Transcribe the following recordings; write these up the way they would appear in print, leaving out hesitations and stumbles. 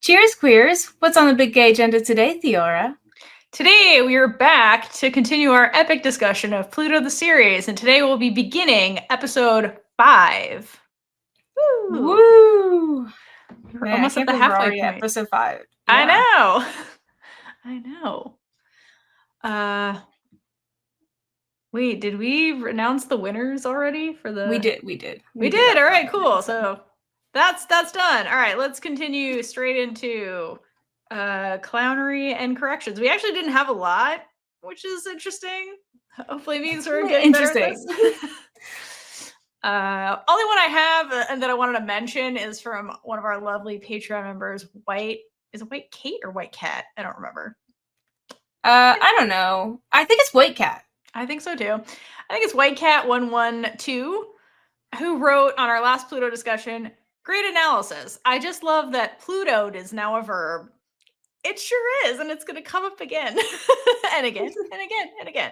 Cheers, queers. What's on the big gay agenda today, Theora? Today, we are back to continue our epic discussion of Pluto the series, and today we'll be beginning episode 5. Woo! We're Man, almost I at can't the believe we're halfway already at point. episode 5. I Yeah. know. I know. Wait, did we announce the winners already for the? We did. We did. All right, cool. So that's done. All right, let's continue straight into Clownery and Corrections. We actually didn't have a lot, which is interesting. Hopefully means we're getting better at this. Only one I have and that I wanted to mention is from one of our lovely Patreon members, White. Is it White Kate or White Cat? I don't remember. I don't know. I think it's White Cat. I think so too. I think it's White Cat 112 who wrote on our last Pluto discussion, great analysis. I just love that Plutoed is now a verb. It sure is, and it's going to come up again and again and again and again.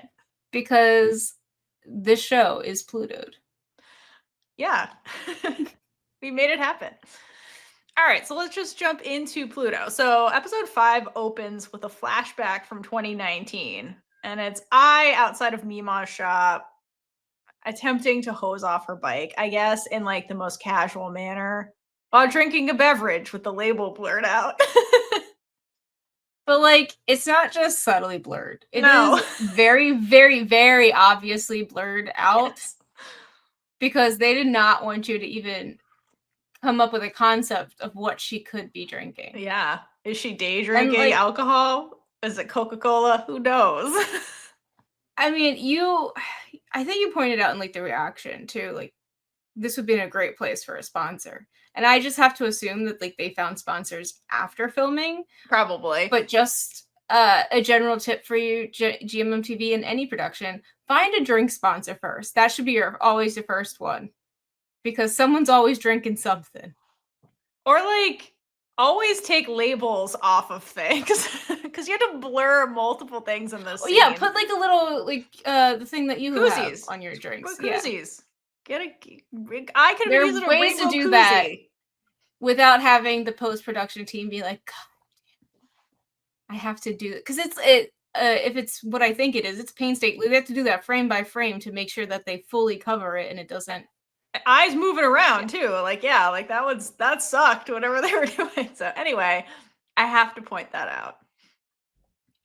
Because this show is Plutoed. Yeah. We made it happen. All right, so let's just jump into Pluto. So episode 5 opens with a flashback from 2019, and it's I outside of MeeMaw's shop attempting to hose off her bike, I guess, in like the most casual manner, while drinking a beverage with the label blurred out. But like, it's not just subtly blurred. It No. is very, very, very obviously blurred out. Yes. Because they did not want you to even come up with a concept of what she could be drinking. Yeah. Is she day drinking alcohol? Is it Coca-Cola? Who knows? I mean, I think you pointed out in like the reaction too, like this would be in a great place for a sponsor. And I just have to assume that like they found sponsors after filming. Probably. But just a general tip for you, GMM TV and any production, find a drink sponsor first. That should be always your first one. Because someone's always drinking something. Or like always take labels off of things because you have to blur multiple things in this scene. Yeah, put like a little like the thing that you koozies have on your drinks. Put koozies. Yeah. I could there have used are ways to do koozie. that without having the post-production team be like, God, I have to do it because if it's what I think it is, it's painstakingly. They have to do that frame by frame to make sure that they fully cover it and it doesn't. Eyes moving around too, like like that sucked whatever they were doing. So anyway, I have to point that out.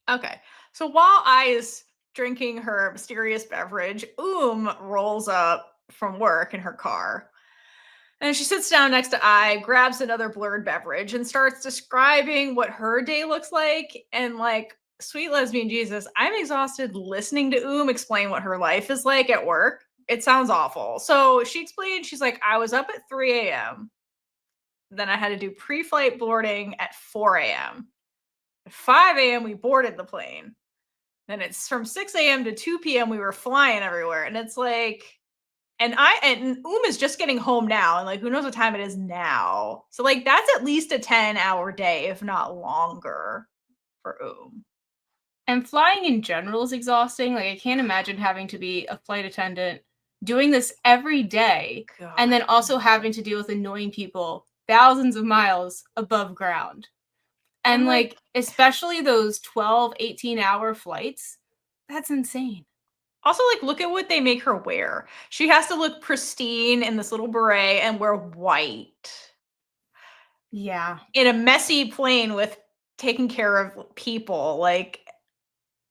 Okay, so while I is drinking her mysterious beverage, rolls up from work in her car, and she sits down next to I, grabs another blurred beverage, and starts describing what her day looks like. And like, sweet lesbian Jesus, I'm exhausted listening to explain what her life is like at work. It sounds awful. So she explained, she's like, I was up at 3 a.m. Then I had to do pre-flight boarding at 4 a.m. At 5 a.m. we boarded the plane. Then it's from 6 a.m. to 2 p.m. we were flying everywhere. And it's like, and is just getting home now. And like, who knows what time it is now. So like, that's at least a 10-hour day, if not longer for And flying in general is exhausting. Like, I can't imagine having to be a flight attendant doing this every day. God. And then also having to deal with annoying people thousands of miles above ground. And like, especially those 12, 18-hour flights, that's insane. Also, like, look at what they make her wear. She has to look pristine in this little beret and wear white. Yeah. In a messy plane with taking care of people. Like,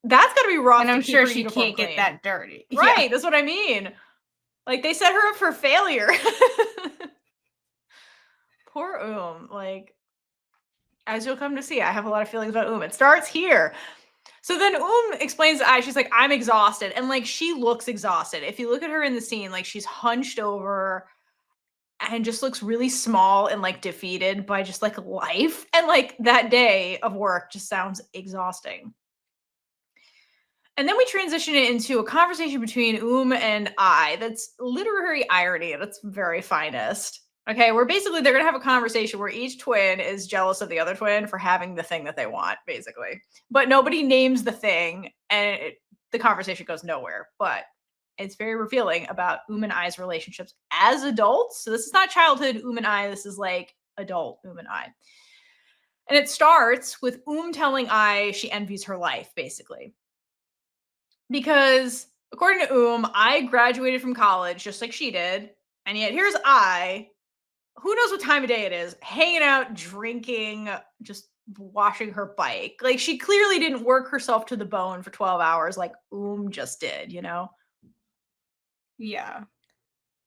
that's got to be rough. And I'm sure she can't get that dirty. Right, yeah. That's what I mean. Like, they set her up for failure. Poor like, as you'll come to see, I have a lot of feelings about It starts here. So then explains to I, she's like, I'm exhausted. And like, she looks exhausted. If you look at her in the scene, like she's hunched over and just looks really small and like defeated by just like life. And like that day of work just sounds exhausting. And then we transition it into a conversation between and I. That's literary irony at its very finest. Okay, where basically they're going to have a conversation where each twin is jealous of the other twin for having the thing that they want, basically. But nobody names the thing, and the conversation goes nowhere. But it's very revealing about and I's relationships as adults. So this is not childhood and I. This is like adult and I. And it starts with telling I she envies her life, basically. Because according to I graduated from college just like she did, and yet here's I, who knows what time of day it is, hanging out, drinking, just washing her bike. Like, she clearly didn't work herself to the bone for 12 hours like just did, you know? Yeah.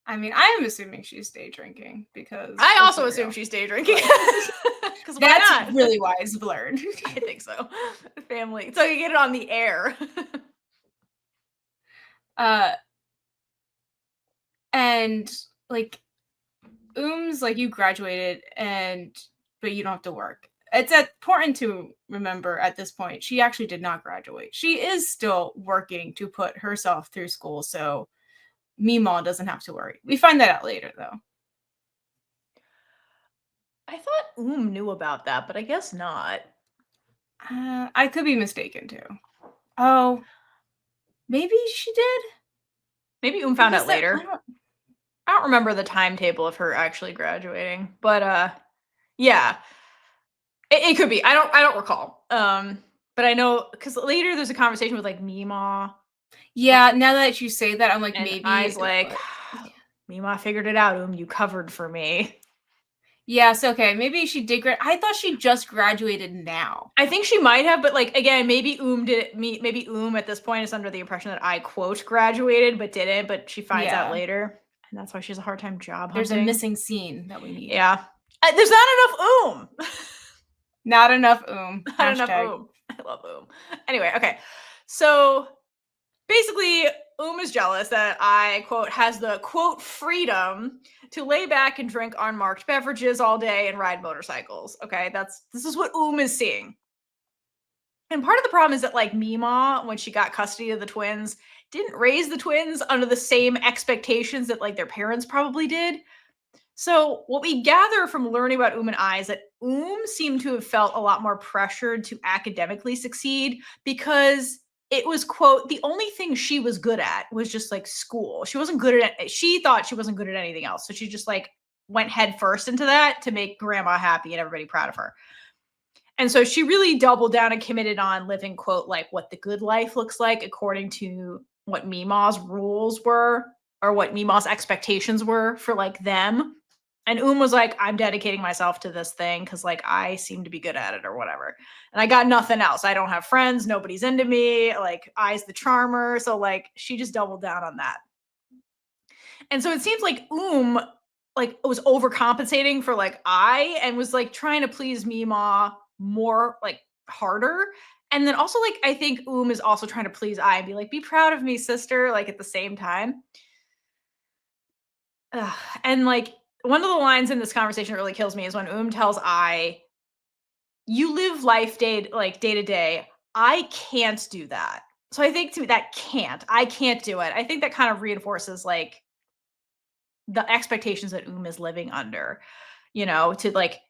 I mean, I am assuming she's day drinking because I let's also be assume real. she's day drinking. Because why That's not? really wise blurred. I think so. Family. So you get it on the air. And like like you graduated but you don't have to work. It's important to remember at this point she actually did not graduate. She is still working to put herself through school, so MeeMaw doesn't have to worry. We find that out later though. I thought knew about that, but I guess not. I could be mistaken too. Oh, maybe she did. Maybe found out later. I don't remember the timetable of her actually graduating, but yeah, it could be. I don't recall. But I know because later there's a conversation with like MeeMaw. Yeah, now that you say that, I'm like, And maybe. I's like, MeeMaw figured it out. You covered for me. Yes, okay. Maybe she did. I thought she just graduated now. I think she might have, but like again, maybe did it. Maybe at this point is under the impression that I quote graduated, but didn't. But she finds out later, and that's why she has a hard time job hunting. There's a missing scene that we need. Yeah, there's not enough Not enough Not enough I love Anyway, okay. So basically, is jealous that I, quote, has the, quote, freedom to lay back and drink unmarked beverages all day and ride motorcycles. Okay, this is what is seeing. And part of the problem is that, like, MeeMaw, when she got custody of the twins, didn't raise the twins under the same expectations that, like, their parents probably did. So what we gather from learning about and I is that seemed to have felt a lot more pressured to academically succeed because it was, quote, the only thing she was good at was just like school. She wasn't good at it. She thought she wasn't good at anything else. So she just like went head first into that to make grandma happy and everybody proud of her. And so she really doubled down and committed on living, quote, like what the good life looks like according to what MeeMaw's rules were or what MeeMaw's expectations were for like them. And was like, I'm dedicating myself to this thing because like I seem to be good at it or whatever. And I got nothing else. I don't have friends. Nobody's into me. Like I's the charmer. So like she just doubled down on that. And so it seems like like was overcompensating for like I and was like trying to please MeeMaw more like harder. And then also like I think is also trying to please I and be like, be proud of me, sister, like at the same time. And like one of the lines in this conversation that really kills me is when tells I, you live life day to day. I can't do that. So I think to me that I can't do it. I think that kind of reinforces like the expectations that is living under, you know, to like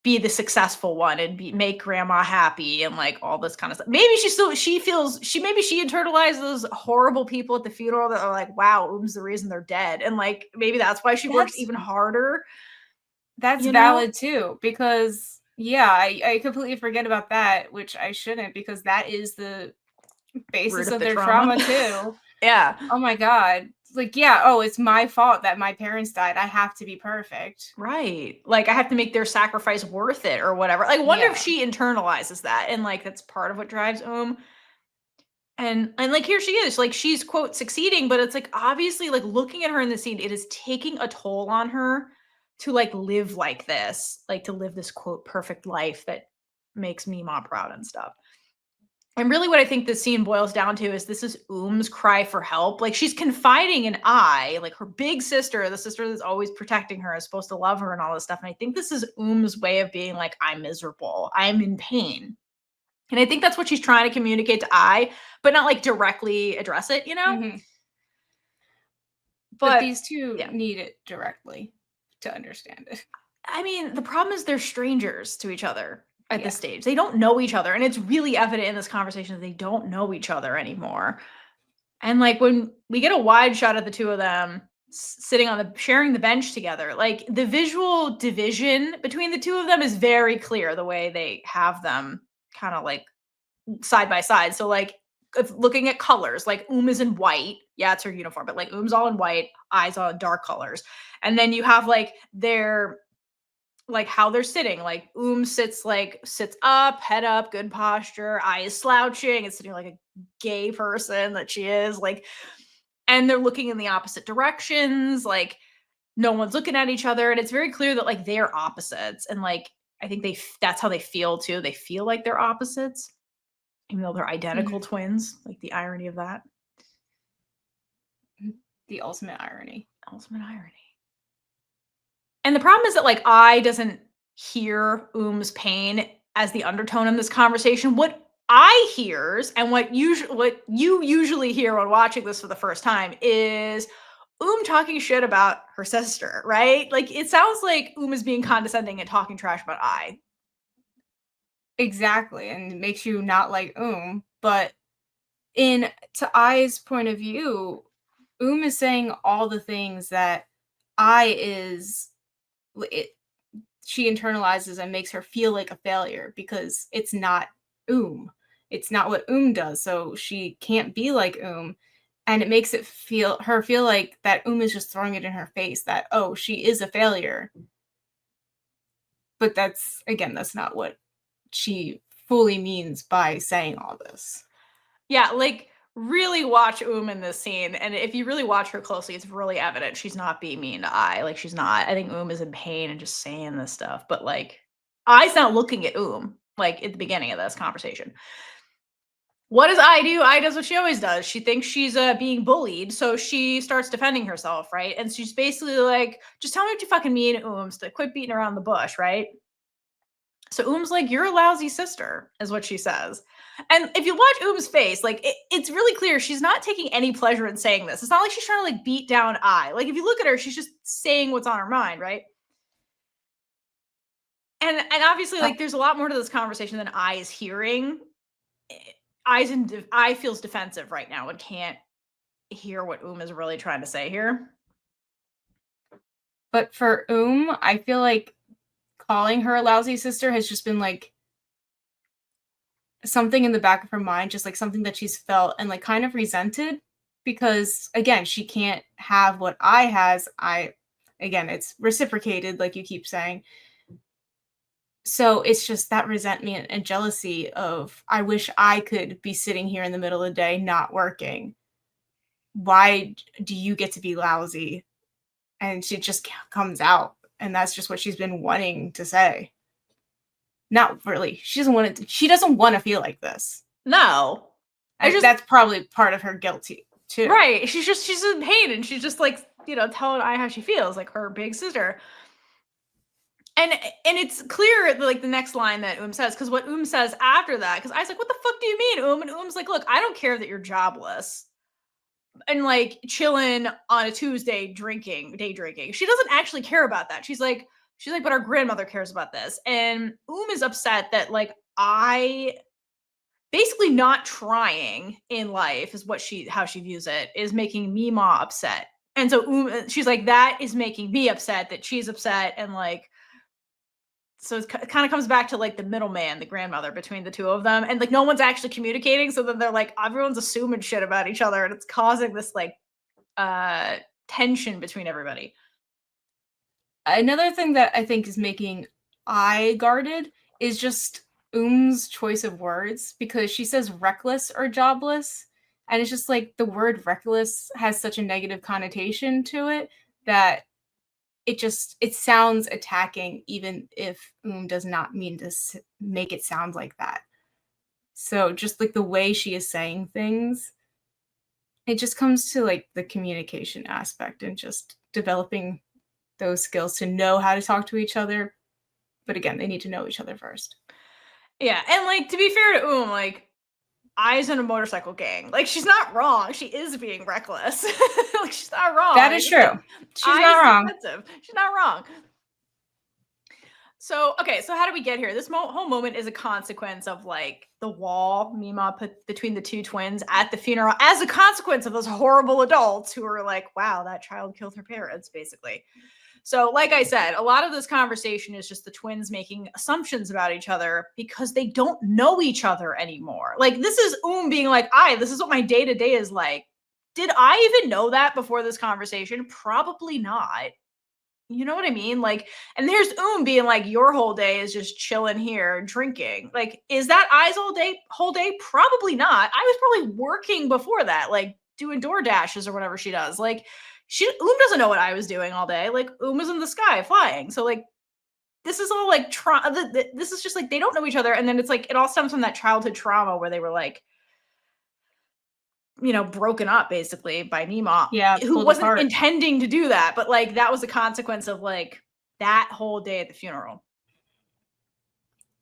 be the successful one and make grandma happy and like all this kind of stuff. Maybe she internalized those horrible people at the funeral that are like, wow, the reason they're dead. And like, maybe that's why she works even harder. That's valid too, because yeah, I completely forget about that, which I shouldn't, because that is the basis of their trauma too. Yeah. Oh my God. Like, yeah, oh, it's my fault that my parents died. I have to be perfect. Right. Like I have to make their sacrifice worth it or whatever. Like, I wonder if she internalizes that and like that's part of what drives And like here she is, like she's, quote, succeeding, but it's like obviously like looking at her in the scene, it is taking a toll on her to like live like this, like to live this, quote, perfect life that makes MeeMaw proud and stuff. And really what I think this scene boils down to is this is cry for help. Like she's confiding in I, like her big sister, the sister that's always protecting her, is supposed to love her and all this stuff. And I think this is way of being like, I'm miserable. I'm in pain. And I think that's what she's trying to communicate to I, but not like directly address it, you know? Mm-hmm. But these two need it directly to understand it. I mean, the problem is they're strangers to each other at this stage. They don't know each other. And it's really evident in this conversation that they don't know each other anymore. And like when we get a wide shot of the two of them sitting on sharing the bench together. Like the visual division between the two of them is very clear, the way they have them kind of like side by side. So like if looking at colors, like is in white. Yeah, it's her uniform, but like Um's all in white, eyes all in dark colors. And then you have like their like how they're sitting. Like sits up, head up, good posture, eyes slouching, and sitting like a gay person that she is. Like, and they're looking in the opposite directions. Like no one's looking at each other, and it's very clear that like they're opposites. And like I think that's how they feel too. They feel like they're opposites, even though they're identical twins. Like the irony of that. The ultimate irony. Ultimate irony. And the problem is that like I doesn't hear pain as the undertone in this conversation. What I hears and what you usually hear when watching this for the first time is talking shit about her sister, right? Like it sounds like is being condescending and talking trash about I. Exactly, and it makes you not like but to I's point of view, is saying all the things that she internalizes and makes her feel like a failure because it's not it's not what does, so she can't be like and it makes her feel like that is just throwing it in her face that she is a failure, but that's not what she fully means by saying all this. Yeah, like really watch in this scene, and if you really watch her closely, it's really evident she's not being mean to I. Like she's not. I think is in pain and just saying this stuff, but like I's not looking at like at the beginning of this conversation. What does I do? I does what she always does. She thinks she's being bullied, so she starts defending herself, right? And she's basically like, just tell me what you fucking mean, to quit beating around the bush, right? So like, you're a lousy sister, is what she says. And if you watch face, like it's really clear she's not taking any pleasure in saying this. It's not like she's trying to like beat down I. Like if you look at her, she's just saying what's on her mind, right? And obviously, like there's a lot more to this conversation than I is hearing. I feels defensive right now and can't hear what is really trying to say here. But for I feel like calling her a lousy sister has just been like something in the back of her mind, just like something that she's felt and like kind of resented because again, she can't have what I has. Again, it's reciprocated, like you keep saying. So it's just that resentment and jealousy of, I wish I could be sitting here in the middle of the day, not working. Why do you get to be lousy? And she just comes out. And that's just what she's been wanting to say. Not really. She doesn't want to feel like this. No. That's probably part of her guilt too. Right. She's in pain and she's just like, telling I how she feels, like her big sister. And it's clear, like the next line that says, because what says after that, because I was like, what the fuck do you mean, And like, look, I don't care that you're jobless and like chilling on a Tuesday day drinking. She doesn't actually care about that. She's like, but our grandmother cares about this. And is upset that like I basically not trying in life is how she views it, is making MeeMaw upset. And so she's like, that is making me upset that she's upset. And like, so it kind of comes back to like the middleman, the grandmother between the two of them. And like no one's actually communicating. So then they're like, everyone's assuming shit about each other. And it's causing this like tension between everybody. Another thing that I think is making I guarded is just choice of words, because she says reckless or jobless. And it's just like the word reckless has such a negative connotation to it that it sounds attacking, even if does not mean to make it sound like that. So just like the way she is saying things, it just comes to like the communication aspect and just developing those skills to know how to talk to each other. But again, they need to know each other first. Yeah, and like to be fair to like I's in a motorcycle gang. Like she's not wrong. She is being reckless. Like she's not wrong. That is true. She's not wrong. Defensive. She's not wrong. So, okay, so how do we get here? This whole moment is a consequence of like the wall MeeMaw put between the two twins at the funeral as a consequence of those horrible adults who are like, wow, that child killed her parents, basically. So, like I said, a lot of this conversation is just the twins making assumptions about each other because they don't know each other anymore. Like, this is being like, this is what my day to day is like. Did I even know that before this conversation? Probably not. You know what I mean? Like, and there's being like, your whole day is just chilling here, drinking. Like, is that I's whole day? Probably not. I was probably working before that, like doing door dashes or whatever she does. Like, doesn't know what I was doing all day. Like, was in the sky flying. So like, this is all like this is just like they don't know each other, and then it's like it all stems from that childhood trauma where they were like, broken up basically by MeeMaw, who wasn't apart. intending to do that, but like that was a consequence of like that whole day at the funeral.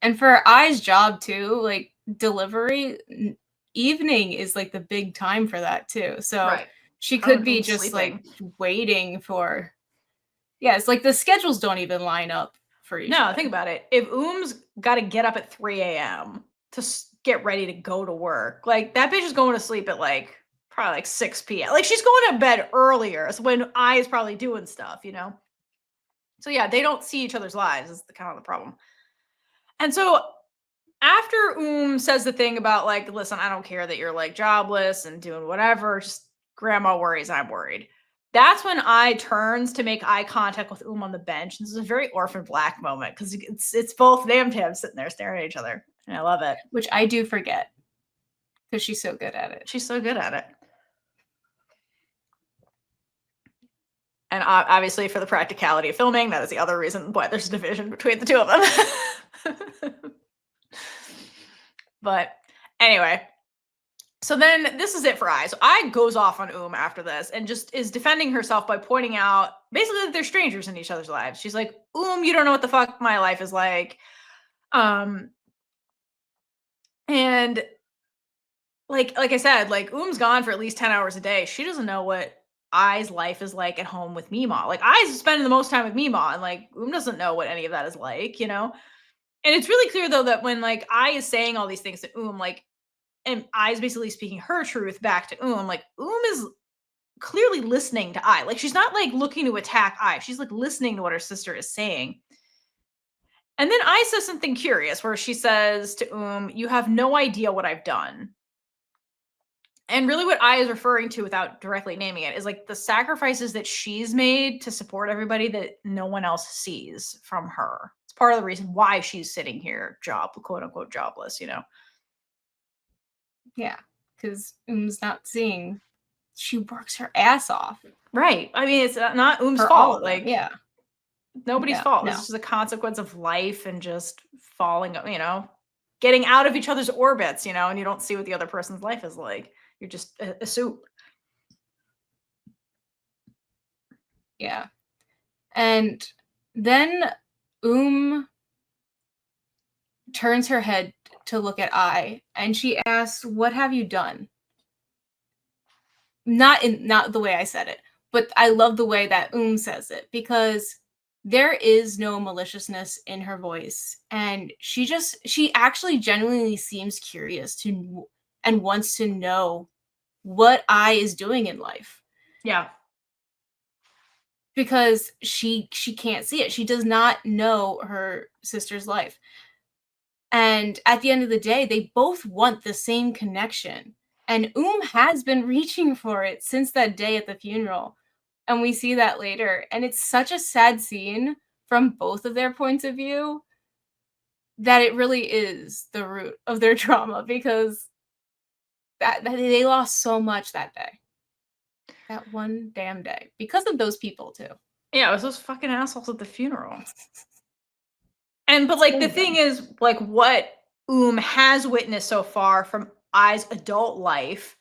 And for I's job too, like delivery, evening is like the big time for that too. So she could be just sleeping. Like waiting for. Yeah, it's like the schedules don't even line up for each other. Think about it. If got to get up at 3 a.m. to get ready to go to work, like that bitch is going to sleep at like probably like 6 p.m. Like she's going to bed earlier. So when I is probably doing stuff, So yeah, they don't see each other's lives is kind of the problem. And so after says the thing about like, listen, I don't care that you're like jobless and doing whatever, just grandma worries, I'm worried. That's when I turns to make eye contact with on the bench. This is a very Orphan Black moment because it's both damn Tim sitting there staring at each other. And I love it. Which I do forget because she's so good at it. She's so good at it. And obviously for the practicality of filming, that is the other reason why there's a division between the two of them. But anyway, so then this is it for I. So I goes off on after this and just is defending herself by pointing out basically that they're strangers in each other's lives. She's like, you don't know what the fuck my life is like. And like I said, like gone for at least 10 hours a day. She doesn't know what I's life is like at home with MeeMaw. Like I's spending the most time with MeeMaw, and like doesn't know what any of that is like, And it's really clear though that when like I is saying all these things to like, and I's basically speaking her truth back to like is clearly listening to I. Like she's not like looking to attack I. She's like listening to what her sister is saying. And then I says something curious where she says to you have no idea what I've done. And really what I is referring to without directly naming it is like the sacrifices that she's made to support everybody that no one else sees from her. It's part of the reason why she's sitting here quote unquote jobless, Yeah, because not seeing. She works her ass off. Right. I mean, it's not fault. Like, yeah. Nobody's fault. It's just a consequence of life and just falling, getting out of each other's orbits, and you don't see what the other person's life is like. You're just a soup. Yeah. And then turns her head to look at I, and she asks, "What have you done?" Not the way I said it, but I love the way that says it, because there is no maliciousness in her voice, and she actually genuinely seems curious to and wants to know what I is doing in life. Yeah. Because she can't see it. She does not know her sister's life. And at the end of the day, they both want the same connection. And has been reaching for it since that day at the funeral. And we see that later. And it's such a sad scene from both of their points of view that it really is the root of their trauma, because that they lost so much that day. That one damn day. Because of those people, too. Yeah, it was those fucking assholes at the funeral. But like the thing is, like what has witnessed so far from I's adult life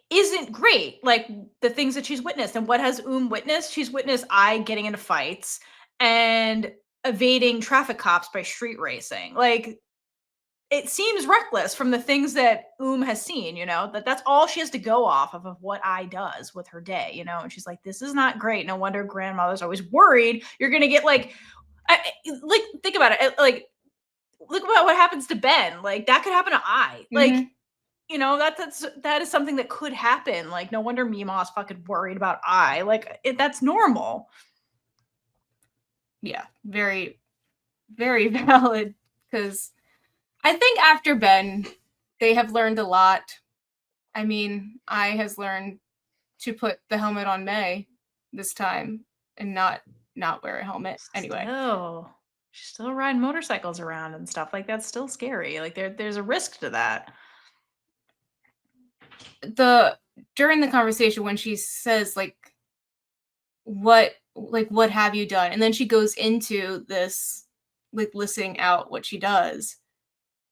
isn't great. Like the things that she's witnessed. And what has witnessed? She's witnessed I getting into fights and evading traffic cops by street racing. Like it seems reckless from the things that has seen, that's all she has to go off of what I does with her day, and she's like, this is not great. No wonder grandmother's always worried you're going to get like, Like, think about it. Like, look about what happens to Ben. Like, that could happen to I. Like, you know, that is something that could happen. Like, no wonder MeeMaw is fucking worried about I. Like, that's normal. Yeah, very, very valid. Because I think after Ben, they have learned a lot. I mean, I has learned to put the helmet on May this time and not wear a helmet anyway. She's still riding motorcycles around and stuff. Like, that's still scary. Like, there's a risk to that. During the conversation when she says like what have you done, and then she goes into this like listing out what she does,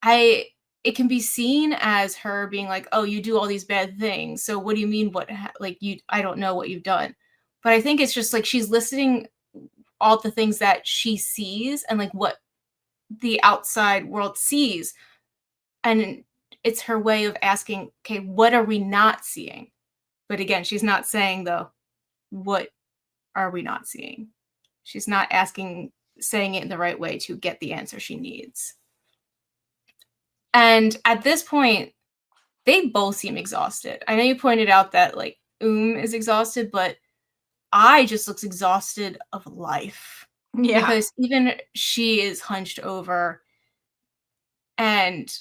it can be seen as her being like, oh, you do all these bad things, so what do you mean I don't know what you've done. But I think it's just like she's listing all the things that she sees and like what the outside world sees, and it's her way of asking, okay, what are we not seeing? But again, she's not saying though, what are we not seeing? She's not saying it in the right way to get the answer she needs. And at this point, they both seem exhausted. I know you pointed out that like is exhausted, but I just looks exhausted of life. Yeah. Because even she is hunched over and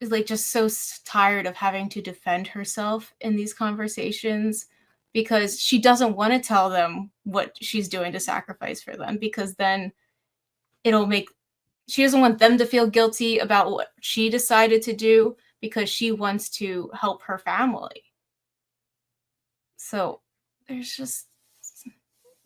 is like just so tired of having to defend herself in these conversations, because she doesn't want to tell them what she's doing to sacrifice for them, because then she doesn't want them to feel guilty about what she decided to do, because she wants to help her family. So there's just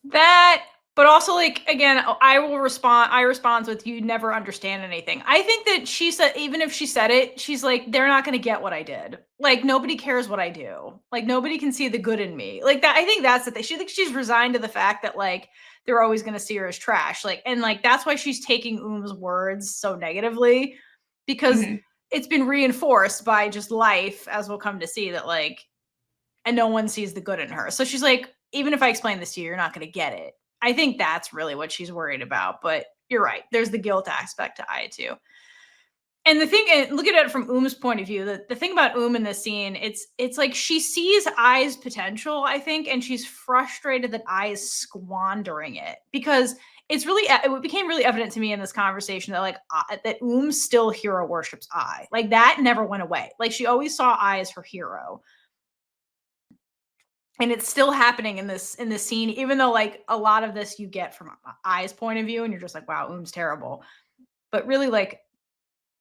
that. But also, like, again, I respond with, you never understand anything. I think that she said, even if she said it, she's like, they're not going to get what I did. Like, nobody cares what I do. Like, nobody can see the good in me. Like, that, I think that's the thing. She thinks she's resigned to the fact that, like, they're always going to see her as trash. Like, and, like, that's why she's taking words so negatively, because it's been reinforced by just life, as we'll come to see, that, like, and no one sees the good in her. So she's like, even if I explain this to you, you're not going to get it. I think that's really what she's worried about. But you're right. There's the guilt aspect to I too. And the thing, and look at it from Um's point of view, the thing about in this scene, it's like she sees I's potential, I think, and she's frustrated that I is squandering it, because it became really evident to me in this conversation that like that still hero worships I. Like, that never went away. Like, she always saw I as her hero. And it's still happening in this scene, even though like a lot of this you get from I's point of view and you're just like, wow, terrible. But really, like,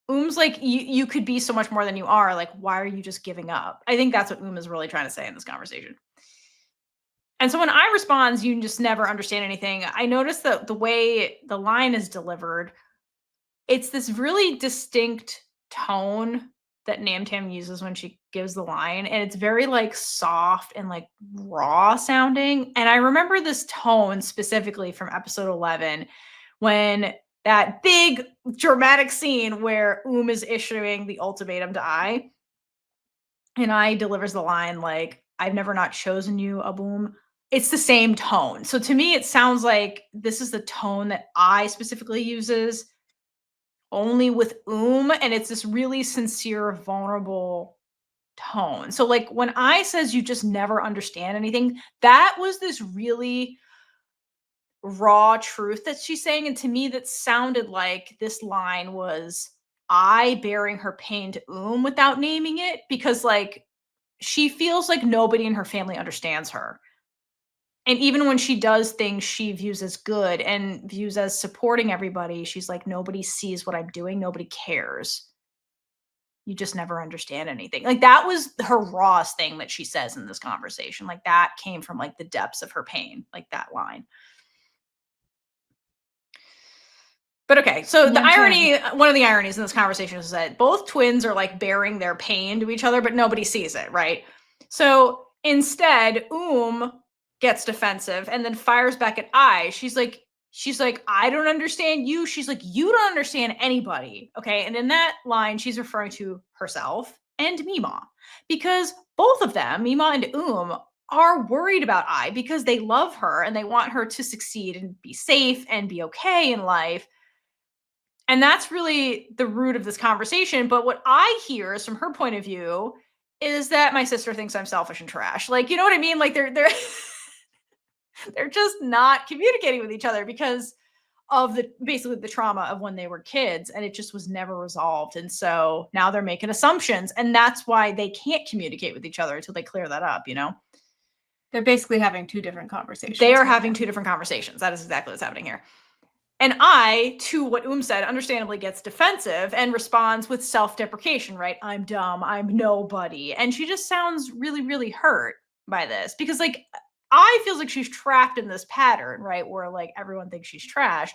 like, you could be so much more than you are. Like, why are you just giving up? I think that's what is really trying to say in this conversation. And so when I responds, you just never understand anything. I noticed that the way the line is delivered, it's this really distinct tone that Namtam uses when she gives the line, and it's very like soft and like raw sounding. And I remember this tone specifically from episode 11, when that big dramatic scene where is issuing the ultimatum to I, and I delivers the line like, I've never not chosen you, Aboom. It's the same tone. So to me, it sounds like this is the tone that I specifically uses only with and it's this really sincere, vulnerable tone. So like when I says you just never understand anything, that was this really raw truth that she's saying. And to me, that sounded like this line was I bearing her pain to without naming it, because like she feels like nobody in her family understands her. And even when she does things she views as good and views as supporting everybody, she's like, nobody sees what I'm doing. Nobody cares. You just never understand anything. Like, that was her rawest thing that she says in this conversation. Like, that came from like the depths of her pain, like that line. But okay, so the irony, one of the ironies in this conversation is that both twins are like bearing their pain to each other, but nobody sees it, right? So instead, gets defensive and then fires back at I. She's like, I don't understand you. She's like, you don't understand anybody. Okay. And in that line, she's referring to herself and MeeMaw, because both of them, MeeMaw and are worried about I because they love her and they want her to succeed and be safe and be okay in life. And that's really the root of this conversation. But what I hear is from her point of view is that my sister thinks I'm selfish and trash. Like, you know what I mean? Like they're they're just not communicating with each other because of the basically the trauma of when they were kids, and it just was never resolved. And so now they're making assumptions, and that's why they can't communicate with each other until they clear that up, you know? They're basically having two different conversations. They are having two different conversations. That is exactly what's happening here. And I, to what said, understandably gets defensive and responds with self-deprecation, right? I'm dumb, I'm nobody. And she just sounds really, really hurt by this because, like, I feels like she's trapped in this pattern, right? Where, like, everyone thinks she's trash.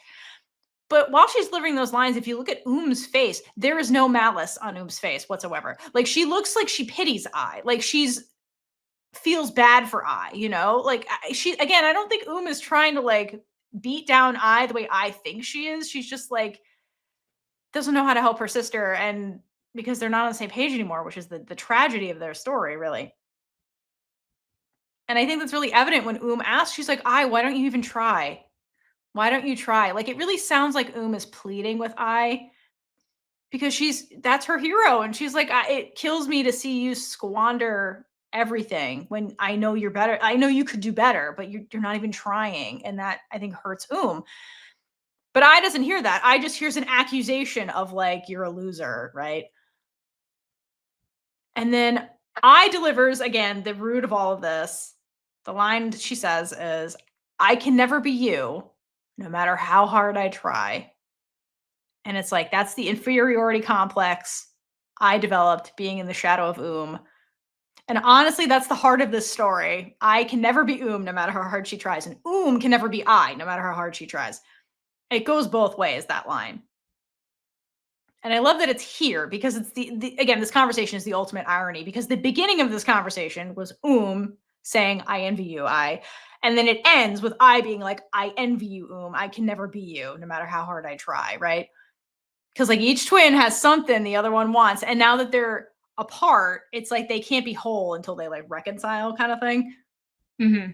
But while she's delivering those lines, if you look at face, there is no malice on face whatsoever. Like, she looks like she pities I. Like, she's feels bad for I, you know? Like, again, I don't think is trying to, like, beat down I the way I think she is. She's just, like, doesn't know how to help her sister, and because they're not on the same page anymore, which is the tragedy of their story, really. And I think that's really evident when asks, she's like, I, why don't you even try? Why don't you try? Like, it really sounds like is pleading with I because that's her hero. And she's like, it kills me to see you squander everything when I know you're better. I know you could do better, but you're not even trying. And that, I think, hurts But I doesn't hear that. I just hears an accusation of, like, you're a loser, right? And then I delivers, again, the root of all of this. The line she says is, I can never be you, no matter how hard I try. And it's like, that's the inferiority complex I developed being in the shadow of And honestly, that's the heart of this story. I can never be no matter how hard she tries. And can never be I, no matter how hard she tries. It goes both ways, that line. And I love that it's here because it's again, this conversation is the ultimate irony because the beginning of this conversation was saying, I envy you, I. And then it ends with I being like, I envy you, I can never be you, no matter how hard I try, right? Because, like, each twin has something the other one wants. And now that they're apart, it's like they can't be whole until they, like, reconcile, kind of thing. Mm-hmm.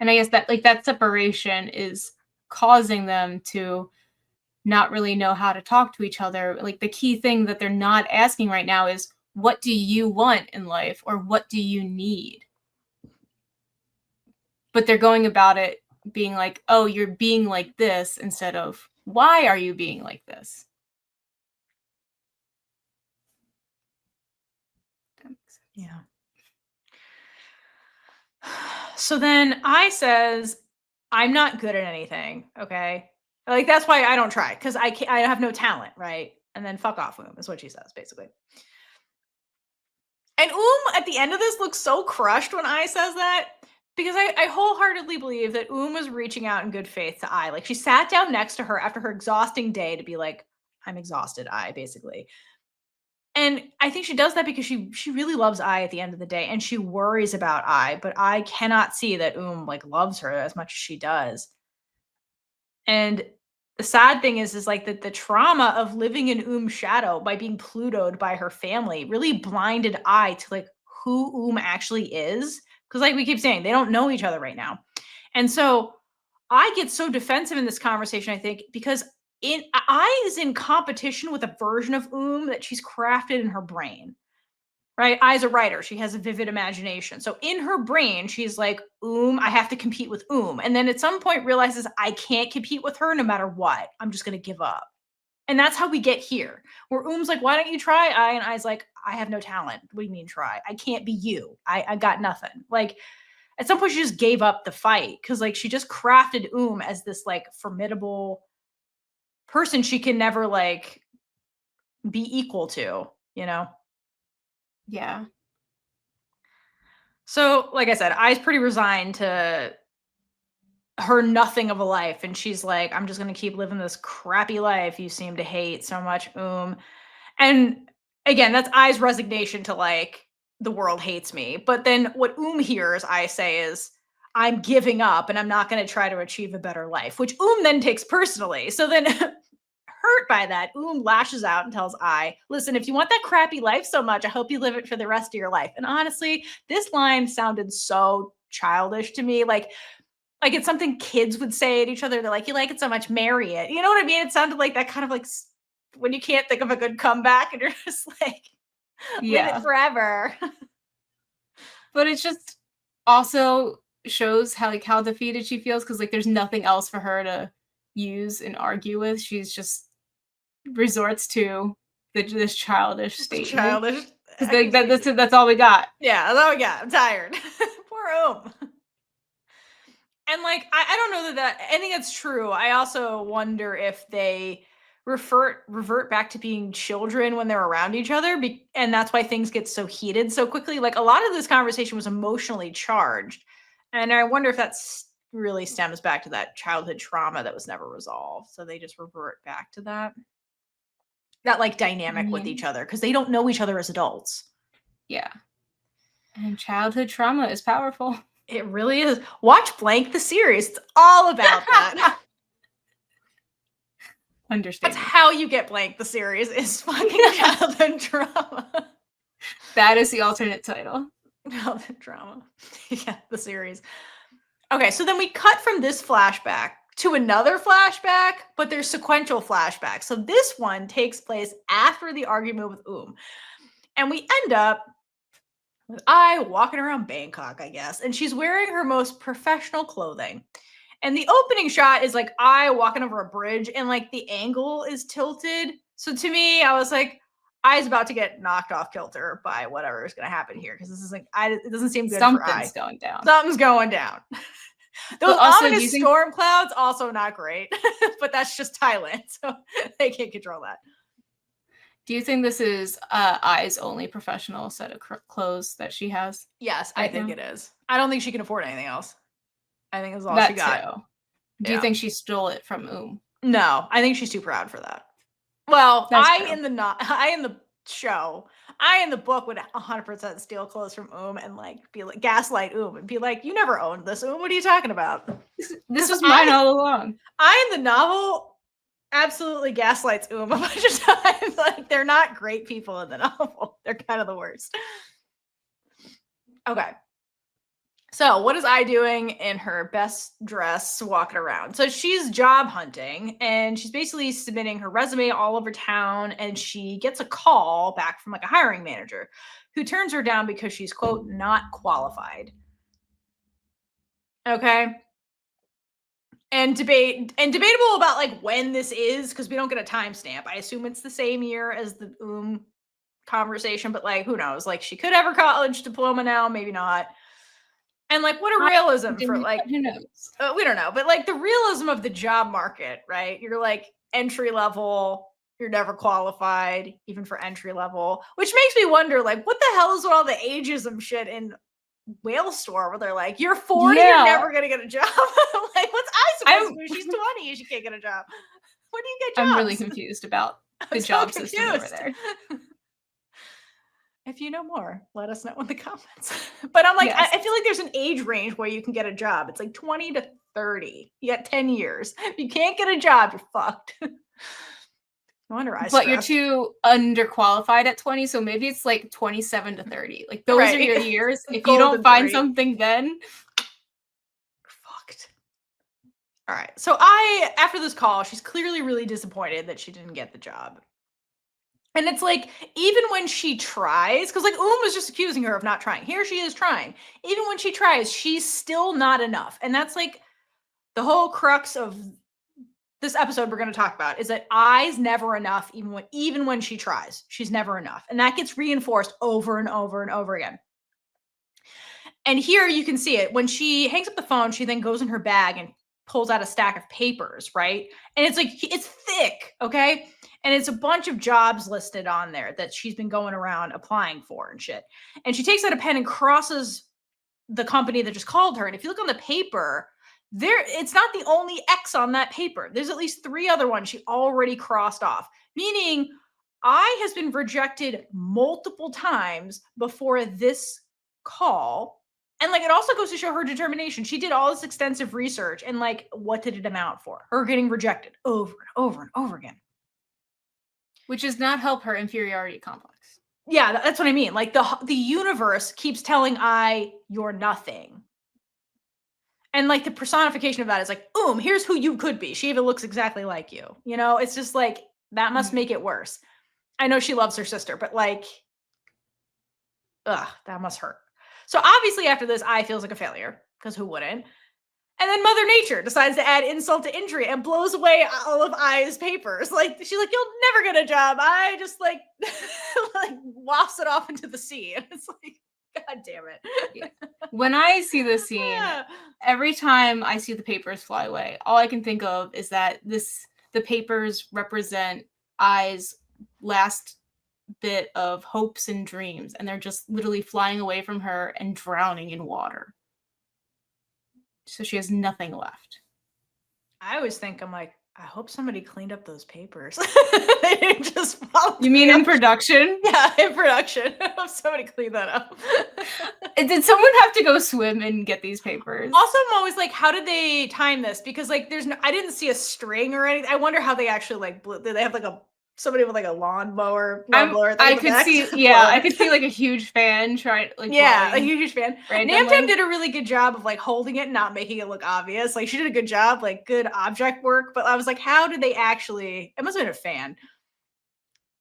And I guess that, like, that separation is causing them to not really know how to talk to each other. Like, the key thing that they're not asking right now is, what do you want in life, or what do you need? But they're going about it being like, oh, you're being like this, instead of, why are you being like this? Yeah. So then I says, I'm not good at anything, okay? Like, that's why I don't try, because I have no talent, right? And then fuck off, is what she says, basically. And at the end of this looks so crushed when I says that, because I wholeheartedly believe that was reaching out in good faith to I. Like, she sat down next to her after her exhausting day to be like, I'm exhausted, I, basically. And I think she does that because she really loves I at the end of the day, and she worries about I, but I cannot see that like, loves her as much as she does. And the sad thing is like that the trauma of living in shadow by being Plutoed by her family really blinded I to, like, who actually is. Because, like we keep saying, they don't know each other right now. And so I get so defensive in this conversation, I think, because I is in competition with a version of that she's crafted in her brain. Right? I's a writer. She has a vivid imagination. So in her brain, she's like, I have to compete with And then at some point realizes I can't compete with her no matter what. I'm just going to give up. And that's how we get here. Where like, why don't you try? And I's like, I have no talent. What do you mean try? I can't be you. I got nothing. Like, at some point she just gave up the fight because, like, she just crafted as this, like, formidable person she can never, like, be equal to, you know? Yeah. So, like I said, I's pretty resigned to her nothing of a life. And she's like, I'm just going to keep living this crappy life you seem to hate so much. And again, that's I's resignation to, like, the world hates me. But then what hears I say is, I'm giving up and I'm not going to try to achieve a better life, which then takes personally. So then hurt by that, lashes out and tells I, listen, if you want that crappy life so much, I hope you live it for the rest of your life. And honestly, this line sounded so childish to me. Like it's something kids would say at each other. They're like, "You like it so much, marry it." You know what I mean? It sounded like that kind of like when you can't think of a good comeback and you're just like, live it forever. But it's just also shows how like how defeated she feels because like there's nothing else for her to use and argue with. She's just resorts to this childish statement. Childish. Because that's all we got. Yeah, that's all we got. I'm tired. Poor And like I don't know that I think that's true. I also wonder if they revert back to being children when they're around each other, and that's why things get so heated so quickly. Like a lot of this conversation was emotionally charged, and I wonder if that's really stems back to that childhood trauma that was never resolved. So they just revert back to that like dynamic with each other because they don't know each other as adults. Yeah, and childhood trauma is powerful. It really is. Watch Blank the series. It's all about that. Understand. That's how you get Blank the series is fucking childhood trauma. That is the alternate title. Childhood trauma. Yeah, the series. Okay, so then we cut from this flashback to another flashback, but there's sequential flashbacks. So this one takes place after the argument with and we end up with I walking around Bangkok, I guess, and she's wearing her most professional clothing. And the opening shot is like I walking over a bridge and like the angle is tilted. So to me, I was like, I's about to get knocked off kilter by whatever is going to happen here because this is like it doesn't seem good for I. Something's going down. Something's going down. Those ominous storm clouds also not great, but that's just Thailand, so they can't control that. Do you think this is I's only professional set of clothes that she has? Yes, I think it is. I don't think she can afford anything else. I think it's all she got. Too. Do you think she stole it from No, I think she's too proud for that. Well, I in the show, I in the book would 100% steal clothes from and like be like gaslight and be like, "You never owned this, what are you talking about? This was mine all along." I in the novel absolutely gaslights a bunch of times. Like they're not great people in the novel. They're kind of the worst. Okay. So what is I doing in her best dress walking around? So she's job hunting and she's basically submitting her resume all over town and she gets a call back from like a hiring manager who turns her down because she's, quote, not qualified. Okay. And debatable about like when this is because we don't get a timestamp. I assume it's the same year as the conversation, but like who knows? Like she could have her college diploma now, maybe not. And like what a realism for like who knows? We don't know, but like the realism of the job market, right? You're like entry level, you're never qualified, even for entry level, which makes me wonder, like, what the hell is with all the ageism shit in Whale Store where they're like, you're 40, you're never gonna get a job. Like, what's I supposed to do? She's 20, she can't get a job. Where do you get jobs? I'm really confused about the job system over there. If you know more, let us know in the comments. But I'm like, I feel like there's an age range where you can get a job. It's like 20 to 30. You got 10 years. If you can't get a job, you're fucked. No wonder I. But you're too underqualified at 20, so maybe it's like 27 to 30. Like those are your years. If you don't find something then, you're fucked. All right. So after this call, she's clearly really disappointed that she didn't get the job. And it's like, even when she tries, because like was just accusing her of not trying. Here she is trying. Even when she tries, she's still not enough. And that's like the whole crux of this episode we're going to talk about is that I's never enough, even when she tries. She's never enough. And that gets reinforced over and over and over again. And here you can see it. When she hangs up the phone, she then goes in her bag and pulls out a stack of papers, right? And it's like, it's thick, okay? And it's a bunch of jobs listed on there that she's been going around applying for and shit. And she takes out a pen and crosses the company that just called her. And if you look on the paper, it's not the only X on that paper. There's at least 3 other ones she already crossed off, meaning I has been rejected multiple times before this call. And like, it also goes to show her determination. She did all this extensive research and like, what did it amount for? Her getting rejected over and over and over again. Which does not help her inferiority complex. Yeah, that's what I mean. Like the universe keeps telling you're nothing. And like the personification of that is like, here's who you could be. She even looks exactly like you. You know, it's just like, that must make it worse. I know she loves her sister, but like, ugh, that must hurt. So obviously after this, I feels like a failure, because who wouldn't? And then Mother Nature decides to add insult to injury and blows away all of I's papers. Like, she's like, you'll never get a job. I just like, like wafts it off into the sea. And it's like, God damn it. Yeah. When I see this scene, every time I see the papers fly away, all I can think of is that the papers represent I's last bit of hopes and dreams, and they're just literally flying away from her and drowning in water. So she has nothing left. I always think, I'm like, I hope somebody cleaned up those papers. They didn't just fall. You mean in production? Yeah, in production. I hope somebody cleaned that up. Did someone have to go swim and get these papers? Also, I'm always like, how did they time this? Because like, I didn't see a string or anything. I wonder how they actually like blew. Did they have like somebody with like a lawnmower? I could see, yeah, I could see like a huge fan trying, like, yeah, a huge fan. Randomly. Namjoon did a really good job of like holding it and not making it look obvious. Like, she did a good job, like good object work. But I was like, how did they actually? It must have been a fan.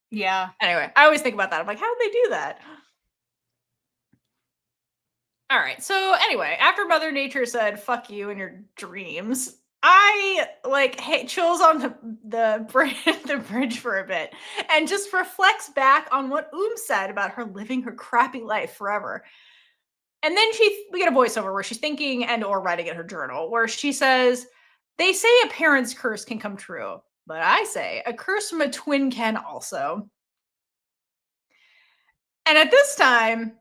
Yeah. Anyway, I always think about that. I'm like, how did they do that? All right. So anyway, after Mother Nature said, fuck you and your dreams, I like chills on the bridge for a bit and just reflects back on what said about her living her crappy life forever. And then we get a voiceover where she's thinking and or writing in her journal where she says, they say a parent's curse can come true, but I say a curse from a twin can also. And at this time,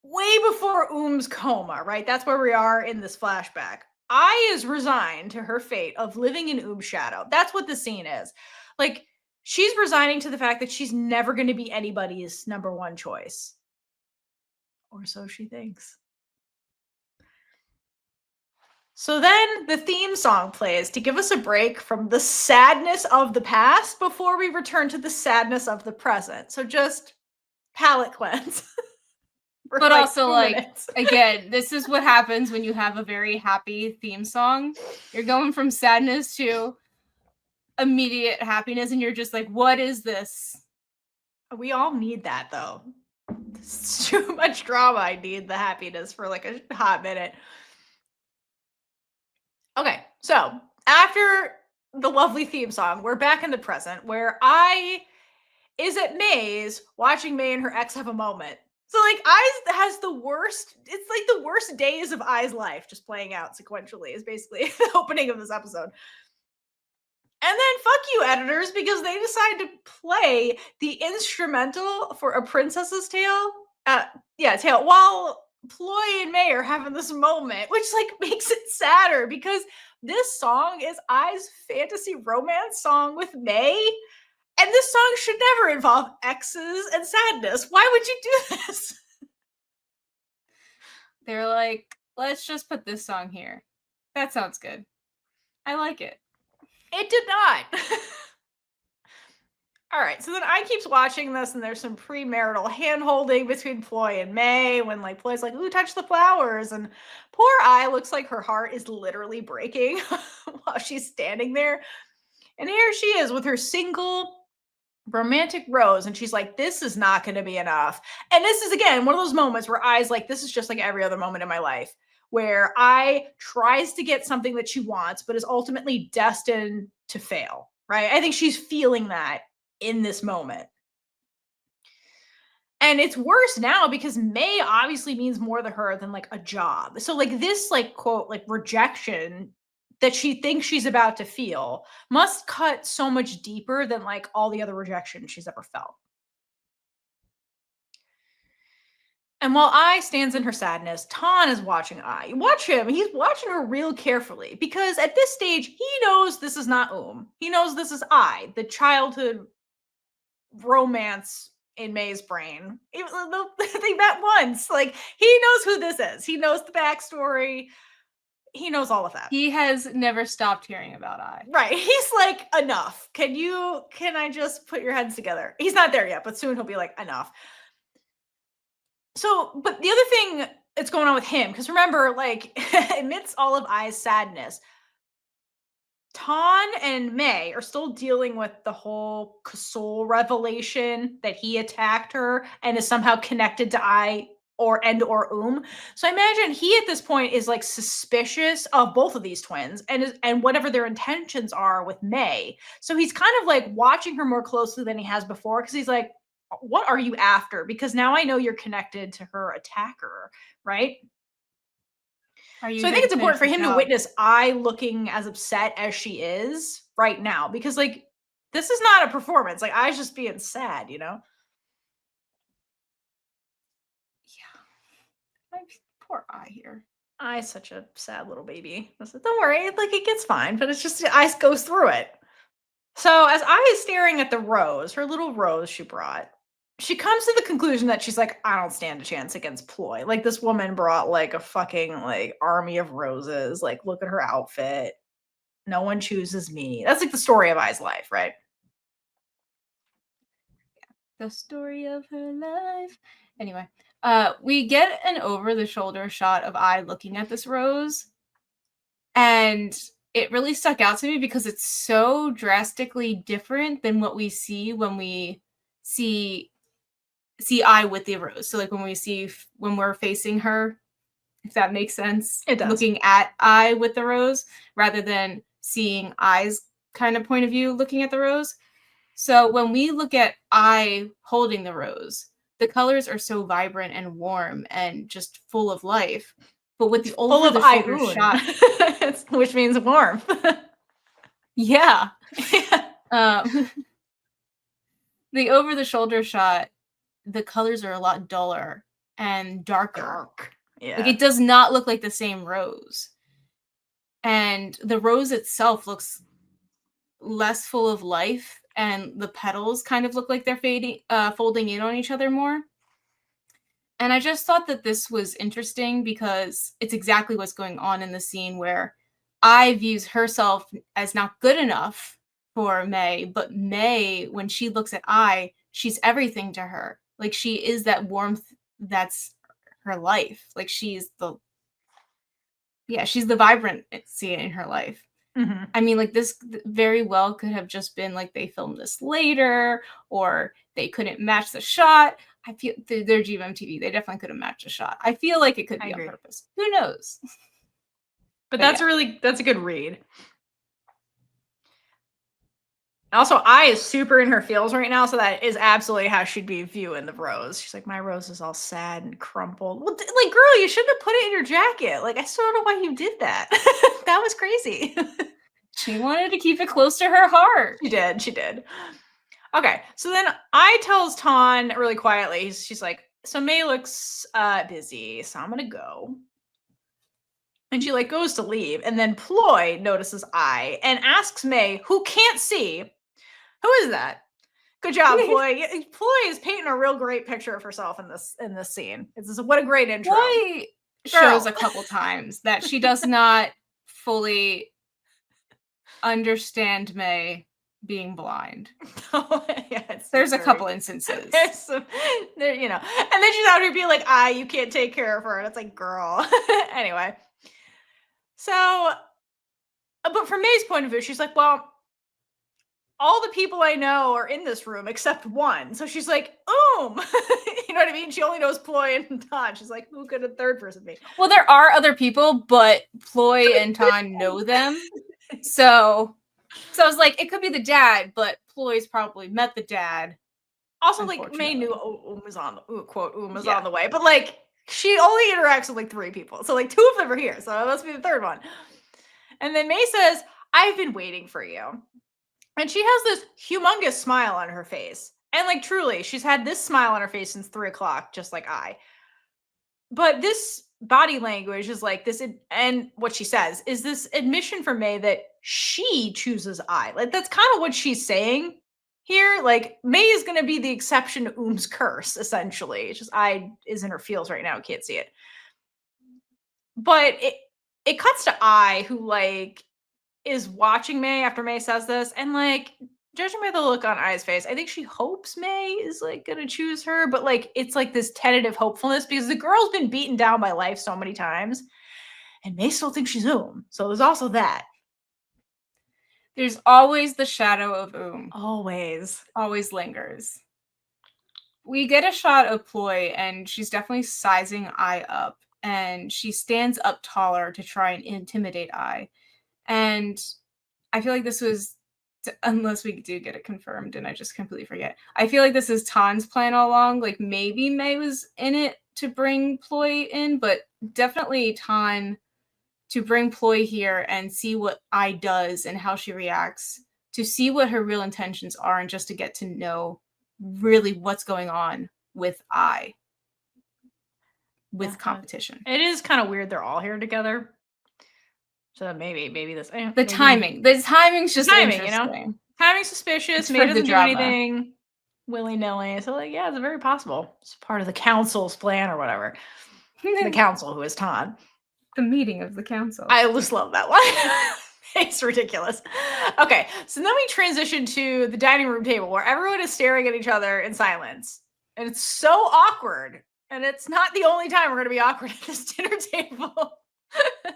way before coma, right? That's where we are in this flashback. Ai is resigned to her fate of living in shadow. That's what the scene is. Like, she's resigning to the fact that she's never going to be anybody's number one choice. Or so she thinks. So then the theme song plays to give us a break from the sadness of the past before we return to the sadness of the present. So just palate cleanse. But like also, like, again, this is what happens when you have a very happy theme song. You're going from sadness to immediate happiness, and you're just like, what is this? We all need that, though. It's too much drama. I need the happiness for like a hot minute. Okay, so after the lovely theme song, we're back in the present where Ai is at May's watching May and her ex have a moment. So like Ai's has the worst, it's like the worst days of Ai's life just playing out sequentially is basically the opening of this episode. And then fuck you, editors, because they decide to play the instrumental for A Princess's Tale. Tale, while Ploy and May are having this moment, which like makes it sadder because this song is Ai's fantasy romance song with May. And this song should never involve exes and sadness. Why would you do this? They're like, let's just put this song here. That sounds good. I like it. It did not. All right, so then I keeps watching this, and there's some premarital hand-holding between Ploy and May when like Ploy's like, ooh, touch the flowers. And poor Ai looks like her heart is literally breaking while she's standing there. And here she is with her single romantic rose, and she's like, this is not going to be enough. And this is again one of those moments where Ai's like, this is just like every other moment in my life where Ai tries to get something that she wants but is ultimately destined to fail, right? I think she's feeling that in this moment. And it's worse now because May obviously means more to her than like a job. So like this like quote like rejection that she thinks she's about to feel must cut so much deeper than like all the other rejection she's ever felt. And while Ai stands in her sadness, Tan is watching Ai. Watch him. He's watching her real carefully because at this stage, he knows this is not He knows this is Ai, the childhood romance in May's brain. They met once. Like, he knows who this is. He knows the backstory. He knows all of that. He has never stopped hearing about Ai. Right. He's like, enough. Can I just put your heads together? He's not there yet, but soon he'll be like, enough. So, but the other thing it's going on with him. Because remember, like, amidst all of I's sadness, Ton and May are still dealing with the whole Kosol revelation that he attacked her and is somehow connected to I or So I imagine he at this point is like suspicious of both of these twins and whatever their intentions are with May. So he's kind of like watching her more closely than he has before because he's like, what are you after? Because now I know you're connected to her attacker, right? So I think it's important for him to witness I looking as upset as she is right now because, like, this is not a performance. Like, I's just being sad, you know? Yeah. Poor I here. I's such a sad little baby. I said, don't worry, like, it gets fine, but it's just I goes through it. So as I is staring at the rose, her little rose she brought, she comes to the conclusion that she's like, I don't stand a chance against Ploy. Like, this woman brought like a fucking like army of roses. Like, look at her outfit. No one chooses me. That's like the story of I's life, right? The story of her life. Anyway, we get an over-the-shoulder shot of I looking at this rose, and it really stuck out to me because it's so drastically different than what we see when we see I with the rose. So like when we're facing her, if that makes sense. It does. Looking at I with the rose rather than seeing I's kind of point of view looking at the rose. So when we look at I holding the rose, the colors are so vibrant and warm and just full of life. But with the over the shoulder shot, which means warm. Yeah. The over the shoulder shot, the colors are a lot duller and darker. Yeah. Like, it does not look like the same rose. And the rose itself looks less full of life, and the petals kind of look like they're folding in on each other more. And I just thought that this was interesting because it's exactly what's going on in the scene where I views herself as not good enough for May, but May, when she looks at I, she's everything to her. Like, she is that warmth that's her life. Like, she's the vibrancy in her life. Mm-hmm. I mean, like, this very well could have just been like they filmed this later, or they couldn't match the shot. I feel they're GMTV. They definitely could have matched a shot. I feel like it could be on purpose. Who knows? But that's a good read. Also, I is super in her feels right now, so that is absolutely how she'd be viewing the rose. She's like, my rose is all sad and crumpled. Well, like, girl, you shouldn't have put it in your jacket. Like, I still don't know why you did that. That was crazy. She wanted to keep it close to her heart. She did. Okay, so then I tells Ton really quietly, she's like, so May looks busy, so I'm gonna go. And she like goes to leave, and then Ploy notices I and asks May, who can't see, who is that? Good job, Ploy. Ploy is painting a real great picture of herself in this scene. What a great intro. Ploy shows a couple times that she does not fully understand May being blind. There's a couple instances. There, you know, and then she's out here being like, you can't take care of her. And it's like, girl. Anyway. So, but from May's point of view, she's like, well, all the people I know are in this room except one. So she's like, you know what I mean? She only knows Ploy and Ton. She's like, who could a third person be? Well, there are other people, but Ploy and Ton know them. So I was like, it could be the dad, but Ploy's probably met the dad. Also, like, May knew was on the way, but like, she only interacts with like 3 people. So like 2 of them are here. So it must be the third one. And then May says, I've been waiting for you. And she has this humongous smile on her face. And like, truly, she's had this smile on her face since 3 o'clock, just like I. But this body language is like this, and what she says is this admission for May that she chooses I. Like, that's kind of what she's saying here. Like, May is going to be the exception to Oom's curse, essentially. It's just I is in her feels right now. Can't see it. But it cuts to I, who like is watching May after May says this, and like judging by the look on Ai's face, I think she hopes May is like gonna choose her, but like it's like this tentative hopefulness because the girl's been beaten down by life so many times, and May still thinks she's So there's also that. There's always the shadow of Always lingers. We get a shot of Ploy, and she's definitely sizing Ai up, and she stands up taller to try and intimidate Ai. And I feel like this was, unless we do get it confirmed and I just completely forget, I feel like this is Tan's plan all along. Like maybe May was in it to bring Ploy in, but definitely Tan to bring Ploy here and see what Ai does and how she reacts, to see what her real intentions are, and just to get to know really what's going on with Ai, with competition. It is kind of weird they're all here together. So maybe this the timing's just interesting. You know, timing's suspicious. May doesn't do anything willy-nilly. So like, yeah, it's very possible. It's part of the council's plan or whatever. The council, who is Tan. The meeting of the council. I just love that line. It's ridiculous. Okay, so then we transition to the dining room table where everyone is staring at each other in silence. And it's so awkward. And it's not the only time we're going to be awkward at this dinner table.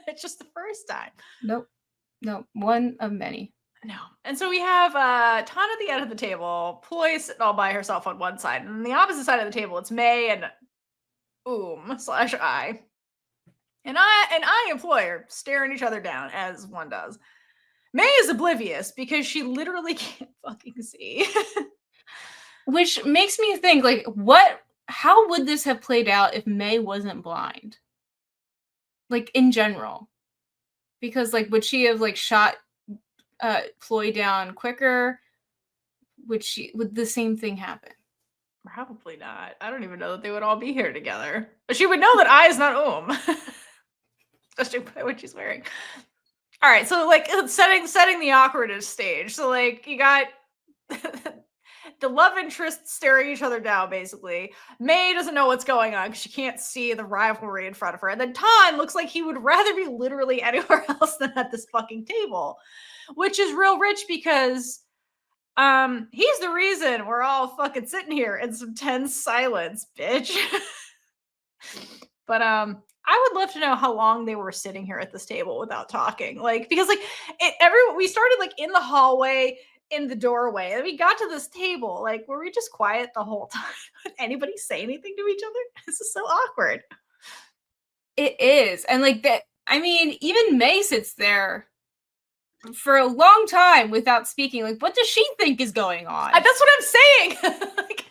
It's just the first time. Nope. One of many. No. And so we have Tan at the end of the table, Ploy sitting all by herself on one side. And on the opposite side of the table, it's May and /I. And I and Ploy are staring each other down, as one does. May is oblivious because she literally can't fucking see. Which makes me think, like, how would this have played out if May wasn't blind? Like, in general. Because, like, would she have, like, shot Ploy down quicker? Would the same thing happen? Probably not. I don't even know that they would all be here together. But she would know that I is not Especially by what she's wearing. All right, so, like, setting the awkwardness stage. So, like, you got the love interests staring each other down, basically. May doesn't know what's going on because she can't see the rivalry in front of her. And then Tan looks like he would rather be literally anywhere else than at this fucking table, which is real rich because he's the reason we're all fucking sitting here in some tense silence, bitch. But I would love to know how long they were sitting here at this table without talking. Like, because like we started like in the hallway, in the doorway, and we got to this table. Like, were we just quiet the whole time? Did anybody say anything to each other? This is so awkward. It is. And like that, I mean, even May sits there for a long time without speaking. Like, what does she think is going on? That's what I'm saying. Like,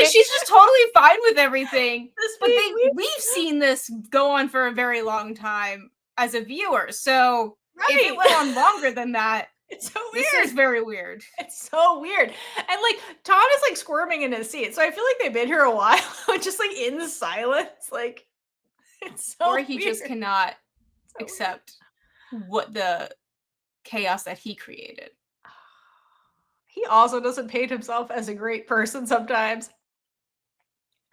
she's just totally fine with everything. But we've seen this go on for a very long time as a viewer. So if it went on longer than that, it's so weird. This is very weird. It's so weird. And like Tom is like squirming in his seat. So I feel like they've been here a while, just like in silence. Like, it's so Or he weird. just cannot accept what the chaos that he created. He also doesn't paint himself as a great person sometimes.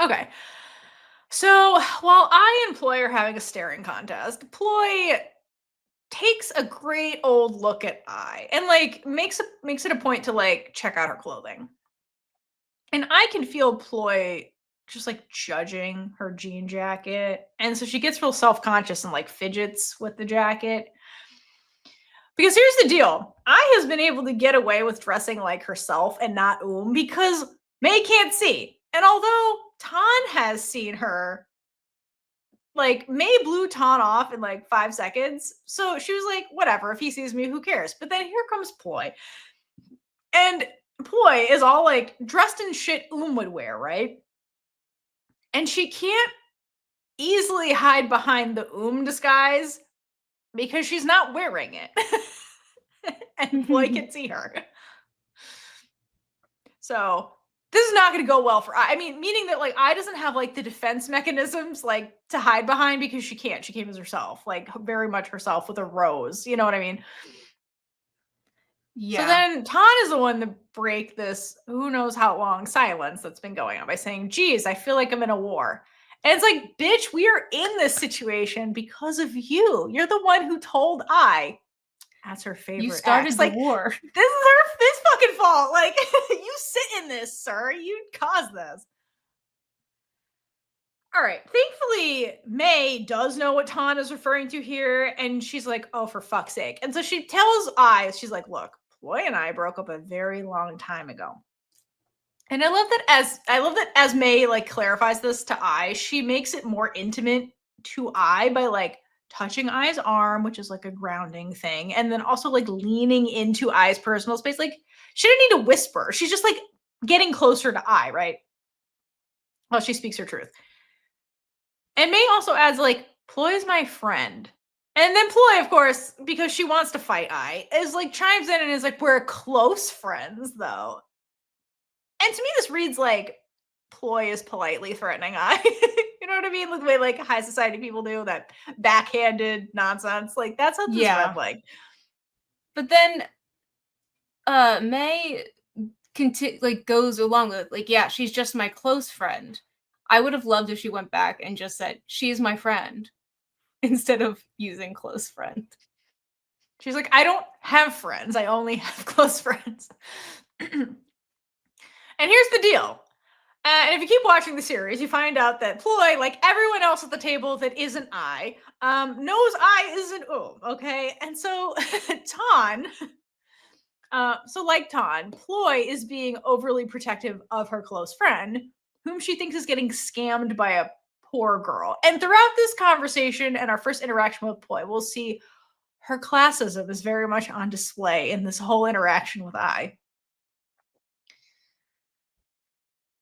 Okay. So while I and Ploy are having a staring contest, Ploy takes a great old look at Ai and like makes it a point to like check out her clothing. And I can feel Ploy just like judging her jean jacket. And so she gets real self-conscious and like fidgets with the jacket. Because here's the deal. Ai has been able to get away with dressing like herself and not because May can't see. And although Tan has seen her, like, May blew Tan off in like 5 seconds. So she was like, whatever, if he sees me, who cares? But then here comes Ploy. And Ploy is all like dressed in shit would wear, right? And she can't easily hide behind the disguise because she's not wearing it. And Ploy can see her. So this is not going to go well for Ai. I mean, meaning that like Ai doesn't have like the defense mechanisms like to hide behind because she can't. She came as herself, like very much herself with a rose. You know what I mean? Yeah. So then Tan is the one to break this who knows how long silence that's been going on by saying, geez, I feel like I'm in a war. And it's like, bitch, we are in this situation because of you. You're the one who told Ai That's her favorite. You started the war. This fucking fault. Like, you sit in this, sir. You caused this. All right. Thankfully, May does know what Tan is referring to here, and she's like, "Oh, for fuck's sake!" And so she tells Eyes, she's like, "Look, Ploy and I broke up a very long time ago." And I love that as May like clarifies this to Eye, she makes it more intimate to Eye by like touching Eye's arm, which is like a grounding thing, and then also like leaning into Eye's personal space. Like she didn't need to whisper. She's just like getting closer to Eye, right? Well, she speaks her truth. And May also adds like, Ploy is my friend. And then Ploy, of course, because she wants to fight Eye, is like chimes in and is like, we're close friends though. And to me, this reads like Ploy is politely threatening Eye. You know what I mean? With the way like high society people do that backhanded nonsense. Like that's how this read like. But then May goes along with like, yeah, she's just my close friend. I would have loved if she went back and just said, she's my friend, instead of using close friend. She's like, I don't have friends. I only have close friends. And here's the deal. And if you keep watching the series, you find out that Ploy, like everyone else at the table that isn't Eye, knows Eye isn't okay? And so Tan, like Tan, Ploy is being overly protective of her close friend, whom she thinks is getting scammed by a poor girl. And throughout this conversation and our first interaction with Ploy, we'll see her classism is very much on display in this whole interaction with Eye.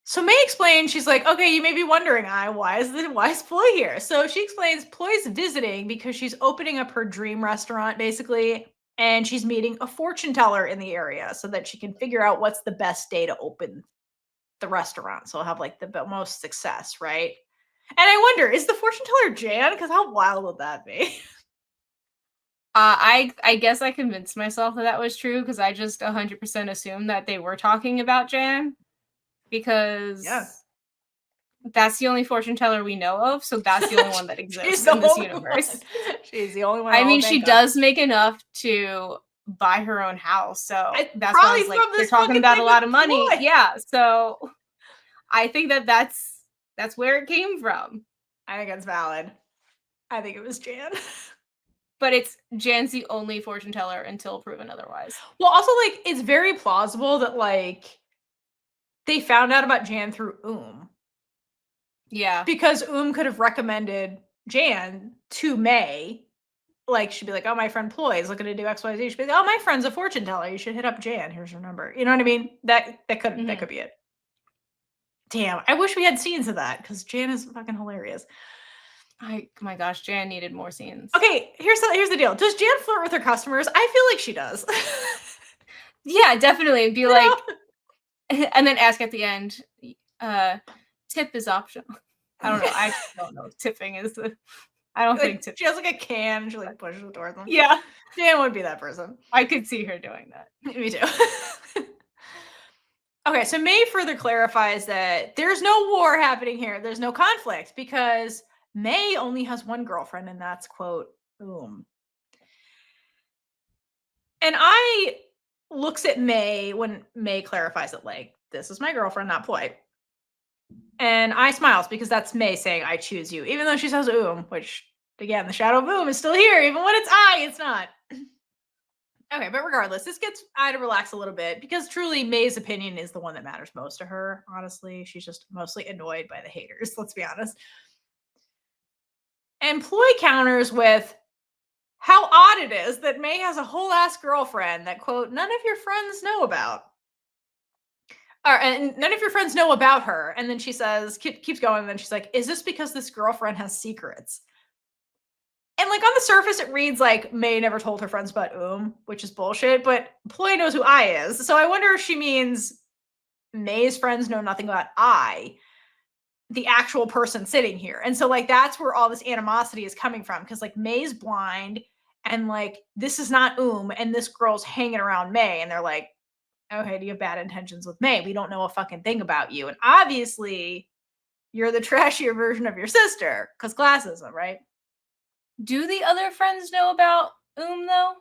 So May explains, she's like, okay, you may be wondering, Eye, why is Ploy here? So she explains Ploy's visiting because she's opening up her dream restaurant, basically, and she's meeting a fortune teller in the area so that she can figure out what's the best day to open the restaurant. So it'll have like the most success, right? And I wonder, is the fortune teller Jan? Because how wild would that be? I guess I convinced myself that was true because I just 100% assumed that they were talking about Jan. Because that's the only fortune teller we know of, so that's the only one that exists in this universe. She's the only one. I mean, she does make enough to buy her own house, so that's why I was like, they're talking about a lot of money. Ploy. Yeah, so I think that's where it came from. I think it's valid. I think it was Jan. But Jan's the only fortune teller until proven otherwise. Well, also, like, it's very plausible that, like, they found out about Jan through Yeah. Because could have recommended Jan to May. Like, she'd be like, oh, my friend Ploy is looking to do XYZ. She'd be like, oh, my friend's a fortune teller. You should hit up Jan. Here's her number. You know what I mean? That could be it. Damn, I wish we had scenes of that because Jan is fucking hilarious. My gosh, Jan needed more scenes. Okay, here's the deal. Does Jan flirt with her customers? I feel like she does. Yeah, definitely. Be like, and then ask at the end, tip is optional. I don't know. I don't know if tipping is I don't think tipping. She has like a can and she like pushes it towards them. Yeah. Jan would be that person. I could see her doing that. Me too. Okay, so May further clarifies that there's no war happening here. There's no conflict because May only has one girlfriend, and that's, quote, And I looks at May when May clarifies it like, this is my girlfriend, not Ploy. And I smiles because that's May saying, I choose you, even though she says which, again, the shadow of is still here. Even when it's it's not. Okay, but regardless, this gets I to relax a little bit because truly May's opinion is the one that matters most to her. Honestly, she's just mostly annoyed by the haters. Let's be honest. And Ploy counters with how odd it is that May has a whole ass girlfriend that, quote, none of your friends know about. And none of your friends know about her. And then she says, keeps going. And then she's like, is this because this girlfriend has secrets? And like on the surface, it reads like May never told her friends about which is bullshit. But Ploy knows who I is. So I wonder if she means May's friends know nothing about the actual person sitting here. And so like that's where all this animosity is coming from. Because like May's blind and like this is not and this girl's hanging around May. And they're like, okay, do you have bad intentions with May? We don't know a fucking thing about you. And obviously, you're the trashier version of your sister, because classism, right? Do the other friends know about though?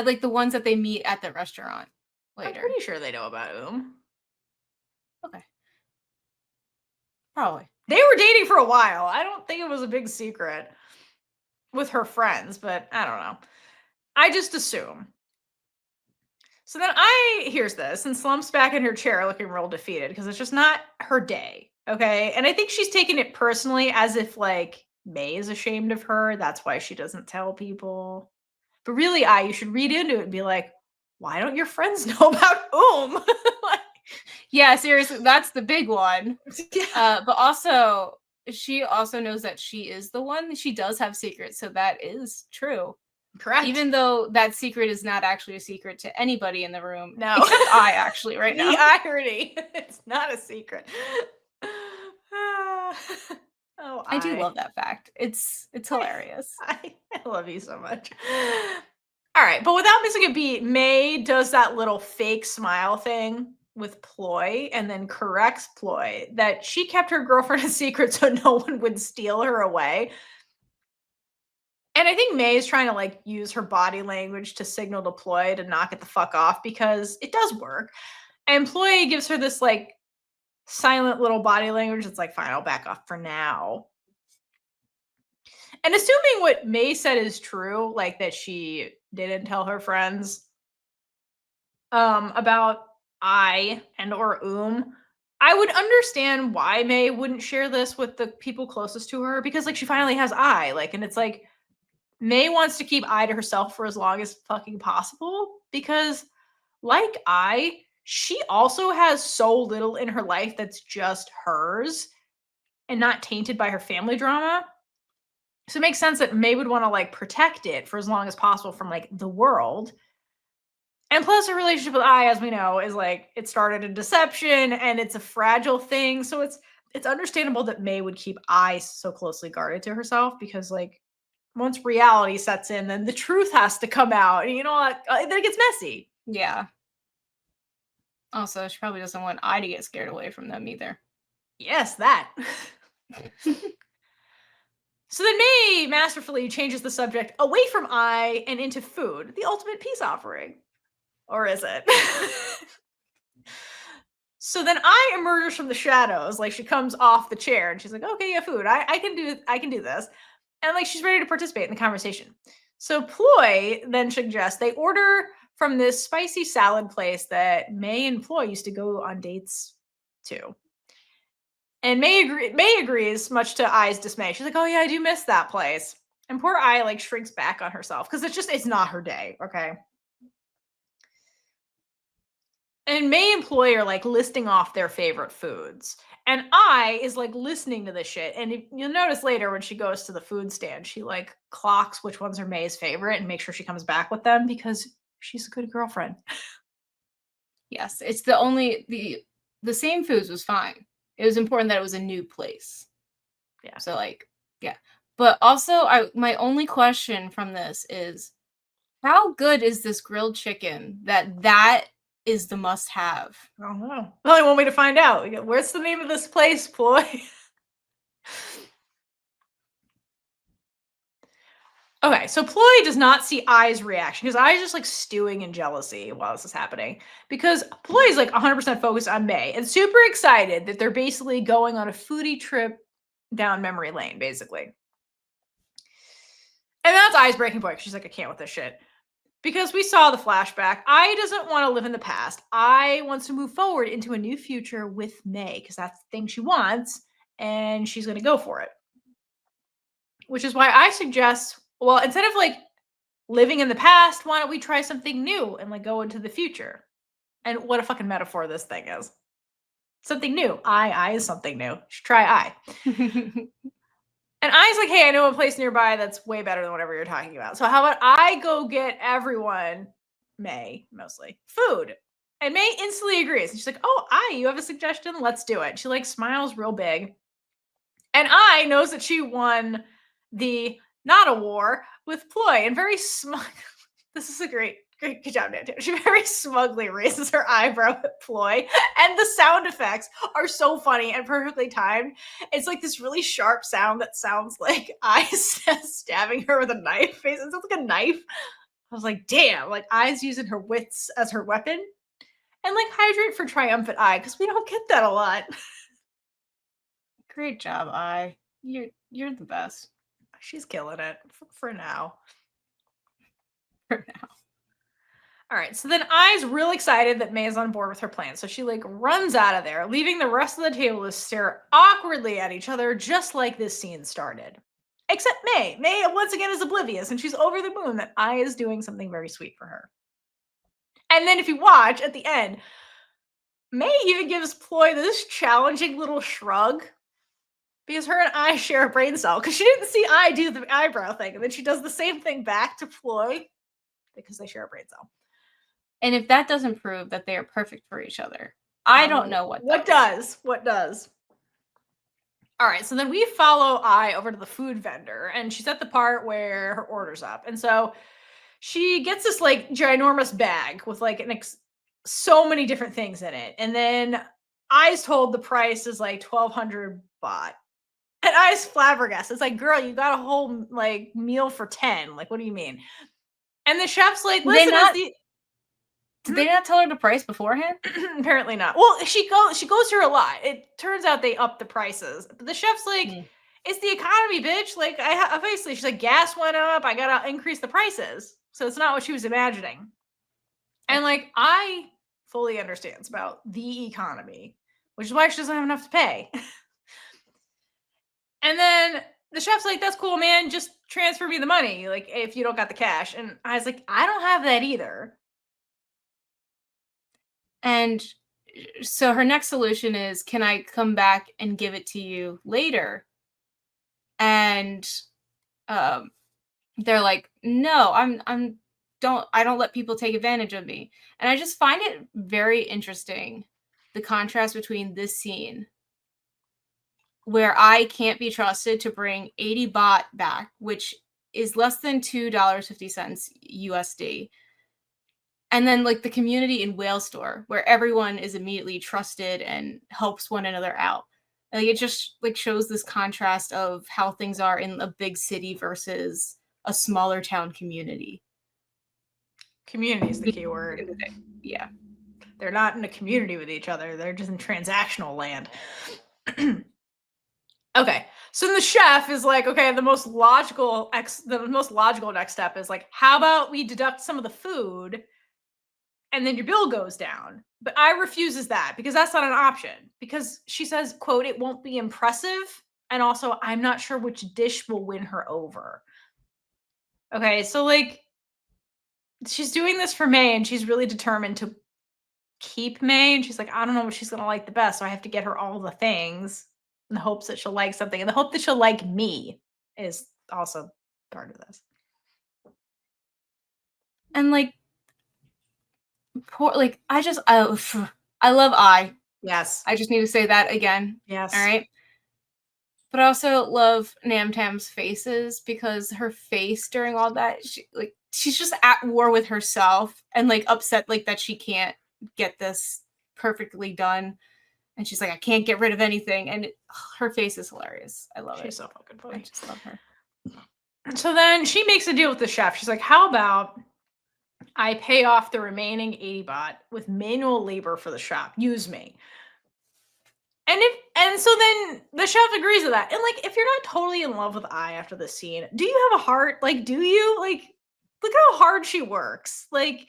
like the ones that they meet at the restaurant later. I'm pretty sure they know about Okay. Probably. They were dating for a while. I don't think it was a big secret with her friends, but I don't know. I just assume. So then hears this and slumps back in her chair looking real defeated because it's just not her day. Okay. And I think she's taking it personally as if like May is ashamed of her. That's why she doesn't tell people. But really, you should read into it and be like, why don't your friends know about like, yeah, seriously, that's the big one. Yeah. But also, she also knows that she is the one. She does have secrets, so that is true. Correct. Even though that secret is not actually a secret to anybody in the room. No. Except I, actually, right now. The irony. It's not a secret. I do love that fact. It's hilarious. I love you so much. All right, but without missing a beat, May does that little fake smile thing with Ploy and then corrects Ploy that she kept her girlfriend a secret so no one would steal her away. And I think May is trying to like use her body language to signal to Ploy to knock it the fuck off because it does work. And Ploy gives her this like silent little body language. It's like, fine, I'll back off for now. And assuming what May said is true, like that she didn't tell her friends about I and or I would understand why May wouldn't share this with the people closest to her because like she finally has I, like, and it's like May wants to keep I to herself for as long as fucking possible because like she also has so little in her life that's just hers and not tainted by her family drama. So it makes sense that May would want to like protect it for as long as possible from like the world. And plus her relationship with I, as we know, is like it started in deception and it's a fragile thing. So it's understandable that May would keep I so closely guarded to herself because like once reality sets in, then the truth has to come out. And you know, then it gets messy. Yeah. Also, she probably doesn't want I to get scared away from them either. Yes, that. So then May masterfully changes the subject away from I and into food, the ultimate peace offering. Or is it? So then I emerges from the shadows, like she comes off the chair and she's like, okay, yeah, food. I can do this. And like she's ready to participate in the conversation. So Ploy then suggests they order from this spicy salad place that May and Ploy used to go on dates to. And May agrees, much to I's dismay. She's like, oh yeah, I do miss that place. And poor I like shrinks back on herself because it's not her day, okay? And May and Ploy are like listing off their favorite foods. And I is like listening to this shit. And you'll notice later when she goes to the food stand, she like clocks which ones are May's favorite and makes sure she comes back with them because she's a good girlfriend. Yes, it's the same foods was fine. It was important that it was a new place. Yeah. So like, yeah. But also my only question from this is how good is this grilled chicken that is the must have? I don't know. Well, you want me to find out. Where's the name of this place, Ploy? Okay, so Ploy does not see I's reaction because I is just like stewing in jealousy while this is happening. Because Ploy is like 100% focused on May and super excited that they're basically going on a foodie trip down memory lane, basically. And that's I's breaking point. She's like, I can't with this shit. Because we saw the flashback. I doesn't want to live in the past. I wants to move forward into a new future with May because that's the thing she wants. And she's going to go for it. Which is why I suggest, well, instead of like living in the past, why don't we try something new and like go into the future? And what a fucking metaphor this thing is. Something new. I is something new. You should try I. And I's like, hey, I know a place nearby that's way better than whatever you're talking about. So how about I go get everyone, May mostly, food? And May instantly agrees. And she's like, oh, you have a suggestion? Let's do it. She like smiles real big. And I knows that she won the not a war with Ploy and very smug. This is a great good job, Nan. She very smugly raises her eyebrow at Ploy. And the sound effects are so funny and perfectly timed. It's like this really sharp sound that sounds like I stabbing her with a knife. It sounds like a knife. I was like, damn, like Ai's using her wits as her weapon. And like hydrate for triumphant Ai, because we don't get that a lot. Great job, Ai. You're the best. She's killing it for now. For now. All right, so then Ai's real excited that May is on board with her plan. So she like runs out of there, leaving the rest of the table to stare awkwardly at each other, just like this scene started. Except May. May once again is oblivious, and she's over the moon that Ai is doing something very sweet for her. And then if you watch at the end, May even gives Ploy this challenging little shrug because her and Ai share a brain cell because she didn't see Ai do the eyebrow thing, and then she does the same thing back to Ploy because they share a brain cell. And if that doesn't prove that they are perfect for each other, I don't know what does. What does? All right, so then we follow Ai over to the food vendor, and she's at the part where her order's up. And so she gets this like ginormous bag with like so many different things in it. And then Ai's told the price is like 1,200 baht. And Ai's flabbergasted. It's like, girl, you got a whole like meal for 10. Like, what do you mean? And the chef's like, listen, did they not tell her the price beforehand? Apparently not. Well, she goes here a lot. It turns out they upped the prices. But the chef's like, it's the economy, bitch. Like, obviously, she's like, gas went up. I gotta increase the prices. So it's not what she was imagining. And like, I fully understands about the economy, which is why she doesn't have enough to pay. And then the chef's like, that's cool, man. Just transfer me the money. Like, if you don't got the cash. And I was like, I don't have that either. And so her next solution is, can I come back and give it to you later? And they're like, no, I don't let people take advantage of me. And I just find it very interesting, the contrast between this scene where I can't be trusted to bring 80 baht back, which is less than $2.50 USD. And then like the community in Whale Store, where everyone is immediately trusted and helps one another out. Like it just like shows this contrast of how things are in a big city versus a smaller town community. Community is the key word. Yeah. They're not in a community with each other. They're just in transactional land. Okay. So the chef is like, okay, the most logical next step is like, how about we deduct some of the food and then your bill goes down? But Ai refuses that because that's not an option, because she says, quote, it won't be impressive. And also, I'm not sure which dish will win her over. Okay. So like, she's doing this for May and she's really determined to keep May. And she's like, I don't know what she's going to like the best. So I have to get her all the things in the hopes that she'll like something. And the hope that she'll like me is also part of this. And like, poor, like, I love Ai. Yes. I just need to say that again. Yes. All right. But I also love Namtam's faces, because her face during all that, she's just at war with herself and like upset like that she can't get this perfectly done. And she's like, I can't get rid of anything. And her face is hilarious. I love it. She's so fucking funny. I just love her. So then she makes a deal with the chef. She's like, how about I pay off the remaining 80 baht with manual labor for the shop? Use me. And so then the chef agrees to that. And like, if you're not totally in love with Ai after this scene, do you have a heart? Like, do you? Like, look how hard she works. Like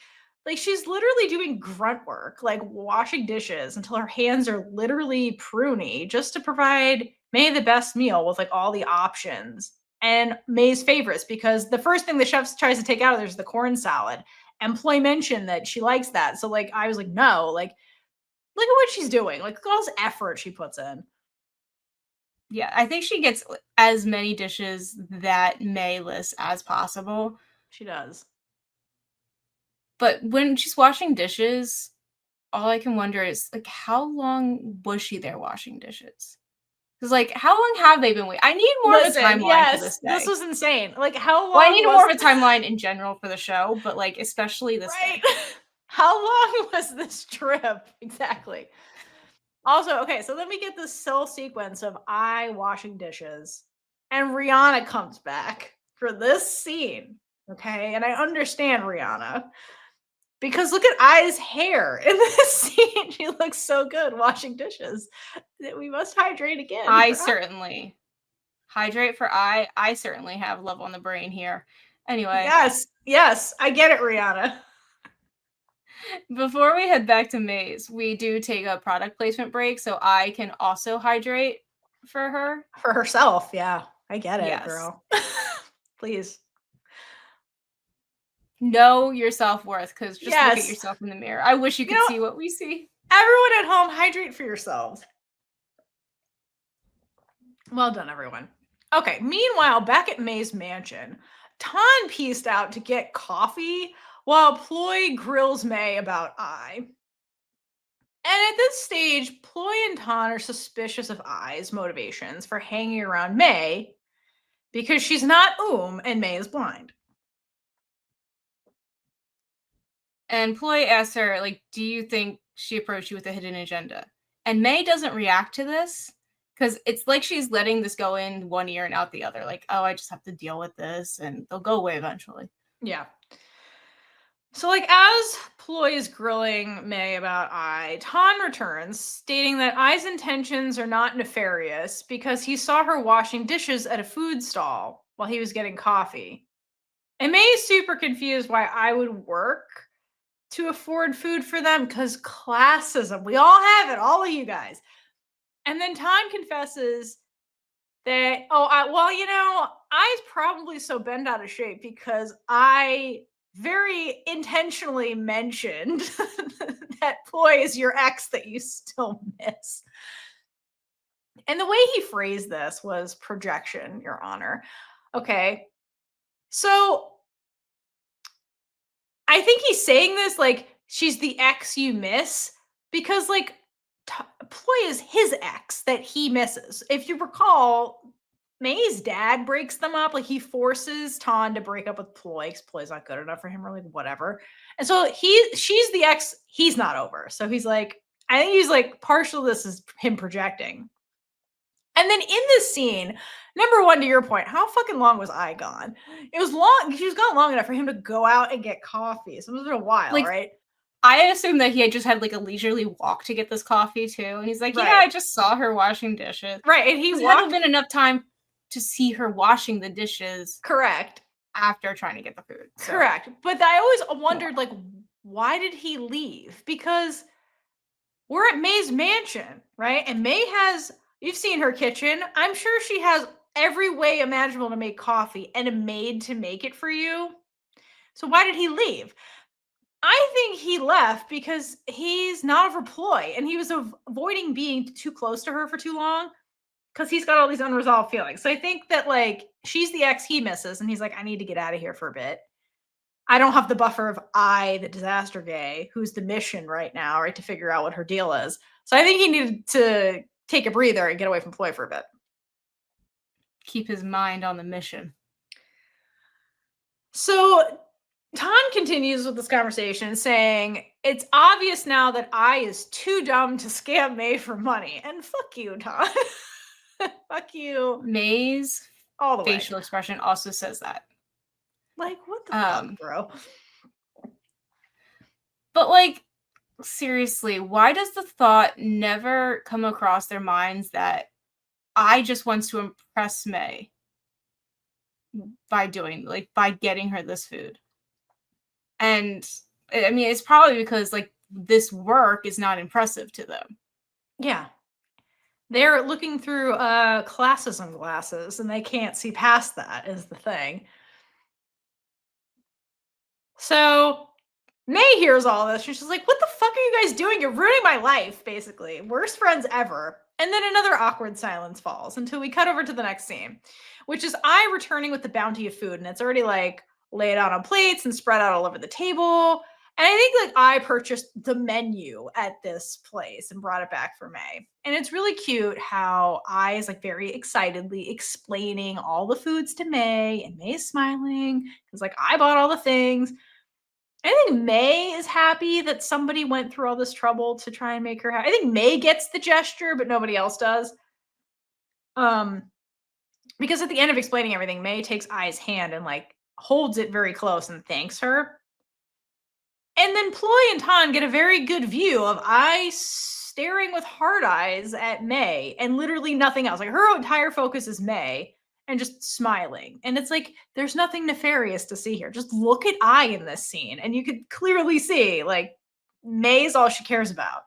she's literally doing grunt work, like washing dishes until her hands are literally pruny, just to provide May the best meal with like all the options and May's favorites, because the first thing the chef tries to take out of there is the corn salad. And Ploy mentioned that she likes that. So like, I was like, no, like, look at what she's doing. Like, look at all this effort she puts in. Yeah, I think she gets as many dishes that May lists as possible. She does. But when she's washing dishes, all I can wonder is, like, how long was she there washing dishes? Because, like, how long have they been waiting? I need more of a timeline for this day. This was insane. Like, how long? Well, I need more of a timeline in general for the show, but, like, especially this day. How long was this trip? Exactly. Also, okay, so then we get this still sequence of Ai washing dishes, and Rihanna comes back for this scene. Okay, and I understand Rihanna. Because look at Ai's hair in this scene. She looks so good washing dishes. We must hydrate again. I For certainly hydrate for I certainly have love on the brain here. Anyway, yes, I get it, Rihanna. before we head back to Maze, we do take a product placement break so I can also hydrate for her. For herself, yeah. I get it, Yes. girl. Please. Know your self-worth, because just look at Yes. yourself in the mirror. I wish you You could know, see what we see. everyone at home, hydrate for yourselves. Well done, everyone. Okay, meanwhile, back at May's mansion, Tan pieced out to get coffee while Ploy grills May about I. And at this stage, Ploy and Tan are suspicious of I's motivations for hanging around May because she's not and May is blind. And Ploy asks her, like, do you think she approached you with a hidden agenda? And May doesn't react to this because it's like she's letting this go in one ear and out the other. Like, oh, I just have to deal with this and they'll go away eventually. Yeah. So, like, as Ploy is grilling May about I, Tan returns, stating that I's intentions are not nefarious because he saw her washing dishes at a food stall while he was getting coffee. And May is super confused why I would work to afford food for them because classism. We all have it, all of you guys. And then Tan confesses that, I's probably so bent out of shape because I very intentionally mentioned that Ploy is your ex that you still miss. And the way he phrased this was projection, Your Honor. Okay. So I think he's saying this like she's the ex you miss because, like, Ploy is his ex that he misses. If you recall, May's dad breaks them up. Like, he forces Tan to break up with Ploy because Ploy's not good enough for him, or like whatever. And so she's the ex he's not over. So he's like, I think he's like partial to this is him projecting. And then in this scene, number one, to your point, how fucking long was I gone? It was long. She was gone long enough for him to go out and get coffee. So it was a while, Like, right? I assume that he had just had like a leisurely walk to get this coffee too. And he's like, Right. yeah, I just saw her washing dishes. Right. And he hadn't been enough time to see her washing the dishes. Correct. After trying to get the food. So. Correct. But I always wondered, like, why did he leave? Because we're at May's mansion, right? And May has, you've seen her kitchen. I'm sure she has every way imaginable to make coffee and a maid to make it for you. So why did he leave? I think he left because he's not over Ploy and he was avoiding being too close to her for too long because he's got all these unresolved feelings. So I think that, like, she's the ex he misses and he's like, I need to get out of here for a bit. I don't have the buffer of I, the disaster gay, who's the mission right now, right, to figure out what her deal is. So I think he needed to take a breather and get away from Ploy for a bit. Keep his mind on the mission. So Tan continues with this conversation saying, it's obvious now that I is too dumb to scam May for money. And fuck you, Tan. Fuck you. May's all the facial expression also says that. Like, what the fuck, bro? But, like, seriously, why does the thought never come across their minds that I just wants to impress May by getting her this food? And I mean, it's probably because, like, this work is not impressive to them. Yeah. They're looking through classism glasses and they can't see past that, is the thing. So May hears all this. She's just like, what the fuck are you guys doing? You're ruining my life, basically. Worst friends ever. And then another awkward silence falls until we cut over to the next scene, which is I returning with the bounty of food. And it's already, like, laid out on plates and spread out all over the table. And I think, like, I purchased the menu at this place and brought it back for May. And it's really cute how I is, like, very excitedly explaining all the foods to May, and May's smiling because, like, I bought all the things. I think May is happy that somebody went through all this trouble to try and make her happy. I think May gets the gesture, but nobody else does. Because at the end of explaining everything, May takes I's hand and, like, holds it very close and thanks her. And then Ploy and Tan get a very good view of I staring with hard eyes at May and literally nothing else. Like her entire focus is May and just smiling. And it's like, there's nothing nefarious to see here. Just look at I in this scene. And you could clearly see like May is all she cares about.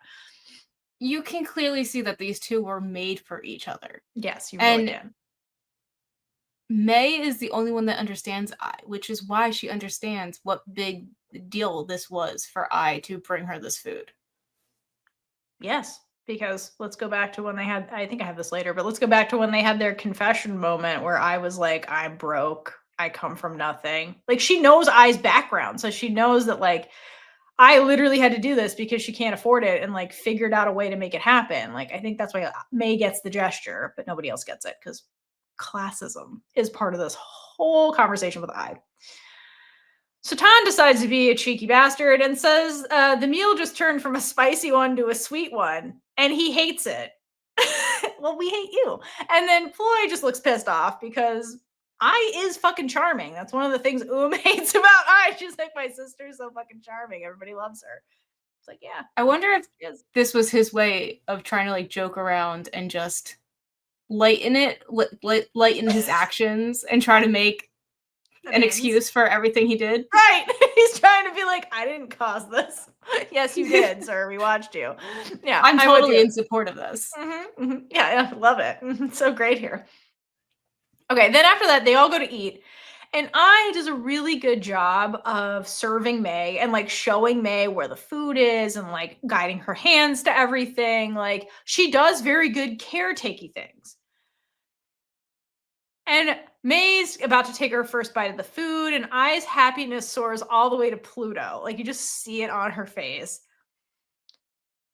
You can clearly see that these two were made for each other. Yes, you really can. May is the only one that understands I, which is why she understands what big deal this was for I to bring her this food. Yes, because let's go back to when they had, I think I have this later, but let's go back to when they had their confession moment where I was like, I'm broke. I come from nothing. Like she knows I's background. So she knows that like, I literally had to do this because she can't afford it and like figured out a way to make it happen. Like, I think that's why May gets the gesture, but nobody else gets it because classism is part of this whole conversation with I. So Tan decides to be a cheeky bastard and says the meal just turned from a spicy one to a sweet one, and he hates it. Well, we hate you. And then Ploy just looks pissed off because I is fucking charming. That's one of the things hates about I. She's like, my sister's so fucking charming. Everybody loves her. It's like, yeah. I wonder if this was his way of trying to like joke around and just lighten it, lighten his actions and try to make an excuse for everything he did. Right. He's trying to be like, I didn't cause this. Yes, you did, sir. We watched you. Yeah. I'm totally in support of this. Mm-hmm, mm-hmm. Yeah, love it. It's so great here. Okay, then after that, they all go to eat. And I does a really good job of serving May and like showing May where the food is and like guiding her hands to everything. Like she does very good caretaking things. And May's about to take her first bite of the food, and I's happiness soars all the way to Pluto. Like you just see it on her face.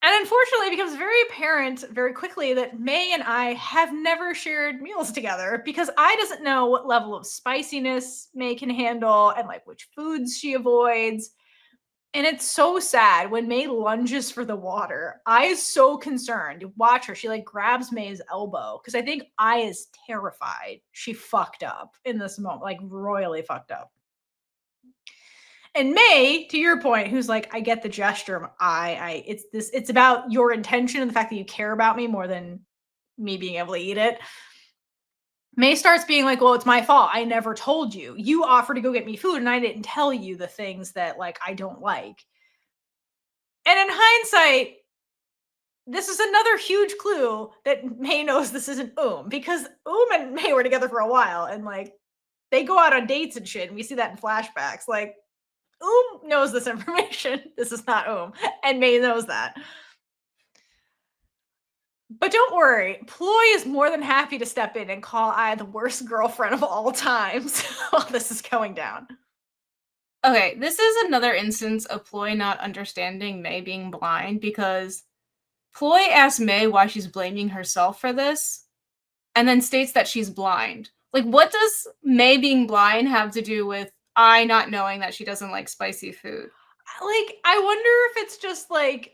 And unfortunately, it becomes very apparent very quickly that May and I have never shared meals together because I doesn't know what level of spiciness May can handle and like which foods she avoids. And it's so sad when May lunges for the water. I is so concerned. You watch her. She like grabs May's elbow because I think I is terrified. She fucked up in this moment, like royally fucked up. And May, to your point, who's like, I get the gesture. It's about your intention and the fact that you care about me more than me being able to eat it. May starts being like, well, it's my fault. I never told you. You offered to go get me food and I didn't tell you the things that like I don't like. And in hindsight, this is another huge clue that May knows this isn't because and May were together for a while and like they go out on dates and shit. And we see that in flashbacks. Like knows this information. This is not and May knows that. But don't worry, Ploy is more than happy to step in and call I the worst girlfriend of all times while this is going down. Okay, this is another instance of Ploy not understanding May being blind because Ploy asks May why she's blaming herself for this and then states that she's blind. Like, what does May being blind have to do with I not knowing that she doesn't like spicy food? Like, I wonder if it's just like,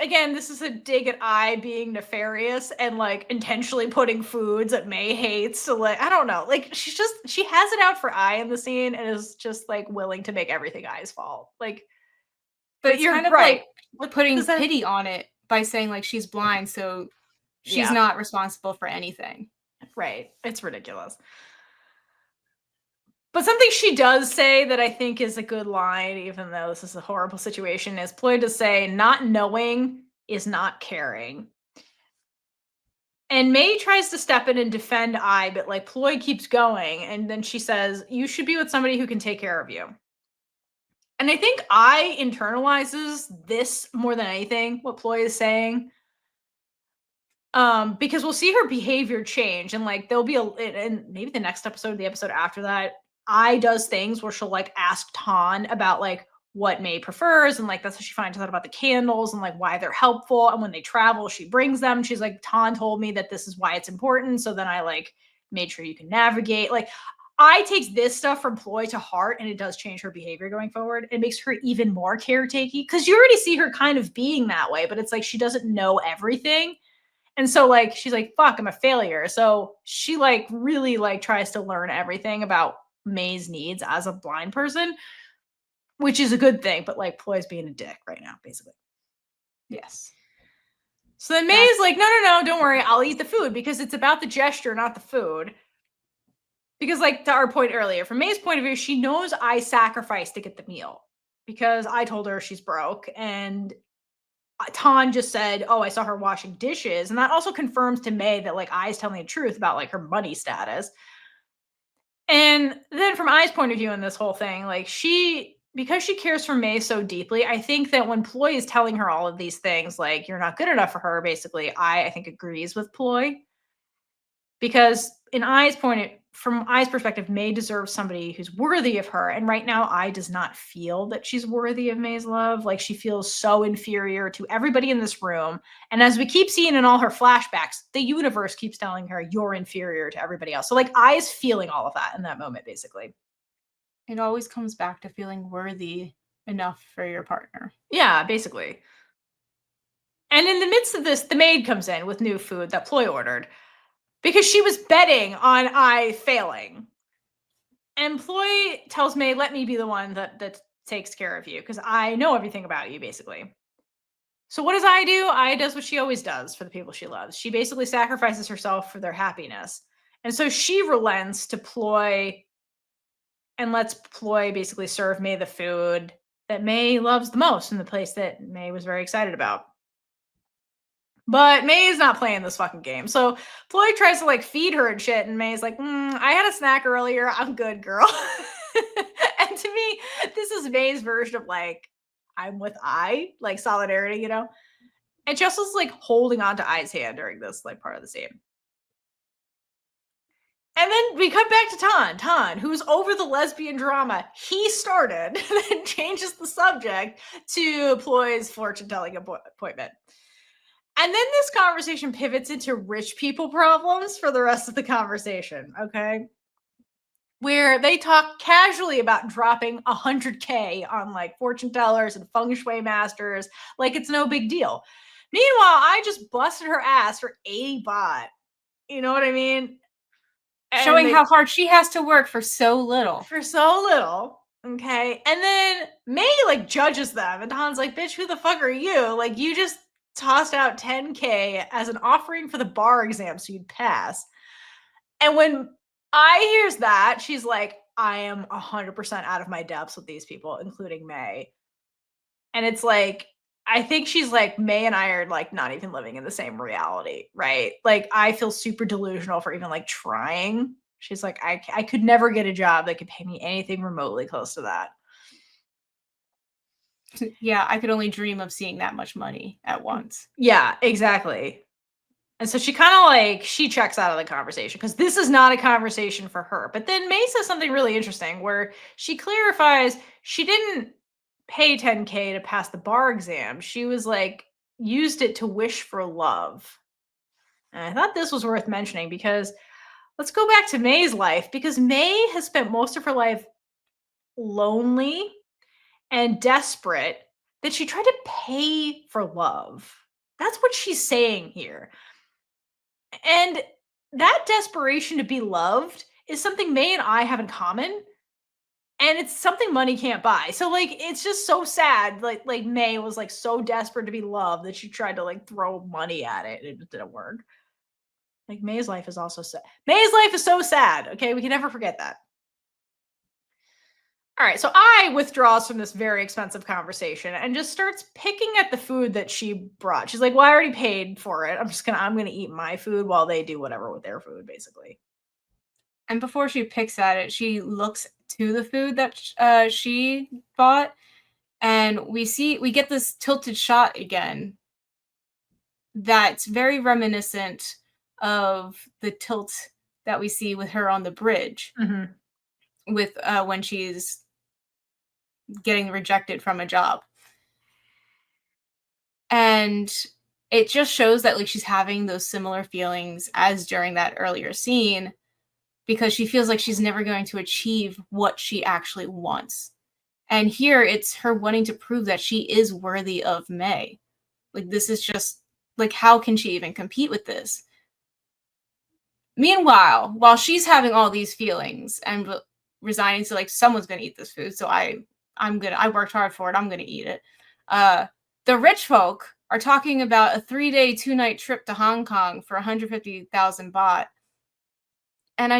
again, this is a dig at I being nefarious and like intentionally putting foods that May hates. So like, I don't know. Like she has it out for I in the scene and is just like willing to make everything I's fault. Like, but you're kind of right. Like putting pity on it by saying like she's blind, so she's not responsible for anything. Right. It's ridiculous. But something she does say that I think is a good line, even though this is a horrible situation, is Ploy to say, not knowing is not caring. And May tries to step in and defend I, but like Ploy keeps going. And then she says, you should be with somebody who can take care of you. And I think I internalizes this more than anything, what Ploy is saying. Because we'll see her behavior change and like there'll be and maybe the next episode, the episode after that, I does things where she'll like ask Tan about like what May prefers and like that's how she finds out about the candles and like why they're helpful. And when they travel, she brings them. She's like, Tan told me that this is why it's important. So then I like made sure you can navigate. Like I takes this stuff from Ploy to heart and it does change her behavior going forward. It makes her even more caretaking because you already see her kind of being that way, but it's like she doesn't know everything. And so like she's like, fuck, I'm a failure. So she like really like tries to learn everything about May's needs as a blind person, which is a good thing, but like Ploy's being a dick right now, basically. Yes. So then May's like, no, don't worry, I'll eat the food because it's about the gesture, not the food. Because, like, to our point earlier, from May's point of view, she knows I sacrificed to get the meal because I told her she's broke. And Tan just said, oh, I saw her washing dishes. And that also confirms to May that, like, I's telling the truth about, like, her money status. And then from I's point of view in this whole thing, like, because she cares for May so deeply, I think that when Ploy is telling her all of these things, like, you're not good enough for her, basically, I think agrees with Ploy. Because from I's perspective, May deserves somebody who's worthy of her. And right now, I does not feel that she's worthy of May's love. Like, she feels so inferior to everybody in this room. And as we keep seeing in all her flashbacks, the universe keeps telling her you're inferior to everybody else. So, like, I's feeling all of that in that moment, basically. It always comes back to feeling worthy enough for your partner. Yeah, basically. And in the midst of this, the maid comes in with new food that Ploy ordered because she was betting on I failing. And Ploy tells May, let me be the one that takes care of you because I know everything about you, basically. So what does I do? I does what she always does for the people she loves. She basically sacrifices herself for their happiness. And so she relents to Ploy and lets Ploy basically serve May the food that May loves the most in the place that May was very excited about. But May's not playing this fucking game. So Ploy tries to like feed her and shit, and May's like, I had a snack earlier. I'm good, girl. And to me, this is May's version of like, I'm with I, like solidarity, you know? And she also is like holding on to I's hand during this like part of the scene. And then we cut back to Tan, who's over the lesbian drama he started, and then changes the subject to Ploy's fortune-telling appointment. And then this conversation pivots into rich people problems for the rest of the conversation, okay? Where they talk casually about dropping 100K on like fortune tellers and feng shui masters, like it's no big deal. Meanwhile, I just busted her ass for 80 baht. You know what I mean? Showing how hard she has to work for so little. Okay. And then May like judges them, and Tan's like, bitch, who the fuck are you? Like, you just tossed out 10K as an offering for the bar exam so you'd pass. And when I hears that, she's like, I am 100% out of my depths with these people, including May. And it's like, I think she's like, May and I are like not even living in the same reality, right? Like, I feel super delusional for even like trying. She's like, I could never get a job that could pay me anything remotely close to that. Yeah, I could only dream of seeing that much money at once. Yeah, exactly. And so she kind of like, she checks out of the conversation because this is not a conversation for her. But then May says something really interesting where she clarifies she didn't pay 10K to pass the bar exam. She was like, used it to wish for love. And I thought this was worth mentioning because let's go back to May's life, because May has spent most of her life lonely and desperate that she tried to pay for love. That's what she's saying here. And that desperation to be loved is something May and I have in common. And it's something money can't buy. So like, it's just so sad. Like May was like so desperate to be loved that she tried to like throw money at it and it didn't work. Like May's life is also sad. May's life is so sad. Okay. We can never forget that. All right. So I withdraws from this very expensive conversation and just starts picking at the food that she brought. She's like, well, I already paid for it. I'm going to eat my food while they do whatever with their food, basically. And before she picks at it, she looks to the food that she bought, and we get this tilted shot again that's very reminiscent of the tilt that we see with her on the bridge, with when she's getting rejected from a job. And it just shows that like she's having those similar feelings as during that earlier scene, because she feels like she's never going to achieve what she actually wants. And here it's her wanting to prove that she is worthy of May. Like, this is just like, how can she even compete with this? Meanwhile, while she's having all these feelings and resigning to like someone's gonna eat this food, so I worked hard for it, I'm gonna eat it. The rich folk are talking about a 3-day, 2-night trip to Hong Kong for 150,000 baht. And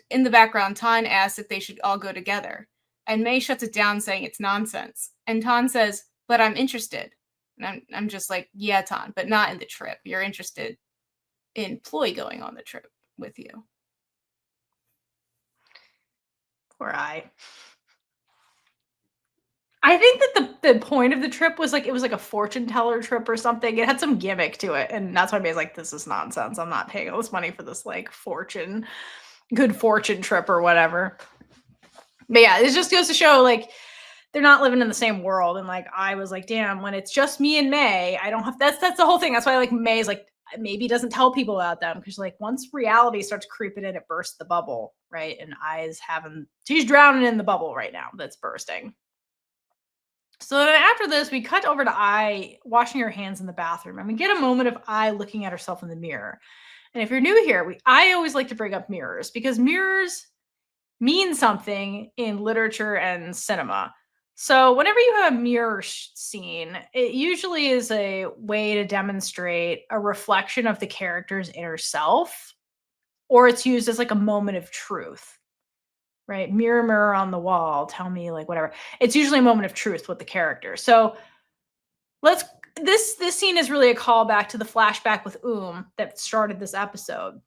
in the background, Tan asks if they should all go together. And May shuts it down, saying it's nonsense. And Tan says, but I'm interested. And I'm just like, yeah, Tan, but not in the trip. You're interested in Ploy going on the trip with you. Poor I think that the point of the trip was like, it was like a fortune teller trip or something. It had some gimmick to it. And that's why May's like, this is nonsense. I'm not paying all this money for this like good fortune trip or whatever. But yeah, it just goes to show like they're not living in the same world. And like I was like, damn, when it's just me and May, I don't have that's the whole thing. That's why like May's like maybe doesn't tell people about them because like once reality starts creeping in, it bursts the bubble, right? And she's drowning in the bubble right now that's bursting. So then after this, we cut over to I washing her hands in the bathroom, and we get a moment of I looking at herself in the mirror. And if you're new here, I always like to bring up mirrors because mirrors mean something in literature and cinema. So whenever you have a mirror scene, it usually is a way to demonstrate a reflection of the character's inner self, or it's used as like a moment of truth. Right? Mirror, mirror on the wall, tell me like whatever. It's usually a moment of truth with the character. So this scene is really a callback to the flashback with that started this episode.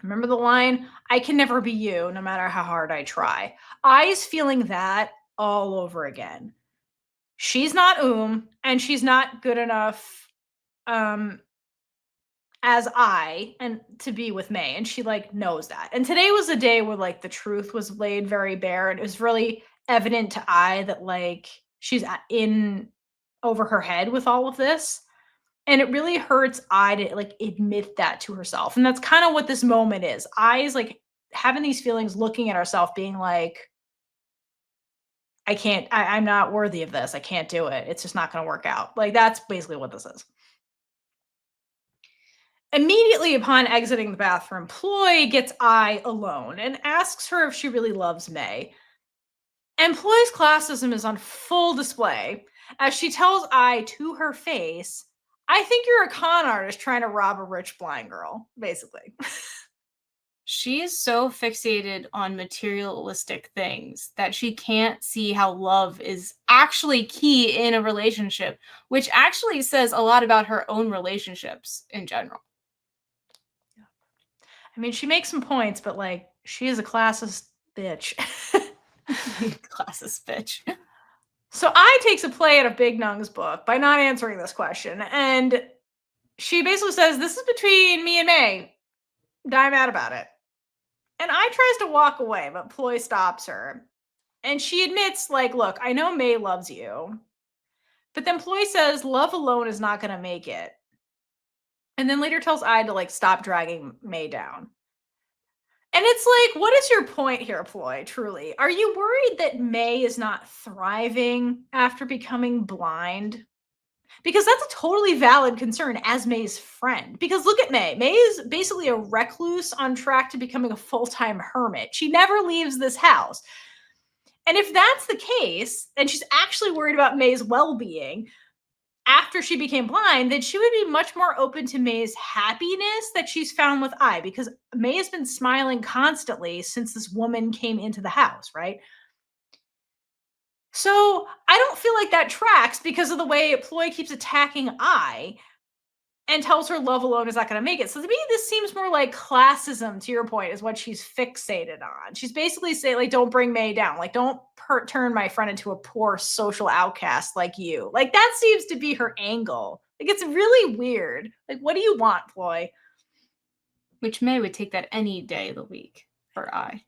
Remember the line, I can never be you no matter how hard I try. I's feeling that all over again. She's not and she's not good enough as I and to be with May, and she like knows that. And today was a day where like the truth was laid very bare, and it was really evident to I that like she's in over her head with all of this. And it really hurts I to like admit that to herself. And that's kind of what this moment is. I is like having these feelings, looking at herself, being like, I'm not worthy of this. I can't do it. It's just not going to work out. Like that's basically what this is. Immediately upon exiting the bathroom, Ploy gets I alone and asks her if she really loves May. And Ploy's classism is on full display as she tells I to her face, I think you're a con artist trying to rob a rich blind girl, basically. She is so fixated on materialistic things that she can't see how love is actually key in a relationship, which actually says a lot about her own relationships in general. I mean, she makes some points, but like, she is a classist bitch. Classist bitch. So I takes a play out of Big Nung's book by not answering this question. And she basically says, this is between me and May. Die mad about it. And I tries to walk away, but Ploy stops her. And she admits, like, look, I know May loves you. But then Ploy says, love alone is not going to make it. And then later tells I to, like, stop dragging May down. And it's like, what is your point here, Ploy, truly? Are you worried that May is not thriving after becoming blind? Because that's a totally valid concern as May's friend. Because look at May. May is basically a recluse on track to becoming a full-time hermit. She never leaves this house. And if that's the case, and she's actually worried about May's well-being after she became blind, then she would be much more open to May's happiness that she's found with I, because May has been smiling constantly since this woman came into the house, right? So I don't feel like that tracks because of the way Ploy keeps attacking I and tells her love alone is not going to make it. So to me, this seems more like classism, to your point, is what she's fixated on. She's basically saying, like, don't bring May down. Like, don't turn my friend into a poor social outcast like you. Like, that seems to be her angle. Like, it's really weird. Like, what do you want, Ploy? Which May would take that any day of the week for I.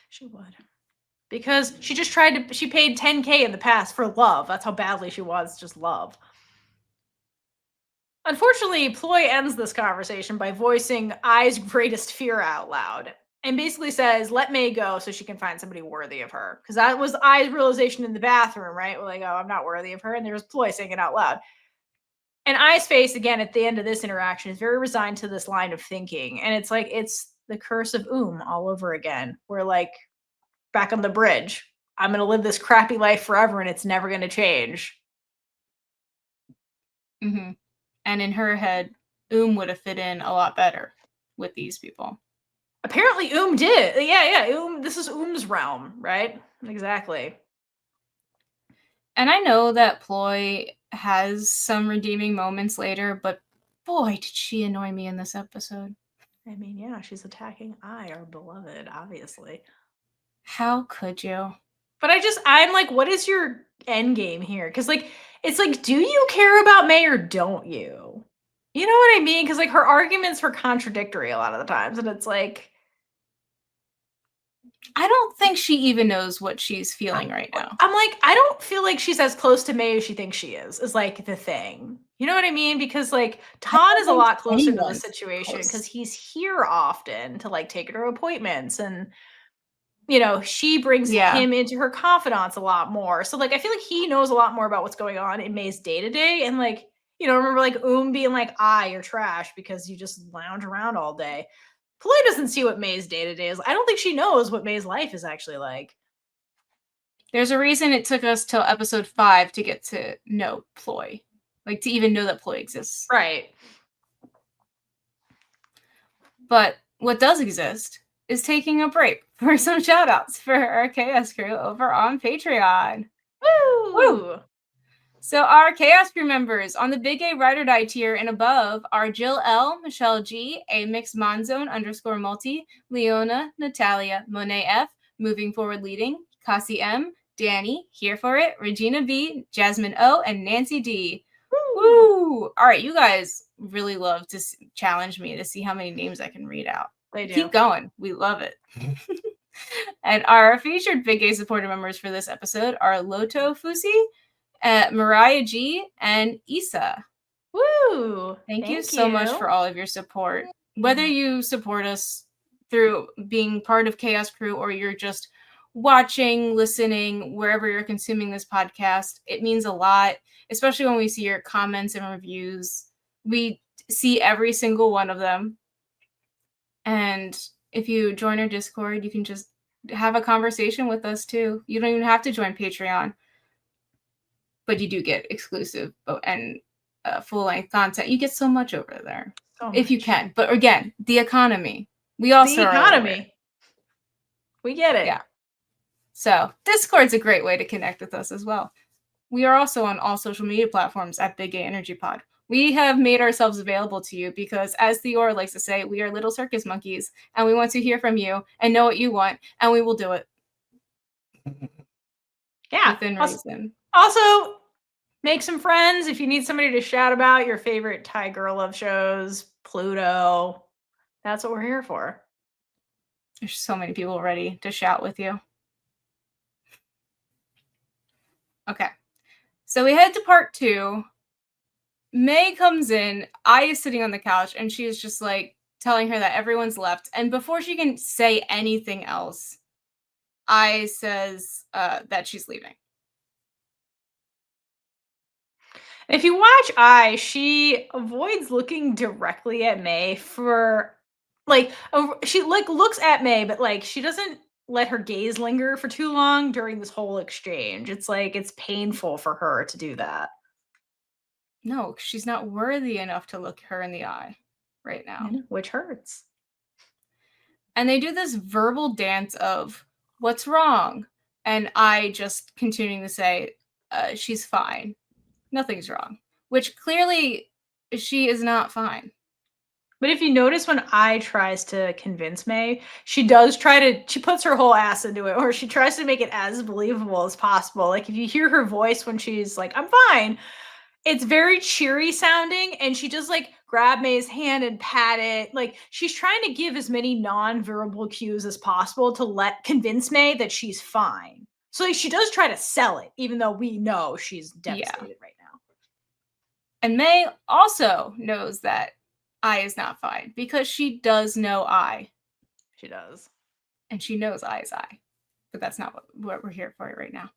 She would. Because she just she paid 10K in the past for love. That's how badly she wants just love. Unfortunately, Ploy ends this conversation by voicing I's greatest fear out loud and basically says, let May go so she can find somebody worthy of her. Because that was I's realization in the bathroom, right? We're like, oh, I'm not worthy of her. And there's Ploy saying it out loud. And I's face, again, at the end of this interaction is very resigned to this line of thinking. And it's like, it's the curse of all over again. We're like back on the bridge. I'm going to live this crappy life forever and it's never going to change. Mm-hmm. And in her head, would have fit in a lot better with these people. Apparently did. Yeah. This is Um's realm, right? Exactly. And I know that Ploy has some redeeming moments later, but boy, did she annoy me in this episode. I mean, yeah, she's attacking our beloved, obviously. How could you? But I'm like, what is your end game here? Because, like, it's like, do you care about May or don't you? You know what I mean? Because, like, her arguments were contradictory a lot of the times. And it's like, I don't think she even knows what she's feeling right now. I'm like, I don't feel like she's as close to May as she thinks she is like the thing. You know what I mean? Because, like, Ton is a lot closer to the situation because he's here often to, like, take her to appointments and, you know, she brings him into her confidants a lot more. So, like, I feel like he knows a lot more about what's going on in May's day-to-day. And, like, you know, remember, like, being like, you're trash because you just lounge around all day. Ploy doesn't see what May's day-to-day is. I don't think she knows what May's life is actually like. There's a reason it took us till episode 5 to get to know Ploy. Like, to even know that Ploy exists. Right. But what does exist is taking a break for some shout-outs for our Chaos Crew over on Patreon. Woo! Woo! So our Chaos Crew members on the Big A Ride or Die tier and above are Jill L, Michelle G, A Mix Monzone _multi, Leona, Natalia, Monet F, Moving Forward Leading, Cassie M, Danny, Here For It, Regina B, Jasmine O, and Nancy D. Woo! All right, you guys really love to challenge me to see how many names I can read out. They do. Keep going. We love it. And our featured Big A supporter members for this episode are Loto Fusi, Mariah G, and Issa. Woo! Thank you so much for all of your support. Whether you support us through being part of Chaos Crew or you're just watching, listening, wherever you're consuming this podcast, it means a lot, especially when we see your comments and reviews. We see every single one of them. And if you join our Discord, you can just have a conversation with us too. You don't even have to join Patreon, but you do get exclusive and full-length content. You get so much over there if you can. But again, the economy. We also the economy. We get it. Yeah. So Discord's a great way to connect with us as well. We are also on all social media platforms at Big A Energy Pod. We have made ourselves available to you because, as Theor likes to say, we are little circus monkeys, and we want to hear from you and know what you want, and we will do it. Yeah. Within reason. Also, make some friends if you need somebody to shout about your favorite Thai girl love shows, Pluto. That's what we're here for. There's so many people ready to shout with you. Okay. So we head to part 2. May comes in. I is sitting on the couch, and she is just like telling her that everyone's left. And before she can say anything else, I says that she's leaving. If you watch she avoids looking directly at May for, like, she like looks at May, but like she doesn't let her gaze linger for too long during this whole exchange. It's like it's painful for her to do that. No, she's not worthy enough to look her in the eye right now. Which hurts. And they do this verbal dance of, what's wrong? And I just continuing to say, she's fine. Nothing's wrong. Which clearly she is not fine. But if you notice when I tries to convince May, she puts her whole ass into it, or she tries to make it as believable as possible. Like if you hear her voice when she's like, I'm fine, it's very cheery sounding, and she just like grab May's hand and pat it. Like she's trying to give as many non-verbal cues as possible to convince May that she's fine. So like, she does try to sell it, even though we know she's devastated right now. And May also knows that I is not fine because she does know I. She does. And she knows I is I. But that's not what we're here for right now.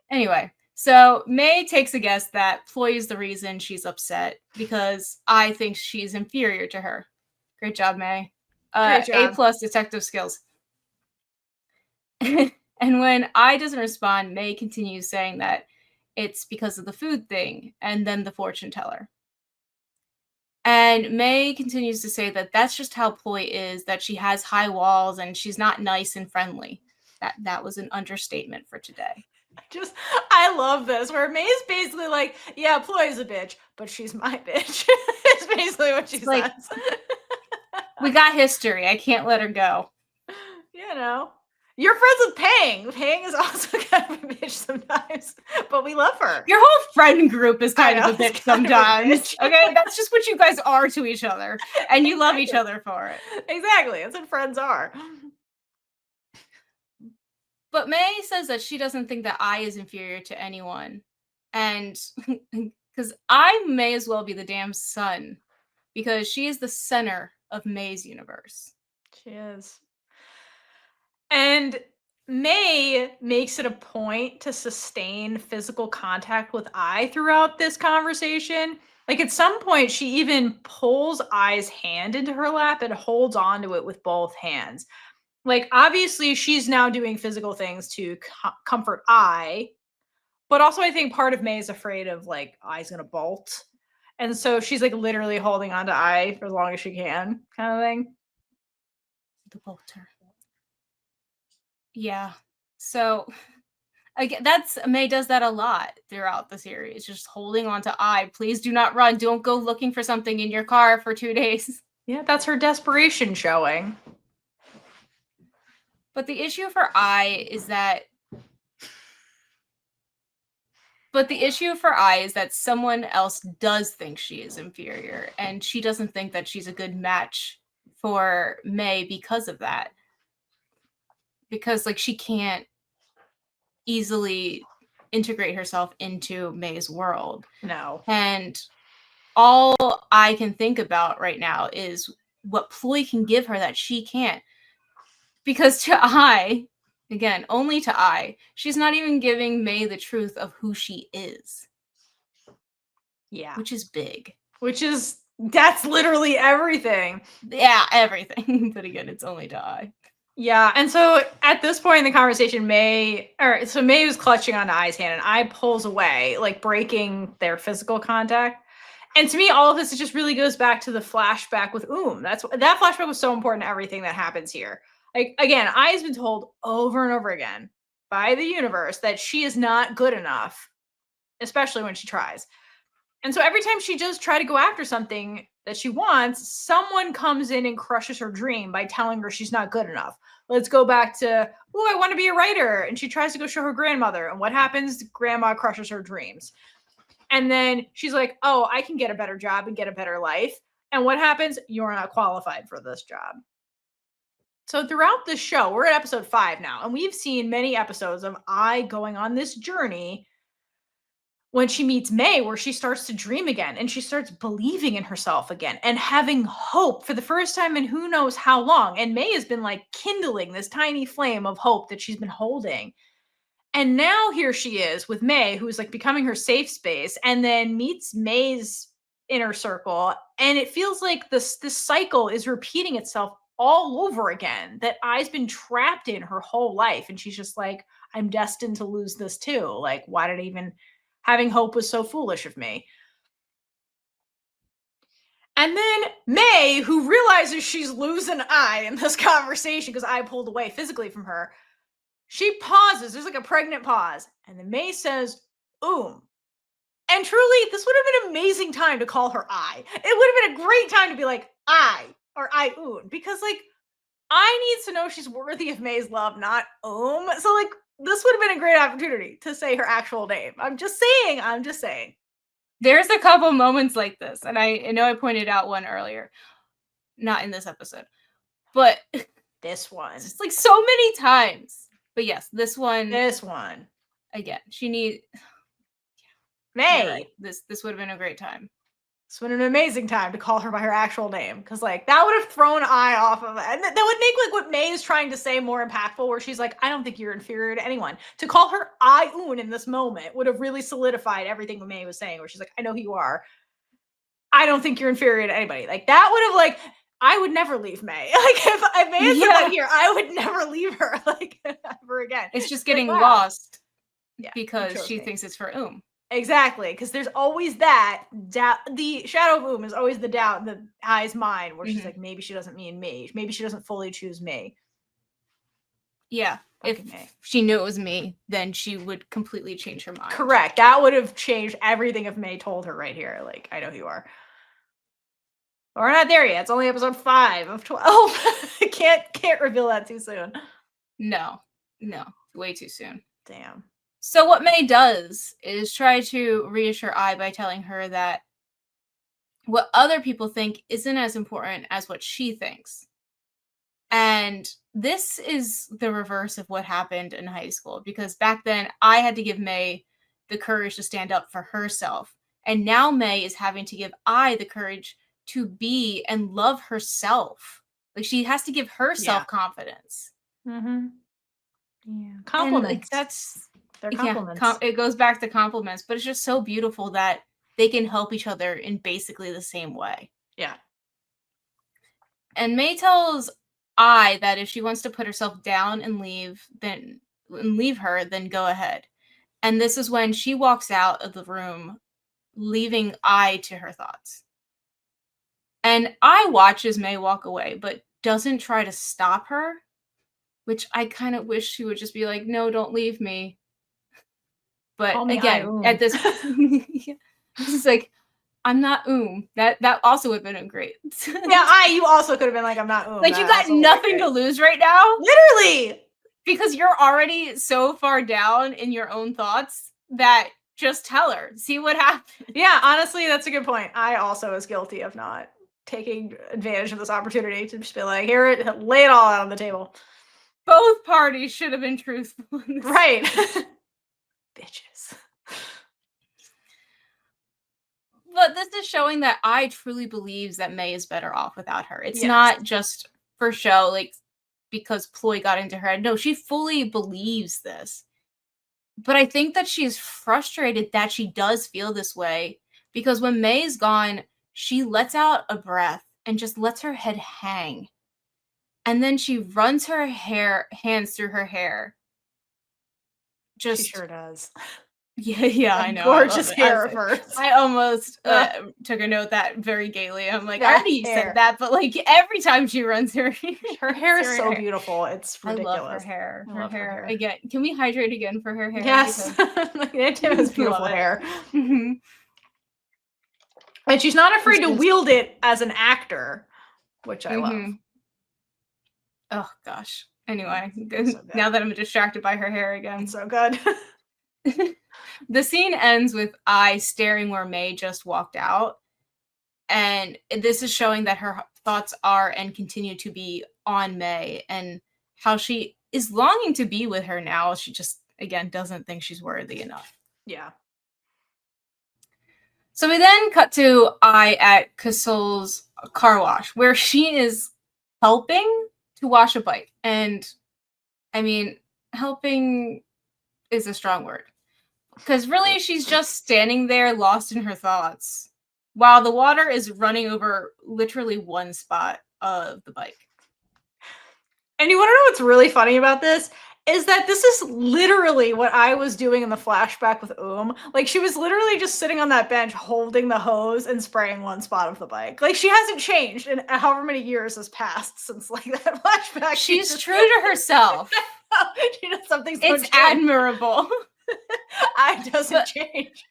Anyway, so May takes a guess that Ploy is the reason she's upset because I think she's inferior to her. Great job, May. Great job. A+ detective skills. And when I doesn't respond, May continues saying that it's because of the food thing, and then the fortune teller. And May continues to say that that's just how Ploy is, that she has high walls and she's not nice and friendly. That was an understatement for today. I love this, where May's basically like, yeah, Ploy's a bitch, but she's my bitch. It's basically what she says. We got history. I can't let her go. You know. You're friends with Pang. Pang is also kind of a bitch sometimes, but we love her. Your whole friend group is kind of a bitch sometimes. Okay, that's just what you guys are to each other, and you love each other for it. Exactly, that's what friends are. But May says that she doesn't think that I is inferior to anyone, and because I may as well be the damn sun, because she is the center of May's universe. She is. And May makes it a point to sustain physical contact with I throughout this conversation. Like at some point, she even pulls I's hand into her lap and holds onto it with both hands. Like obviously, she's now doing physical things to comfort I, but also I think part of May is afraid of like I's gonna bolt, and so she's like literally holding onto I for as long as she can, kind of thing. The bolter. Yeah. So again, that's May does that a lot throughout the series, just holding on to I. Please do not run. Don't go looking for something in your car for 2 days. Yeah, that's her desperation showing. But the issue for I is that someone else does think she is inferior, and she doesn't think that she's a good match for May because of that. Because like she can't easily integrate herself into May's world. No. And all I can think about right now is what Ploy can give her that she can't. Because to I, again, only to I, she's not even giving May the truth of who she is. Yeah. Which is big. That's literally everything. Yeah, everything. But again, it's only to I. Yeah, and so at this point in the conversation, May was clutching onto I's hand, and I pulls away, like breaking their physical contact. And to me, all of this just really goes back to the flashback with that flashback was so important to everything that happens here. Like again, I has been told over and over again by the universe that she is not good enough, especially when she tries. And so every time she does try to go after something that she wants, someone comes in and crushes her dream by telling her she's not good enough. Let's go back to, oh, I want to be a writer. And she tries to go show her grandmother. And what happens? Grandma crushes her dreams. And then she's like, oh, I can get a better job and get a better life. And what happens? You're not qualified for this job. So throughout the show, we're at episode 5 now, and we've seen many episodes of I going on this journey when she meets May, where she starts to dream again and she starts believing in herself again and having hope for the first time in who knows how long. And May has been like kindling this tiny flame of hope that she's been holding. And now here she is with May, who's like becoming her safe space, and then meets May's inner circle. And it feels like this cycle is repeating itself all over again, that I's been trapped in her whole life. And she's just like, I'm destined to lose this too. Like, why did I even... Having hope was so foolish of me. And then May, who realizes she's losing I in this conversation because I pulled away physically from her, she pauses. There's like a pregnant pause. And then May says, And truly, this would have been an amazing time to call her I. It would have been a great time to be like, I, or I-oon. Because like, I needs to know she's worthy of May's love, not So like, this would have been a great opportunity to say her actual name. I'm just saying. There's a couple moments like this, and I know I pointed out one earlier. Not in this episode. But this one. It's like so many times. But yes, this one. Again, she needs... May. Right. This would have been a great time. This would have been an amazing time to call her by her actual name, because like that would have thrown I off of it. And that would make like what May is trying to say more impactful, where she's like, I don't think you're inferior to anyone. To call her I-oon in this moment would have really solidified everything May was saying, where she's like, I know who you are. I don't think you're inferior to anybody. Like that would have like, I would never leave May. Like if May is Yeah. here, I would never leave her like ever again. It's just Like, getting wow. lost Yeah, you because chose she me. thinks it's for Exactly, because there's always that doubt. The shadow of is always the doubt in the Ai's mind, where she's Mhm. like, maybe she doesn't mean me. Maybe she doesn't fully choose me. Yeah. If Fucking May. she knew it was me, then she would completely change her mind. Correct. That would have changed everything if May told her right here, like, I know who you are. But we're not there yet. It's only episode 5 of 12. Can't reveal that too soon. No, way too soon. Damn. So what May does is try to reassure Ai by telling her that what other people think isn't as important as what she thinks. And this is the reverse of what happened in high school, because back then I had to give May the courage to stand up for herself. And now May is having to give Ai the courage to be and love herself. Like, she has to give herself confidence. Mm-hmm. Yeah. Compliments. And, like, they're compliments. Yeah, it goes back to compliments, but it's just so beautiful that they can help each other in basically the same way. Yeah. And May tells Ai that if she wants to put herself down and leave her, then go ahead. And this is when she walks out of the room, leaving Ai to her thoughts. And Ai watches May walk away, but doesn't try to stop her, which I kind of wish she would just be like, no, don't leave me. But again, at this this is like, I'm not That also would have been great. Yeah, you also could have been like, I'm not Like, you got nothing to lose right now. Literally. Because you're already so far down in your own thoughts that just tell her. See what happens. Yeah, honestly, that's a good point. I also was guilty of not taking advantage of this opportunity to just be like, here, lay it all out on the table. Both parties should have been truthful. Right. Bitches. But this is showing that Ai truly believes that May is better off without her. It's Yes. not just for show, like, because ploy got into her head. No, she fully believes this. But I think that she's frustrated that she does feel this way, because when May's gone, she lets out a breath and just lets her head hang. And then she runs her hands through her hair. She sure does. Yeah, I know. Gorgeous hair first. I almost took a note that very gaily. I'm like, I already said that, but like every time she runs her hair is so beautiful. It's ridiculous. I love her hair. Her hair. Again, can we hydrate again for her hair? Yes. It has beautiful hair. Mm-hmm. And she's not afraid to wield it as an actor, which I love. Oh gosh. Anyway, now that I'm distracted by her hair again. It's so good. The scene ends with Ai staring where May just walked out. And this is showing that her thoughts are and continue to be on May, and how she is longing to be with her now. She just, again, doesn't think she's worthy enough. Yeah. So we then cut to Ai at Kosol's car wash, where she is helping to wash a bike. And I mean, helping is a strong word. Because really, she's just standing there lost in her thoughts while the water is running over literally one spot of the bike. And you want to know what's really funny about this? Is that this is literally what I was doing in the flashback with Like, she was literally just sitting on that bench holding the hose and spraying one spot of the bike. Like, she hasn't changed in however many years has passed since, like, that flashback. She's true to herself. She does something so It's admirable. I doesn't change.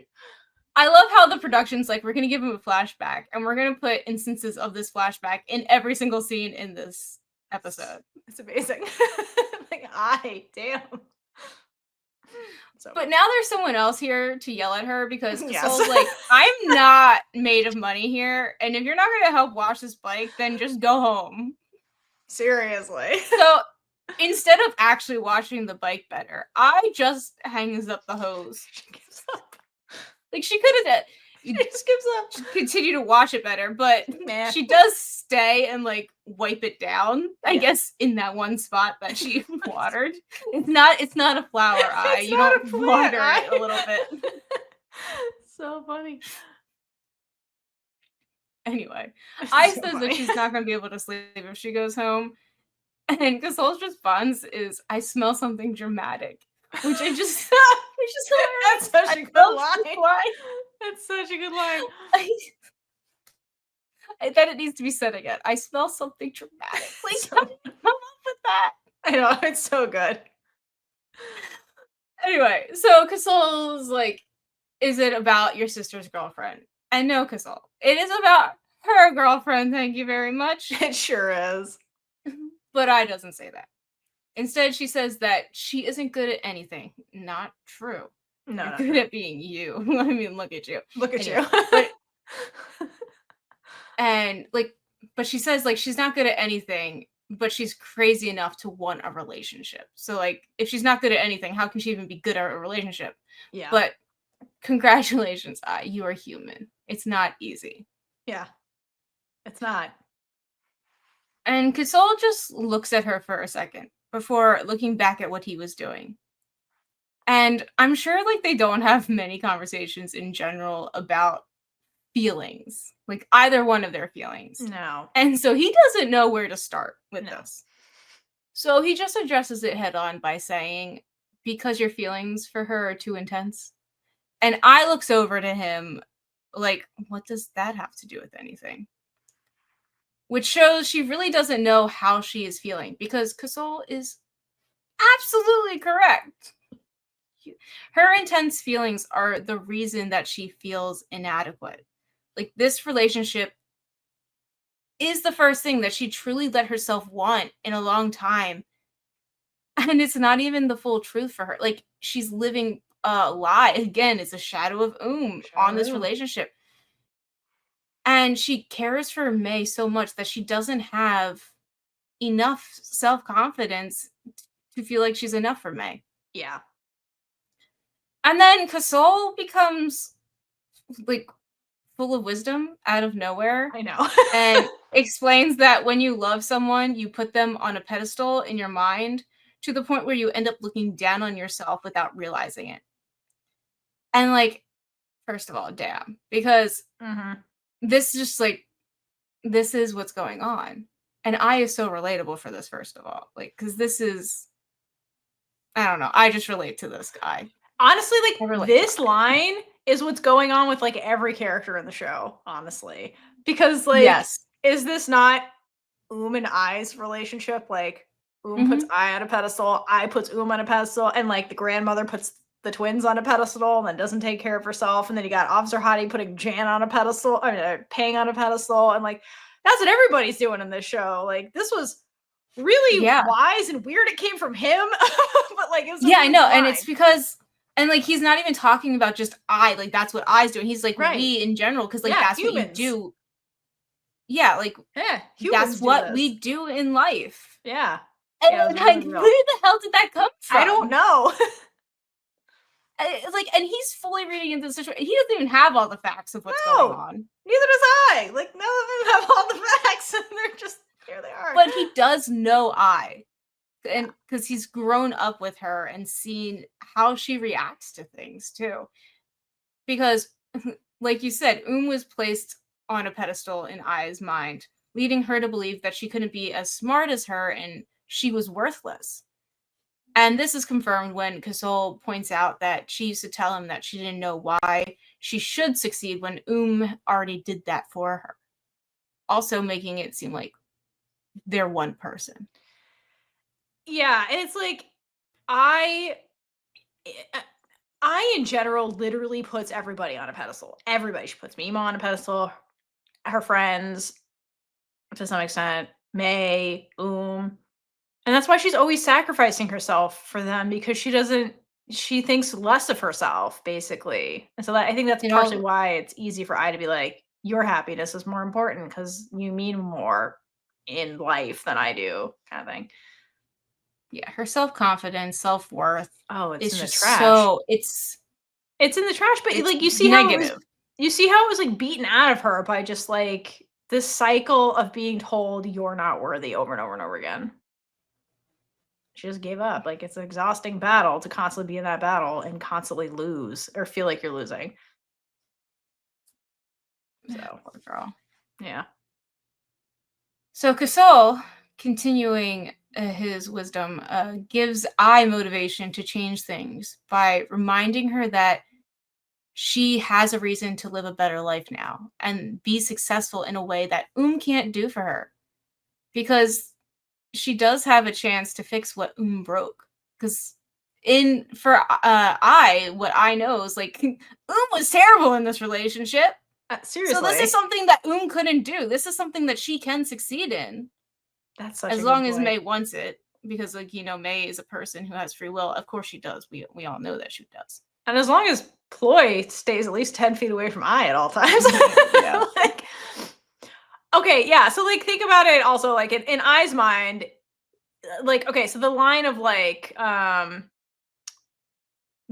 I love how the production's like, we're going to give him a flashback, and we're going to put instances of this flashback in every single scene in this episode. It's amazing. Like, damn. So but now there's someone else here to yell at her, because Kosol's like, I'm not made of money here, and if you're not going to help wash this bike, then just go home. Seriously. So instead of actually washing the bike better, I just hangs up the hose. She gives up. Like, she could have just gives up. Continue to wash it better, but she does stay and like wipe it down. I guess in that one spot that she watered. It's not a flower eye. You don't water it a little bit. So funny. Anyway, This I is so says that funny. she's not gonna be able to sleep if she goes home, and Kosol's response is, "I smell something dramatic," which I just which is That's hilarious. such I a good love this line. line. That's such a good line. Then it needs to be said again. "I smell something dramatic." Like, So how did you come up with that? I know, it's so good. Anyway, so Kosol's like, "Is it about your sister's girlfriend?" And no, Kosol, it is about her girlfriend, thank you very much. It sure is. But I doesn't say that. Instead, she says that she isn't good at anything. Not true. No, You're not good true. at being you. I mean, look at you. Look at Anyway, you. but and like, but she says like she's not good at anything, but she's crazy enough to want a relationship. So like, if she's not good at anything, how can she even be good at a relationship? Yeah. But congratulations, you are human. It's not easy. Yeah. It's not. And Kosol just looks at her for a second before looking back at what he was doing. And I'm sure like they don't have many conversations in general about feelings, like either one of their feelings. No. And so he doesn't know where to start with No. this. So he just addresses it head on by saying, "Because your feelings for her are too intense." And I looks over to him like, what does that have to do with anything? Which shows she really doesn't know how she is feeling because Kosol is absolutely correct. Her intense feelings are the reason that she feels inadequate. Like, this relationship is the first thing that she truly let herself want in a long time. And it's not even the full truth for her. Like, she's living a lie. Again, it's a shadow of on this Shadow. relationship. And she cares for May so much that she doesn't have enough self-confidence to feel like she's enough for May. Yeah. And then Kosol becomes like full of wisdom out of nowhere I know. and explains that when you love someone, you put them on a pedestal in your mind to the point where you end up looking down on yourself without realizing it. And like, first of all, damn, because Mhm. this just like this is what's going on. And I is so relatable for this, first of all. Like, because this is I don't know. I just relate to this guy. Honestly, I like, relate to this him. line is what's going on with, like, every character in the show, honestly. Because, like, Yes. is this not and I's relationship? Like, puts Mhm. I on a pedestal, I puts on a pedestal, and, like, the grandmother puts the twins on a pedestal and then doesn't take care of herself, and then you got Officer Hottie putting Jan on a pedestal, I mean, Pang on a pedestal, and, like, that's what everybody's doing in this show. Like, this was really Yeah. wise and weird it came from him, but, like, it was a Yeah, I really know, good and it's line. because and, like, he's not even talking about just I, like, that's what I's doing. He's like, Right. we in general, because like, Yeah, that's what you humans. do. Yeah, like, Yeah, that's humans do what this. we do in life. Yeah. Yeah, it was And, really like, real. where the hell did that come I don't from? know. It's like and he's fully reading into the situation. He doesn't even have all the facts of what's going No. on, Neither does I. Like, none of them have all the facts, and they're just here they are. but he does know I. Yeah. And because he's grown up with her and seen how she reacts to things too. Because, like you said, was placed on a pedestal in Aya's mind, leading her to believe that she couldn't be as smart as her and she was worthless. And this is confirmed when Kosol points out that she used to tell him that she didn't know why she should succeed when already did that for her. Also making it seem like they're one person. Yeah, and it's like I eh, I in general literally puts everybody on a pedestal. Everybody. She puts MeeMaw on a pedestal, her friends to some extent, May, and that's why she's always sacrificing herself for them because she thinks less of herself, basically. And so that, I think that's You partially know, why it's easy for I to be like, your happiness is more important because you mean more in life than I do, kind of thing. yeah, her self-confidence, self-worth Oh, it's is in the just trash. so It's in the trash, but it's like negative. you see how it was like beaten out of her by just like this cycle of being told you're not worthy over and over and over again. She just gave up. Like, it's an exhausting battle to constantly be in that battle and constantly lose or feel like you're losing. So, Poor girl. Yeah. So Kosol, continuing his wisdom, gives I motivation to change things by reminding her that she has a reason to live a better life now and be successful in a way that can't do for her. Because she does have a chance to fix what broke. Because what I know is like was terrible in this relationship. Seriously. So this is something that couldn't do. This is something that she can succeed in. That's such as a long good as point. May wants it. Because May is a person who has free will. Of course she does. We all know that she does. And as long as Ploy stays at least 10 feet away from I at all times. Yeah. Like, okay, yeah. So like think about it also like in I's mind, like, okay, so the line of like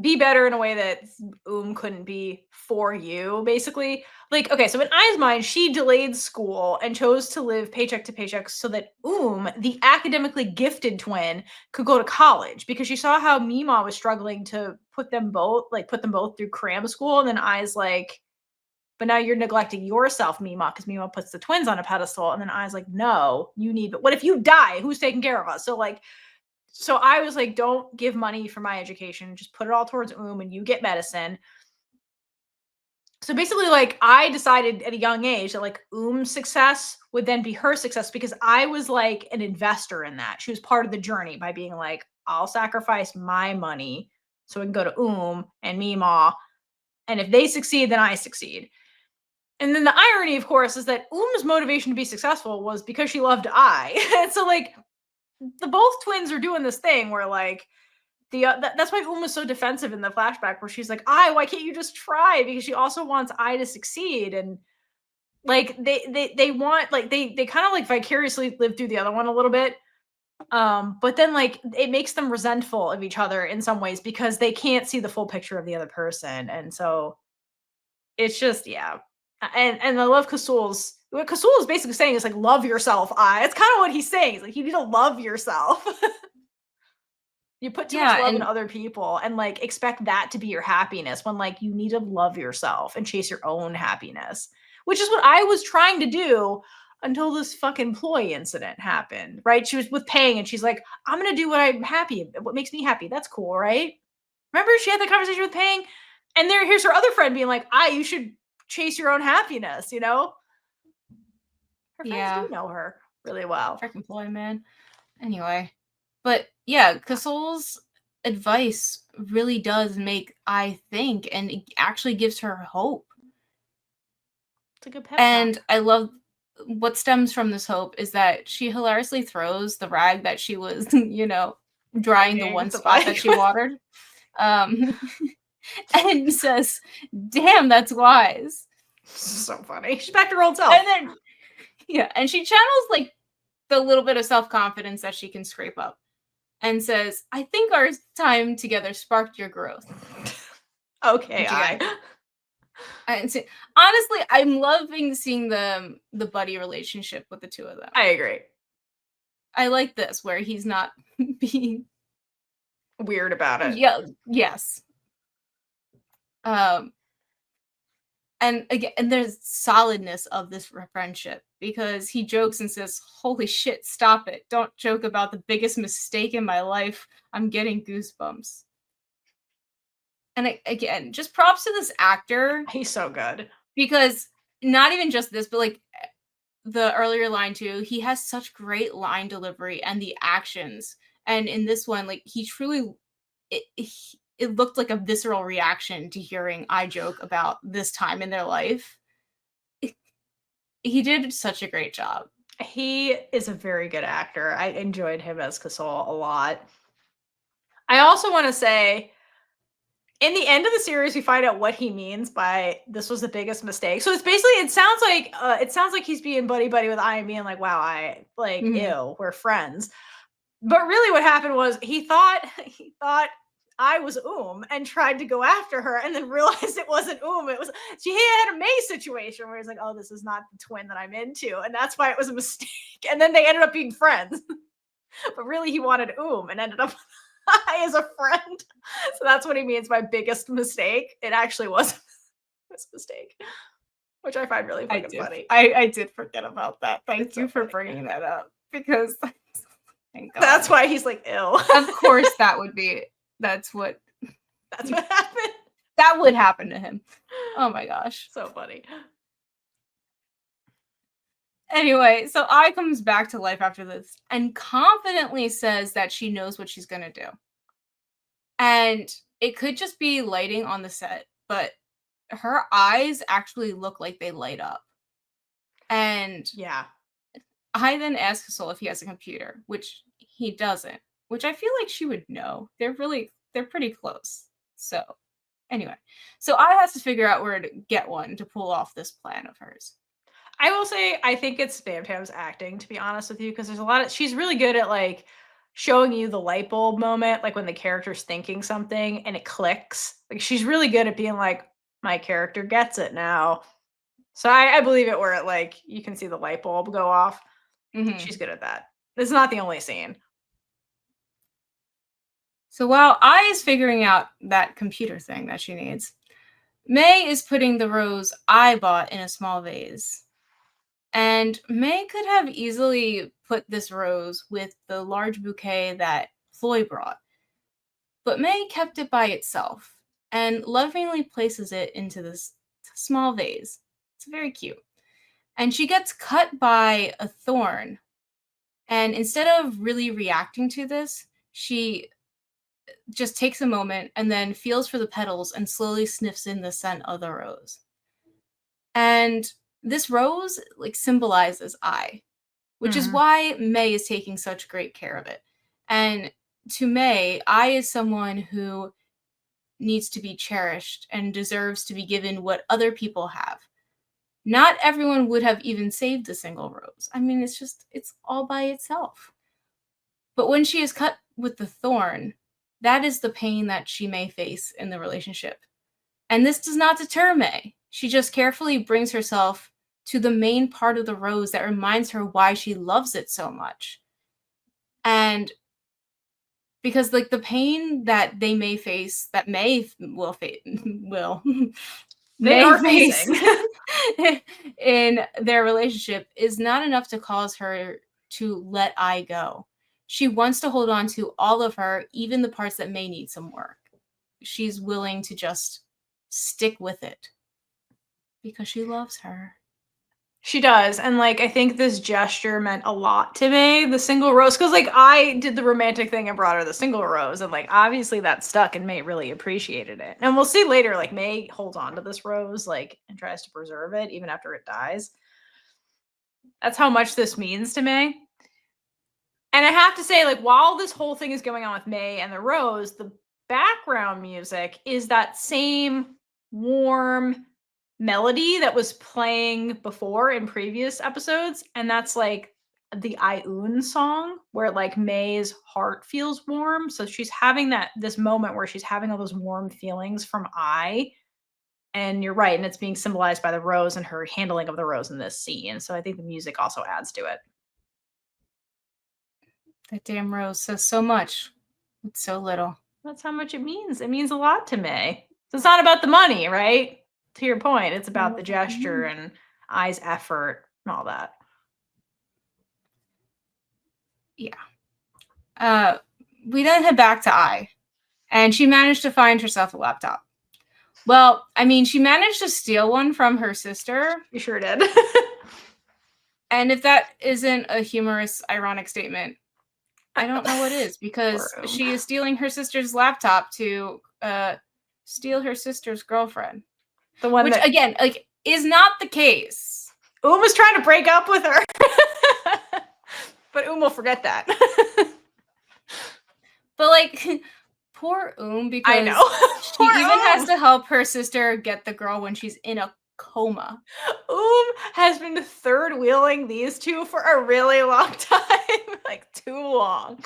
be better in a way that couldn't be for you, basically. Like, okay, so in I's mind, she delayed school and chose to live paycheck to paycheck so that the academically gifted twin, could go to college because she saw how MeeMaw was struggling to put them both through cram school. And then I's like, but now you're neglecting yourself, MeeMaw, because MeeMaw puts the twins on a pedestal. And then I's like, no, you need, but what if you die? Who's taking care of us? So I was like, don't give money for my education. Just put it all towards and you get medicine. So basically, like, I decided at a young age that like success would then be her success because I was like an investor in that. She was part of the journey by being like, I'll sacrifice my money so we can go to and MeeMaw. And if they succeed, then I succeed. And then the irony, of course, is that motivation to be successful was because she loved I. And so like the both twins are doing this thing where like that's why was so defensive in the flashback where she's like, why can't you just try? Because she also wants I to succeed. And like they want like they kind of like vicariously live through the other one a little bit. But then like it makes them resentful of each other in some ways because they can't see the full picture of the other person. And so it's just, yeah. And I love what Kosol is basically saying is like, love yourself. It's kind of what he's saying. He's like, you need to love yourself. You put too much love in other people and like expect that to be your happiness when like you need to love yourself and chase your own happiness, which is what I was trying to do until this fucking ploy incident happened, right? She was with Pang and she's like, I'm going to do what makes me happy. That's cool, right? Remember she had that conversation with Pang and here's her other friend being like, you should chase your own happiness, you know? Her friends do know her really well. Freaking ploy, man. Anyway. But yeah, Kosol's advice really does make I think, and it actually gives her hope. It's a good pep and I love what stems from this hope is that she hilariously throws the rag that she was, drying the one spot that she watered. And says, damn, that's wise. So funny. She's back to her old self. And then, and she channels like the little bit of self-confidence that she can scrape up. And says, I think our time together sparked your growth. Okay, honestly, I'm loving seeing the buddy relationship with the two of them. I agree. I like this, where he's not being weird about it. Yeah, yes. And again, and there's solidness of this friendship because he jokes and says, holy shit, stop it. Don't joke about the biggest mistake in my life. I'm getting goosebumps. And again, just props to this actor. He's so good. Because not even just this, but like the earlier line too, he has such great line delivery and the actions. And in this one, like he truly, it looked like a visceral reaction to hearing I joke about this time in their life. He did such a great job. He is a very good actor. I enjoyed him as Kosol a lot. I also want to say, in the end of the series, we find out what he means by this was the biggest mistake. So it's basically, it sounds like he's being buddy with I and being like, wow, I like, ew, we're friends. But really what happened was he thought I was and tried to go after her and then realized it wasn't It was, she had a May situation where he's like, oh, this is not the twin that I'm into. And that's why it was a mistake. And then they ended up being friends. But really he wanted and ended up I as a friend. So that's what he means by biggest mistake. It actually was a mistake. which I find really fucking funny. I did forget about that. Thank It's you so for funny. bringing that up because thank God. That's why he's like ill. Of course, that's what happened. That would happen to him. Oh my gosh. So funny. Anyway, so I comes back to life after this and confidently says that she knows what she's gonna do. And it could just be lighting on the set, but her eyes actually look like they light up. And yeah, I then ask Kosol if he has a computer, which he doesn't, which I feel like she would know. They're pretty close. So anyway, so I has to figure out where to get one to pull off this plan of hers. I will say I think it's Spam Tam's acting, to be honest with you, because there's a lot of she's really good at like showing you the light bulb moment, like when the character's thinking something and it clicks. Like she's really good at being like, my character gets it now. So I believe it where it like you can see the light bulb go off. Mm-hmm. She's good at that. This is not the only scene. So while I is figuring out that computer thing that she needs, May is putting the rose I bought in a small vase. And May could have easily put this rose with the large bouquet that Floy brought. But May kept it by itself and lovingly places it into this small vase. It's very cute. And she gets cut by a thorn. And instead of really reacting to this, she just takes a moment and then feels for the petals and slowly sniffs in the scent of the rose. And this rose like symbolizes I, which is why May is taking such great care of it. And to May, I is someone who needs to be cherished and deserves to be given what other people have. Not everyone would have even saved a single rose. I mean, it's all by itself. But when she is cut with the thorn, that is the pain that she may face in the relationship. And this does not deter May. She just carefully brings herself to the main part of the rose that reminds her why she loves it so much. And because like the pain that they may face, that May will face in their relationship is not enough to cause her to let I go. She wants to hold on to all of her, even the parts that may need some work. She's willing to just stick with it because she loves her. She does. And like, I think this gesture meant a lot to May, the single rose. Cause like I did the romantic thing and brought her the single rose. And like, obviously that stuck and May really appreciated it. And we'll see later, like May holds on to this rose, like, and tries to preserve it even after it dies. That's how much this means to May. And I have to say, like, while this whole thing is going on with May and the rose, the background music is that same warm melody that was playing before in previous episodes, and that's like the Ioun song where like May's heart feels warm. So she's having this moment where she's having all those warm feelings from and you're right, and it's being symbolized by the rose and her handling of the rose in this scene. So I think the music also adds to it. That damn rose says so much with so little. That's how much it means. It means a lot to May. So it's not about the money, right? To your point, it's about the gesture and I's effort and all that. Yeah. We then head back to I, and she managed to find herself a laptop. Well, I mean, she managed to steal one from her sister. You sure did. And if that isn't a humorous, ironic statement, I don't know what is, because she is stealing her sister's laptop to steal her sister's girlfriend. The one which, again, like, is not the case. Was trying to break up with her. But will forget that. But, like, poor because I know. she even has to help her sister get the girl when she's in a coma. Has been third wheeling these two for a really long time. Like, too long.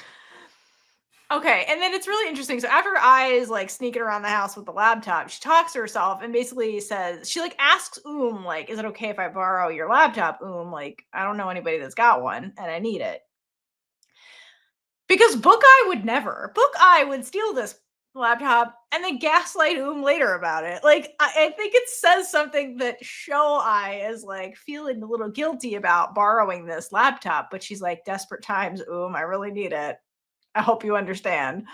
Okay, and then it's really interesting. So after I is like sneaking around the house with the laptop, she talks to herself and basically says, she like asks like, is it okay if I borrow your laptop? Like, I don't know anybody that's got one and I need it. Because Book Eye would never. Book Eye would steal this laptop and then gaslight later about it. Like, I think it says something that Show Eye is like feeling a little guilty about borrowing this laptop, but she's like, desperate times, I really need it. I hope you understand.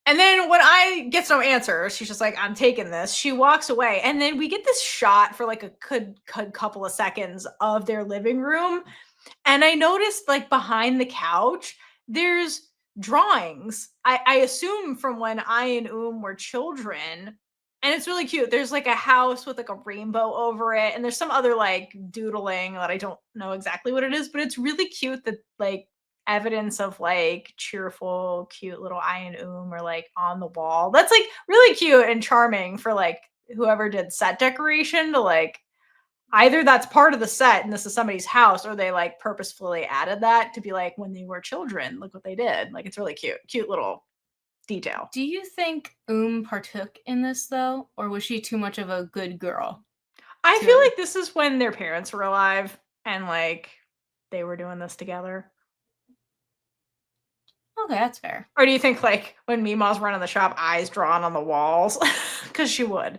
And then when I gets no answer, she's just like, I'm taking this. She walks away. And then we get this shot for like a good couple of seconds of their living room. And I noticed like behind the couch, there's drawings. I assume from when I and were children. And it's really cute. There's like a house with like a rainbow over it. And there's some other like doodling that I don't know exactly what it is, but it's really cute that like evidence of like cheerful, cute little I and are like on the wall. That's like really cute and charming for like whoever did set decoration to like either that's part of the set and this is somebody's house, or they like purposefully added that to be like when they were children, look what they did. Like it's really cute little detail. Do you think partook in this though, or was she too much of a good girl? I feel like this is when their parents were alive and like they were doing this together. Okay, that's fair. Or do you think like when MeeMaw's running the shop, eyes drawn on the walls? Because she would.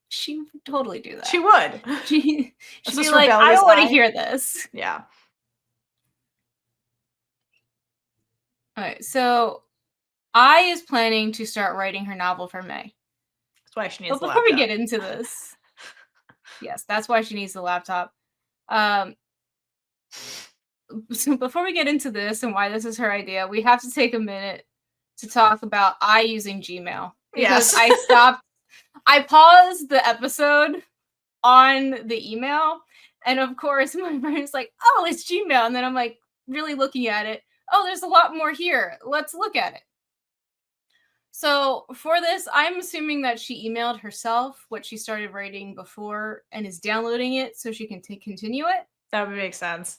She would totally do that. She would. She'd be like, I don't want to hear this. Yeah. All right, so I is planning to start writing her novel for May. That's why she needs the laptop. Before we get into this, yes, that's why she needs the laptop. So before we get into this and why this is her idea, we have to take a minute to talk about I using Gmail. Because yes. I paused the episode on the email, and of course my brain's like, oh, it's Gmail. And then I'm like really looking at it. Oh, there's a lot more here. Let's look at it. So for this, I'm assuming that she emailed herself what she started writing before and is downloading it so she can continue it. That would make sense.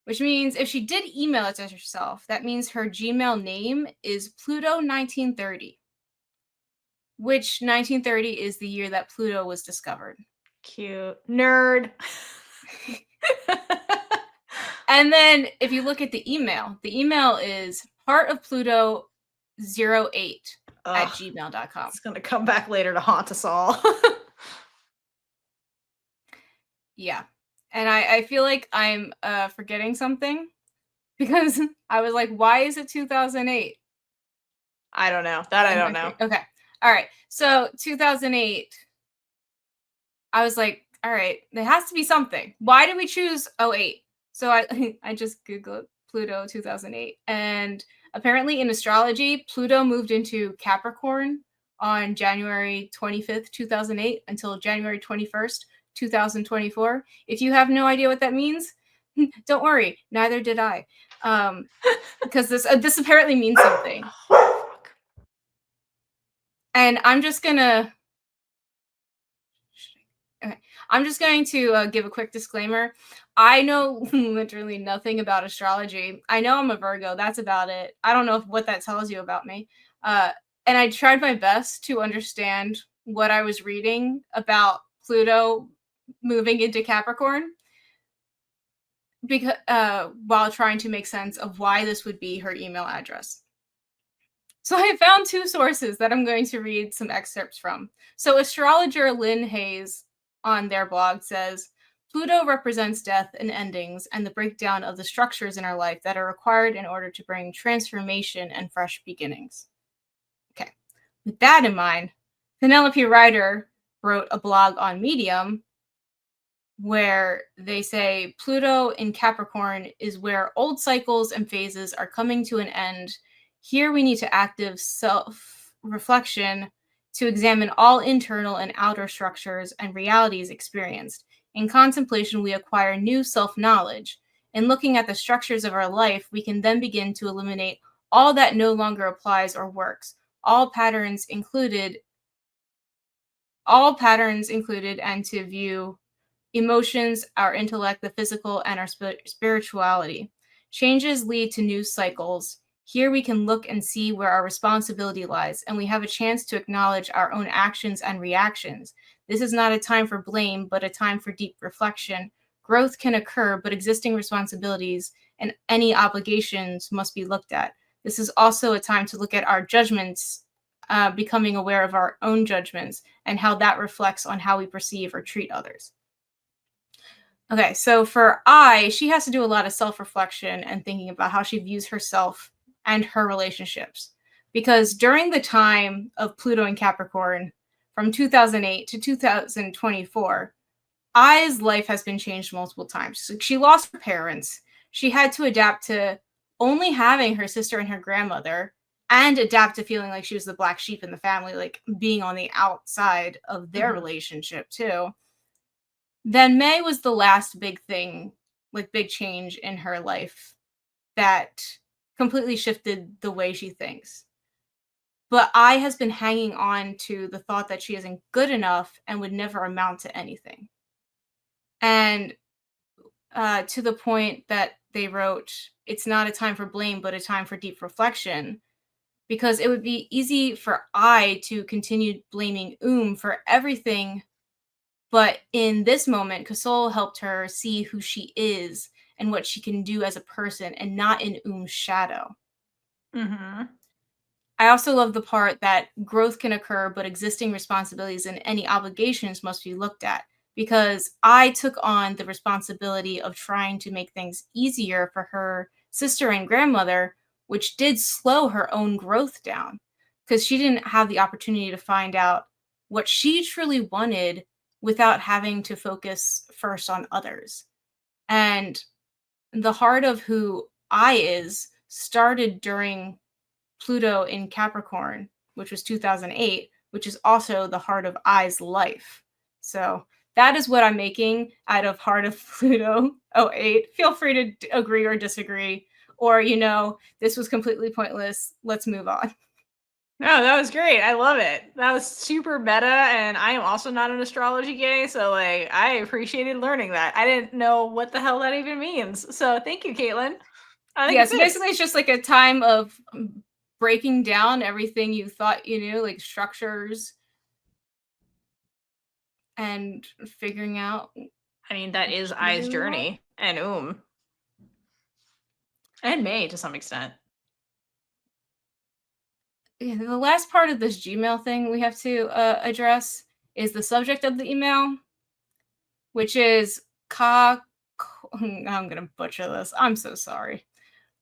Which means if she did email it to herself, that means her Gmail name is Pluto 1930. Which 1930 is the year that Pluto was discovered. Cute. Nerd. And then if you look at the email is part of Pluto 08 at gmail.com. It's going to come back later to haunt us all. Yeah. And I feel like I'm forgetting something because I was like, why is it 2008? I don't know. That I don't know. Okay. All right. So 2008, I was like, all right, there has to be something. Why did we choose 08? So I just Googled Pluto 2008. And apparently in astrology, Pluto moved into Capricorn on January 25th, 2008 until January 21st, 2024. If you have no idea what that means, don't worry. Neither did I. Because this apparently means something. And I'm just going to give a quick disclaimer. I know literally nothing about astrology. I know I'm a Virgo. That's about it. I don't know what that tells you about me. And I tried my best to understand what I was reading about Pluto moving into Capricorn because while trying to make sense of why this would be her email address. So I found two sources that I'm going to read some excerpts from. So astrologer Lynn Hayes on their blog says, Pluto represents death and endings and the breakdown of the structures in our life that are required in order to bring transformation and fresh beginnings. Okay. With that in mind, Penelope Ryder wrote a blog on Medium where they say Pluto in Capricorn is where old cycles and phases are coming to an end. Here we need to active self-reflection to examine all internal and outer structures and realities experienced. In contemplation, we acquire new self-knowledge. In looking at the structures of our life, we can then begin to eliminate all that no longer applies or works, all patterns included, and to view emotions, our intellect, the physical, and our spirituality. Changes lead to new cycles. Here we can look and see where our responsibility lies, and we have a chance to acknowledge our own actions and reactions. This is not a time for blame, but a time for deep reflection. Growth can occur, but existing responsibilities and any obligations must be looked at. this is also a time to look at our judgments, becoming aware of our own judgments and how that reflects on how we perceive or treat others. Okay, so for I, she has to do a lot of self reflection and thinking about how she views herself and her relationships. Because during the time of Pluto and Capricorn, from 2008 to 2024, I's life has been changed multiple times. So she lost her parents. She had to adapt to only having her sister and her grandmother and adapt to feeling like she was the black sheep in the family, like being on the outside of their relationship too. Then May was the last big thing, like big change in her life that completely shifted the way she thinks. But I has been hanging on to the thought that she isn't good enough and would never amount to anything. And to the point that they wrote, it's not a time for blame, but a time for deep reflection. Because it would be easy for I to continue blaming for everything. But in this moment, Kosol helped her see who she is and what she can do as a person and not in shadow. I also love the part that growth can occur, but existing responsibilities and any obligations must be looked at. Because I took on the responsibility of trying to make things easier for her sister and grandmother, which did slow her own growth down because she didn't have the opportunity to find out what she truly wanted without having to focus first on others. And the heart of who I is started during Pluto in Capricorn, which was 2008, which is also the heart of I's life. So that is what I'm making out of Heart of Pluto '08. Feel free to agree or disagree, or, this was completely pointless. Let's move on. No, that was great. I love it. That was super meta, and I am also not an astrology gay, so like I appreciated learning that. I didn't know what the hell that even means. So thank you, Caitlin. I think Yeah, it so fits. basically it's just like a time of breaking down everything you thought you knew, like structures, and figuring out. I mean, that is I's journey, and and May to some extent. Yeah, the last part of this Gmail thing we have to address is the subject of the email, which is ka. I'm gonna butcher this. I'm so sorry.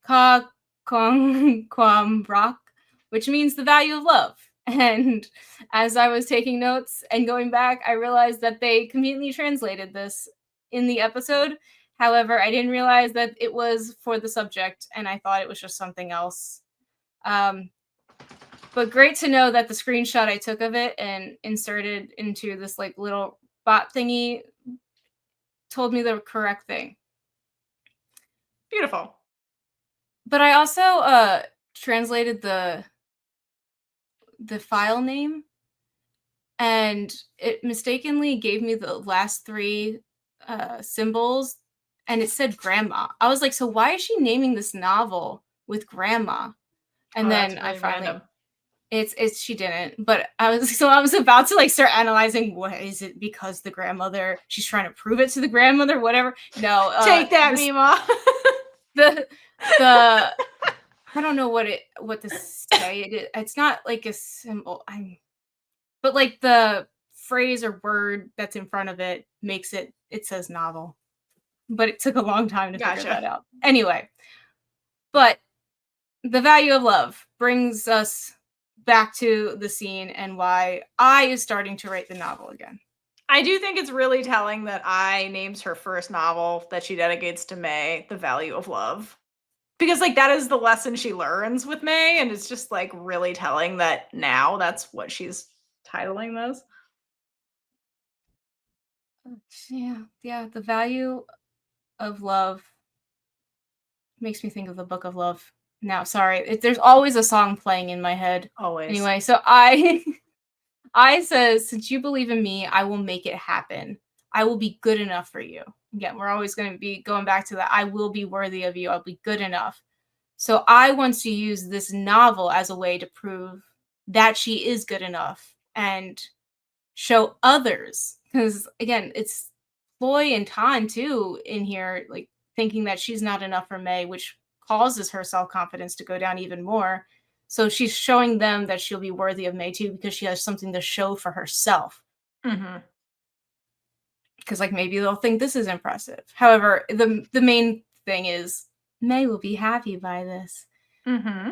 Ka kwam rock, which means the value of love. And as I was taking notes and going back, I realized that they conveniently translated this in the episode. However, I didn't realize that it was for the subject, and I thought it was just something else. But great to know that the screenshot I took of it and inserted into this like little bot thingy told me the correct thing. Beautiful. But I also translated the file name, and it mistakenly gave me the last three symbols, and it said grandma. I was like, so why is she naming this novel with grandma? And then Really I finally random. It's she didn't, but I was about to like start analyzing, what is it, because the grandmother, she's trying to prove it to the grandmother, whatever. No, Take that, MeeMaw. the I don't know what to say. It's not like a symbol. But like the phrase or word that's in front of it makes it says novel. But it took a long time to figure that out. Anyway, but the value of love brings us back to the scene and why I is starting to write the novel again. I do think it's really telling that I names her first novel that she dedicates to May The Value of Love. Because like that is the lesson she learns with May, and it's just like really telling that now that's what she's titling this. Yeah, the value of love makes me think of the Book of Love. Now, sorry, there's always a song playing in my head. Always. Anyway, so I says, since you believe in me, I will make it happen. I will be good enough for you. Again, we're always going to be going back to that. I will be worthy of you. I'll be good enough. So I want to use this novel as a way to prove that she is good enough and show others. Because again, it's Ploy and Tan too in here, like thinking that she's not enough for May, which causes her self-confidence to go down even more. So she's showing them that she'll be worthy of May too because she has something to show for herself. Mm-hmm. Because like maybe they'll think this is impressive. However, the main thing is May will be happy by this. Mm-hmm.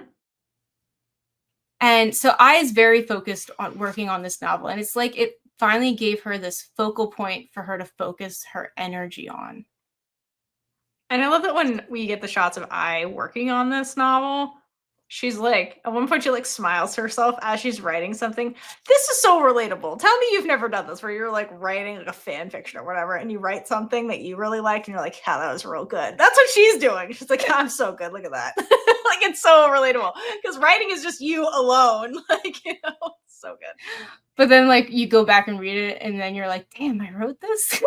And so I is very focused on working on this novel, and it's like it finally gave her this focal point for her to focus her energy on. And I love that when we get the shots of I working on this novel, she's like, at one point she like smiles to herself as she's writing something. This is so relatable. Tell me you've never done this where you're like writing like a fan fiction or whatever, and you write something that you really like, and you're like, yeah, that was real good. That's what she's doing. She's like, I'm so good. Look at that. Like it's so relatable because writing is just you alone. Like, you know, it's so good. But then like you go back and read it, and then you're like, damn, I wrote this.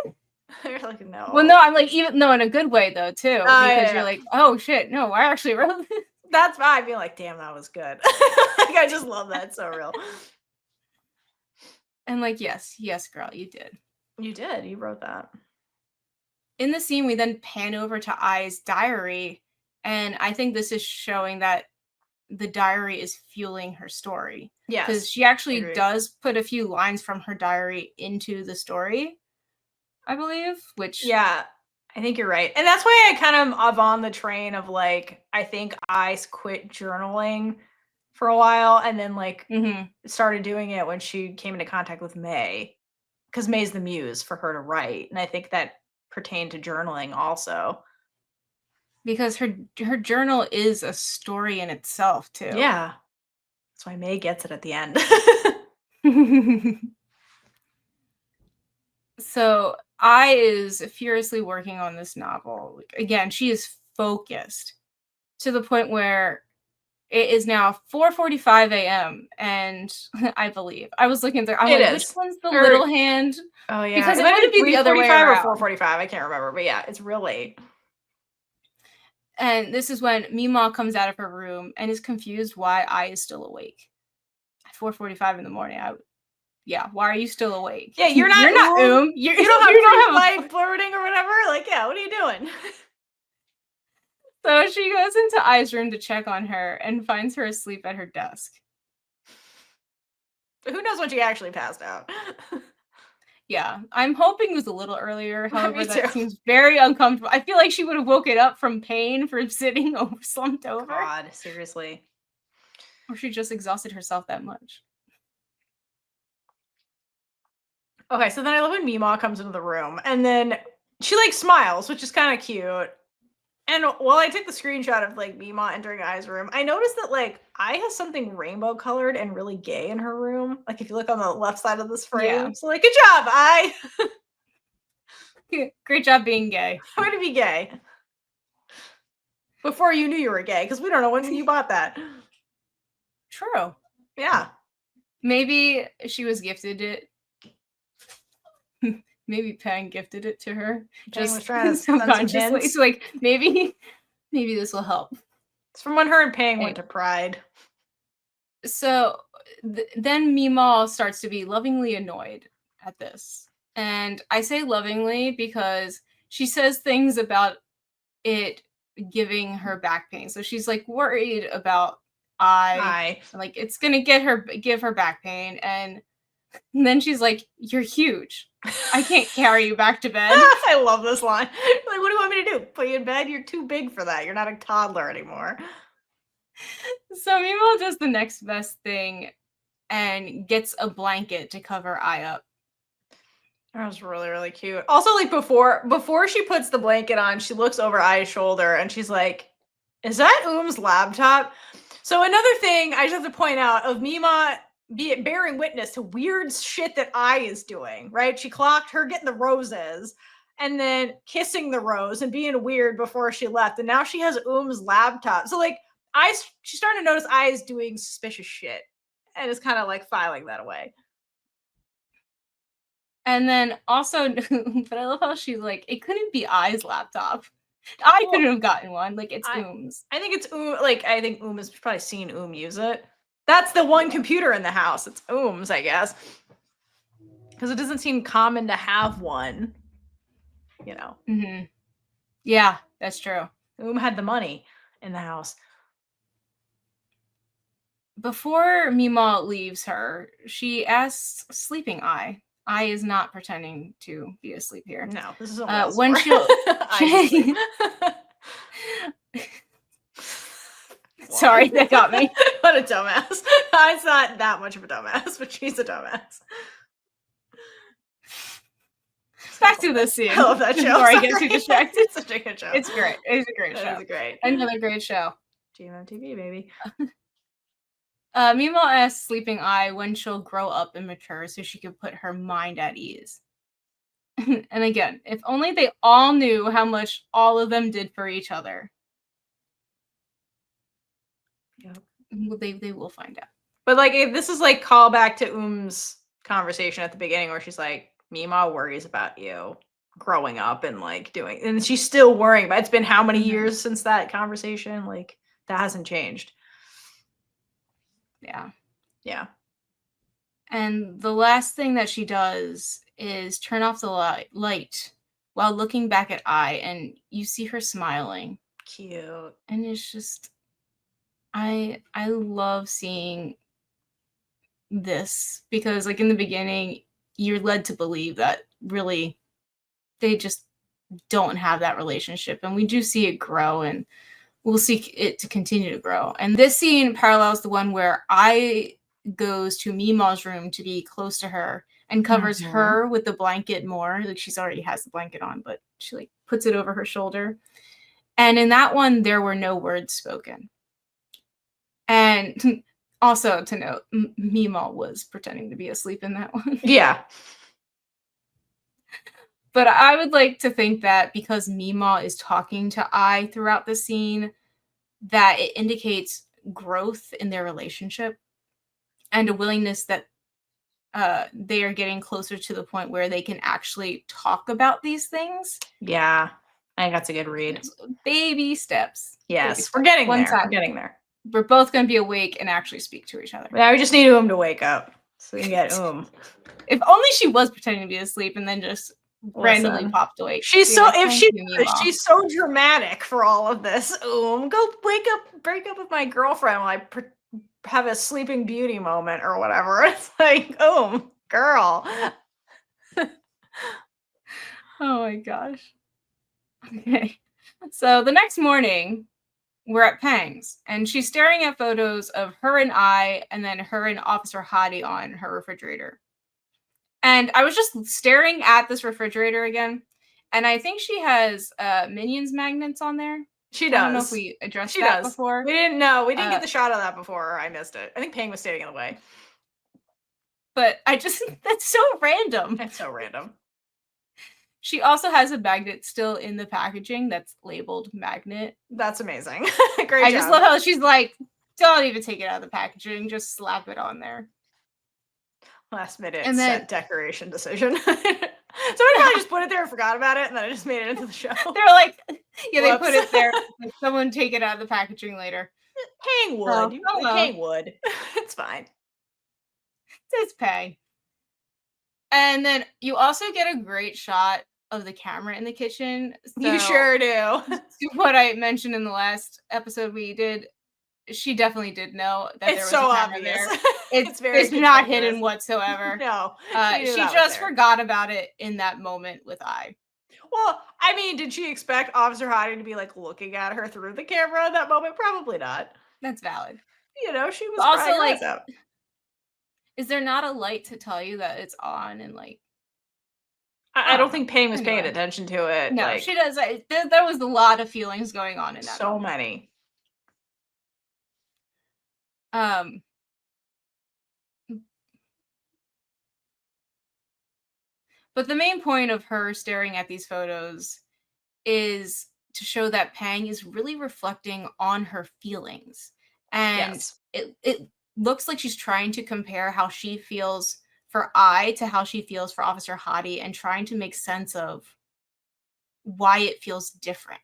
You're like, no. Well, no, I'm like, even no, in a good way though too, because you're like, oh shit, no, I actually wrote this. That's why I feel like, damn, that was good. Like I just love that. It's so real. And like, yes, girl, you did. You did. You wrote that. In the scene, we then pan over to I's diary, and I think this is showing that the diary is fueling her story. Yes. Because she actually does put a few lines from her diary into the story, I believe, which... Yeah, I think you're right. And that's why I kind of on the train of like, I think I quit journaling for a while and then like started doing it when she came into contact with May. Because May's the muse for her to write. And I think that pertained to journaling also. Because her journal is a story in itself, too. Yeah. That's why May gets it at the end. So I is furiously working on this novel. Again, she is focused to the point where it is now 4:45 a.m. and I believe I was looking there. I'm like, which one's the little hand? Oh yeah, because it would be the other way around. Or 4:45. I can't remember, but yeah, it's real late. And this is when MeeMaw comes out of her room and is confused why I is still awake at 4:45 in the morning. Yeah, why are you still awake? Yeah, you're not Oom. You don't have light flirting or whatever. Like, yeah, what are you doing? So she goes into I's room to check on her and finds her asleep at her desk. Who knows when she actually passed out? Yeah, I'm hoping it was a little earlier. However, that seems very uncomfortable. I feel like she would have woken up from pain for sitting slumped over. God, seriously. Or she just exhausted herself that much. Okay, so then I love when MeeMaw comes into the room, and then she like smiles, which is kind of cute. And while I took the screenshot of like MeeMaw entering I's room, I noticed that like I has something rainbow colored and really gay in her room. Like if you look on the left side of this frame, yeah. So like, good job, I. Great job being gay. Way to be gay. Before you knew you were gay, because we don't know when you bought that. True. Yeah. Maybe she was gifted it. Maybe Pan gifted it to her. Just trying to subconsciously. It's like maybe this will help. It's from when her and Pang went to Pride. So then MeeMaw starts to be lovingly annoyed at this. And I say lovingly because she says things about it giving her back pain. So she's like worried about like it's gonna give her back pain, and then she's like, "You're huge. I can't carry you back to bed." I love this line. Like, what do you want me to do? Put you in bed? You're too big for that. You're not a toddler anymore. So MeeMaw does the next best thing and gets a blanket to cover I up. That was really, really cute. Also, like before she puts the blanket on, she looks over I's shoulder and she's like, "Is that Oom's laptop?" So another thing I just have to point out of MeeMaw bearing witness to weird shit that I is doing, right? She clocked her getting the roses and then kissing the rose and being weird before she left. And now she has Oom's laptop. So like she's starting to notice I is doing suspicious shit and is kind of like filing that away. And then also, but I love how she's like, it couldn't be I's laptop. I couldn't have gotten one. Like, it's Oom's. I think it's Oom. Like, I think Oom has probably seen Oom use it. That's the one computer in the house. It's Oom's, I guess. Because it doesn't seem common to have one. You know. Mm-hmm. Yeah, that's true. Oom had the money in the house. Before MeeMaw leaves her, she asks Sleeping Eye. Eye is not pretending to be asleep here. No, this is a whale when story. Sorry, that got me. What a dumbass. I's not that much of a dumbass, but she's a dumbass. Back to this scene. I love that show. Before I get too distracted. It's such a good show. It's great. It's a great show. It's great. Another great show. GMMTV, baby. MeeMaw asks Sleeping Eye when she'll grow up and mature so she can put her mind at ease. And again, if only they all knew how much all of them did for each other. Yep. They will find out. But like, if this is like callback to conversation at the beginning where she's like, MeeMaw worries about you growing up and like doing, and she's still worrying, but it's been how many years since that conversation? Like, that hasn't changed. Yeah. Yeah. And the last thing that she does is turn off the light while looking back at Eye, and you see her smiling. Cute. And it's just, I love seeing this because, like, in the beginning, you're led to believe that really they just don't have that relationship, and we do see it grow, and we'll see it to continue to grow. And this scene parallels the one where Eye goes to MeeMaw's room to be close to her and covers her with the blanket more. Like, she's already has the blanket on, but she like puts it over her shoulder. And in that one, there were no words spoken. And also to note, MeeMaw was pretending to be asleep in that one. Yeah. But I would like to think that because MeeMaw is talking to Eye throughout the scene, that it indicates growth in their relationship and a willingness that they are getting closer to the point where they can actually talk about these things. Yeah. I think that's a good read. Baby steps. Yes. We're getting there. We're getting there. We're both going to be awake and actually speak to each other. Yeah, we just need to wake up so we can get If only she was pretending to be asleep and then just randomly popped awake. She's so she's so dramatic for all of this. Go break up with my girlfriend while I have a Sleeping Beauty moment or whatever. It's like, girl. Oh my gosh. Okay. So the next morning, we're at Pang's, and she's staring at photos of her and Eye, and then her and Officer Hottie on her refrigerator. And I was just staring at this refrigerator again, and I think she has Minions magnets on there. She does. I don't know if we addressed that before. We didn't know. We didn't get the shot of that before. I missed it. I think Pang was standing in the way. But that's so random. It's so random. She also has a magnet still in the packaging that's labeled magnet. That's amazing. Great job. I just love how she's like, don't even take it out of the packaging, just slap it on there. Last minute set decoration decision. Somebody probably just put it there and forgot about it, and then I just made it into the show. They're like, yeah, they put it there. Like, someone take it out of the packaging later. Hang wood. Hang wood. It's fine. It's Pang. And then you also get a great shot of the camera in the kitchen. So, you sure do. What I mentioned in the last episode we did, she definitely did know that there was a camera there. It's not hidden whatsoever. No. She just forgot about it in that moment with Eye. Well, I mean, did she expect Officer Hottie to be like looking at her through the camera at that moment? Probably not. That's valid. You know, she was also like, is there not a light to tell you that it's on? And like, I don't think Pang was paying attention to it. No, like, she does. There was a lot of feelings going on in that. So many. But the main point of her staring at these photos is to show that Pang is really reflecting on her feelings. And it looks like she's trying to compare how she feels for Eye to how she feels for Officer Hottie and trying to make sense of why it feels different.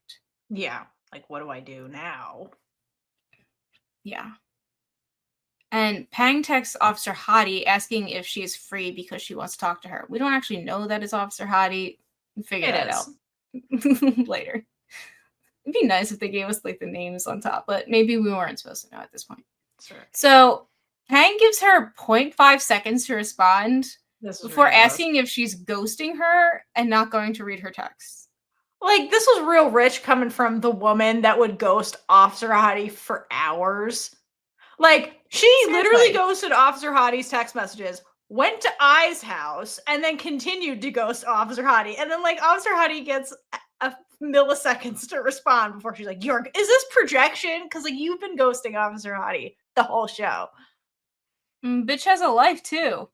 Yeah. Like, what do I do now? Yeah. And Pang texts Officer Hottie asking if she is free because she wants to talk to her. We don't actually know that it's Officer Hottie. We'll figure that out later. It'd be nice if they gave us like the names on top, but maybe we weren't supposed to know at this point. Sure. So Pang gives her 0.5 seconds to respond before asking if she's ghosting her and not going to read her texts. Like, this was real rich coming from the woman that would ghost Officer Hottie for hours. Like, she literally ghosted Officer Hottie's text messages, went to I's house, and then continued to ghost Officer Hottie. And then, like, Officer Hottie gets a milliseconds to respond before she's like, is this projection? Because, like, you've been ghosting Officer Hottie the whole show. Bitch has a life, too.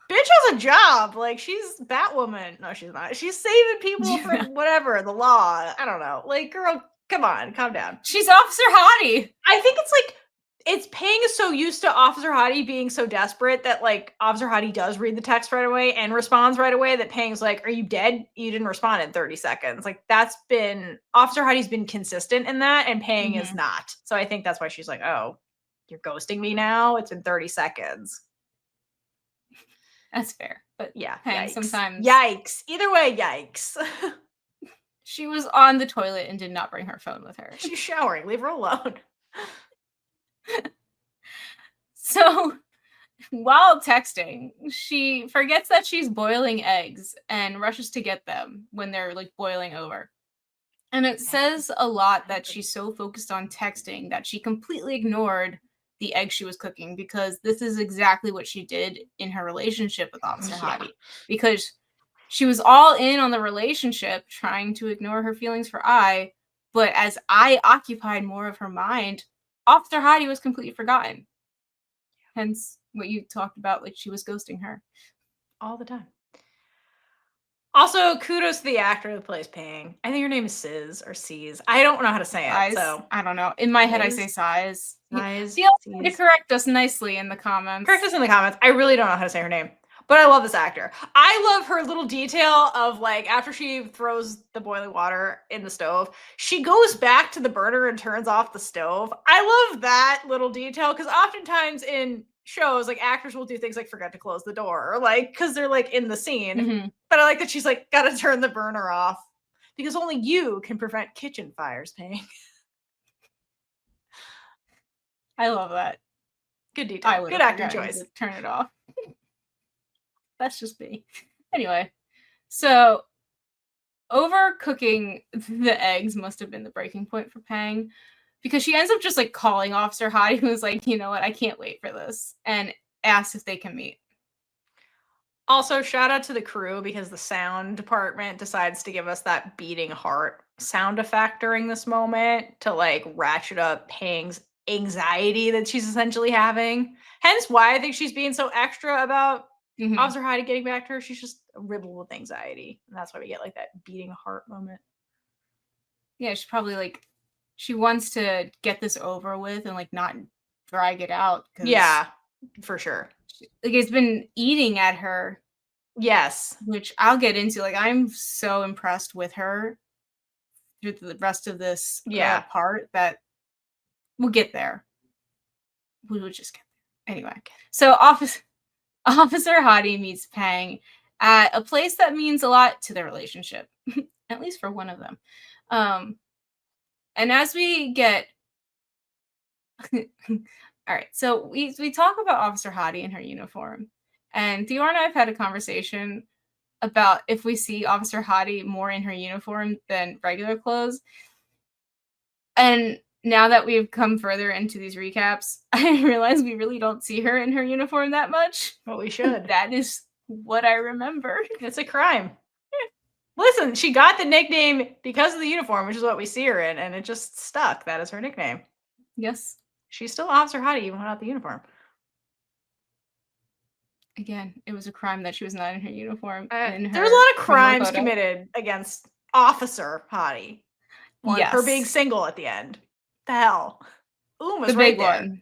Bitch has a job. Like, she's Batwoman. No, she's not. She's saving people from whatever, the law. I don't know. Like, girl, come on, calm down. She's Officer Hottie. I think it's like, Pang is so used to Officer Hottie being so desperate that, like, Officer Hottie does read the text right away and responds right away that Pang's like, are you dead? You didn't respond in 30 seconds. Like, Officer Hottie's been consistent in that, and Pang is not. So I think that's why she's like, oh, you're ghosting me now? It's been 30 seconds. That's fair. But yeah, Pang sometimes. Yikes. Either way, yikes. She was on the toilet and did not bring her phone with her. She's showering. Leave her alone. So, while texting, she forgets that she's boiling eggs and rushes to get them when they're like boiling over. And it says a lot that she's so focused on texting that she completely ignored the eggs she was cooking, because this is exactly what she did in her relationship with Officer Hottie. Because she was all in on the relationship, trying to ignore her feelings for I, but as I occupied more of her mind, Officer Hottie was completely forgotten. Hence what you talked about, like she was ghosting her. All the time. Also, kudos to the actor that plays Pang. I think her name is Sis or C's. I don't know how to say it, so I don't know. In my head, I say size. Size. Feel free to correct us nicely in the comments. Correct us in the comments. I really don't know how to say her name, but I love this actor. I love her little detail of, like, after she throws the boiling water in the stove, she goes back to the burner and turns off the stove. I love that little detail, because oftentimes in shows, like, actors will do things like forget to close the door, or like, because they're like in the scene. But I like that she's like, gotta turn the burner off, because only you can prevent kitchen fires, Pang. I love that. Good detail. Good acting choice. Turn it off. That's just me. Anyway, so overcooking the eggs must have been the breaking point for Pang, because she ends up just like calling Officer Hottie, who's like, you know what, I can't wait for this, and asks if they can meet. Also, shout out to the crew, because the sound department decides to give us that beating heart sound effect during this moment to like ratchet up Pang's anxiety that she's essentially having. Hence why I think she's being so extra about Officer Hottie getting back to her. She's just riddled with anxiety, and that's why we get like that beating heart moment. Yeah, she's probably like, she wants to get this over with and like not drag it out. Yeah, for sure. Like, it's been eating at her. Yes. Which I'll get into. Like, I'm so impressed with her through the rest of this part that we'll get there. We will just get there. Anyway, so Officer Hottie meets Pang at a place that means a lot to their relationship, at least for one of them. And as we get... All right, so we talk about Officer Hottie in her uniform, and Dior and I have had a conversation about if we see Officer Hottie more in her uniform than regular clothes. And now that we've come further into these recaps, I realize we really don't see her in her uniform that much. Well, we should. That is what I remember. It's a crime. Listen, she got the nickname because of the uniform, which is what we see her in, and it just stuck. That is her nickname. Yes. She's still Officer Hottie even without the uniform. Again, it was a crime that she was not in her uniform. There was a lot of crimes committed against Officer Hottie. Yes. Her being single at the end. The hell. Uma's right there. One.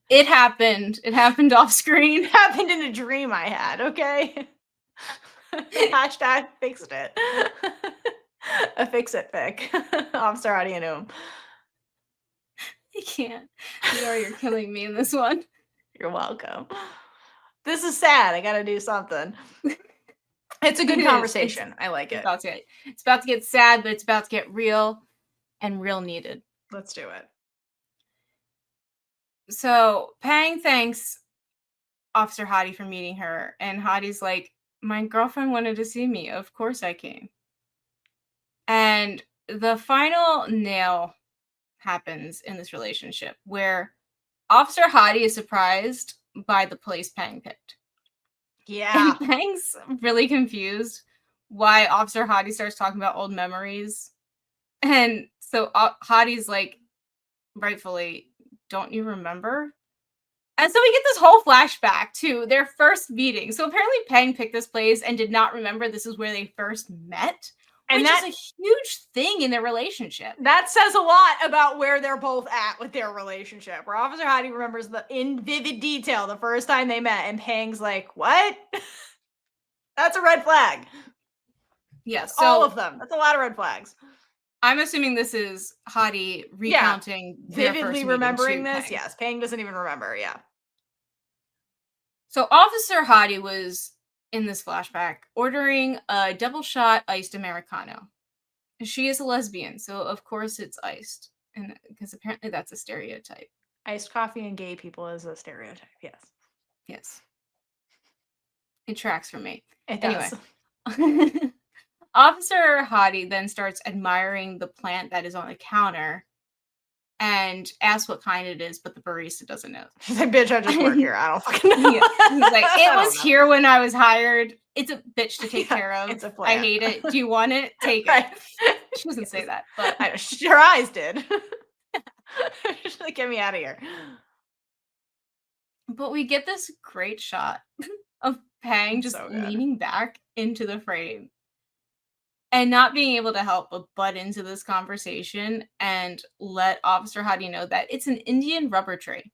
It happened. It happened off screen. It happened in a dream I had, okay? Hashtag fixed it. A fix it fic. Officer Hottie and Uma. I can't. You're killing me in this one. You're welcome. This is sad. I gotta do something. It's a good It is. conversation. I like it. It's about to get sad, but it's about to get real and real needed. Let's do it. So Pang thanks Officer Hottie for meeting her, and Hottie's like, my girlfriend wanted to see me. Of course I came. And the final nail happens in this relationship where Officer Hottie is surprised by the place Pang picked. Yeah. And Pang's really confused why Officer Hottie starts talking about old memories. And so Hottie's like, rightfully, don't you remember? And so we get this whole flashback to their first meeting. So apparently Pang picked this place and did not remember this is where they first met, And which is a huge thing in their relationship. That says a lot about where they're both at with their relationship. Where Officer Hottie remembers in vivid detail the first time they met, and Pang's like, what? That's a red flag. Yes, yeah, all of them. That's a lot of red flags. I'm assuming this is Hottie recounting vividly remembering this. Pang. Yes, Pang doesn't even remember. Yeah. So Officer Hottie was in this flashback ordering a double shot iced Americano. She is a lesbian, so of course it's iced, and because apparently that's a stereotype. Iced coffee and gay people is a stereotype. Yes. Yes. It tracks for me. It does. Anyway. Officer Hottie then starts admiring the plant that is on the counter and asks what kind it is, but the barista doesn't know. She's like, bitch, I just work here. I don't fucking know. Yeah. He's like, it was here when I was hired. It's a bitch to take care of. It's a plant. I hate it. Do you want it? Take it. She doesn't say that, but her eyes did. She's like, get me out of here. But we get this great shot of Pang just leaning back into the frame and not being able to help but butt into this conversation and let Officer Hottie know that it's an Indian rubber tree.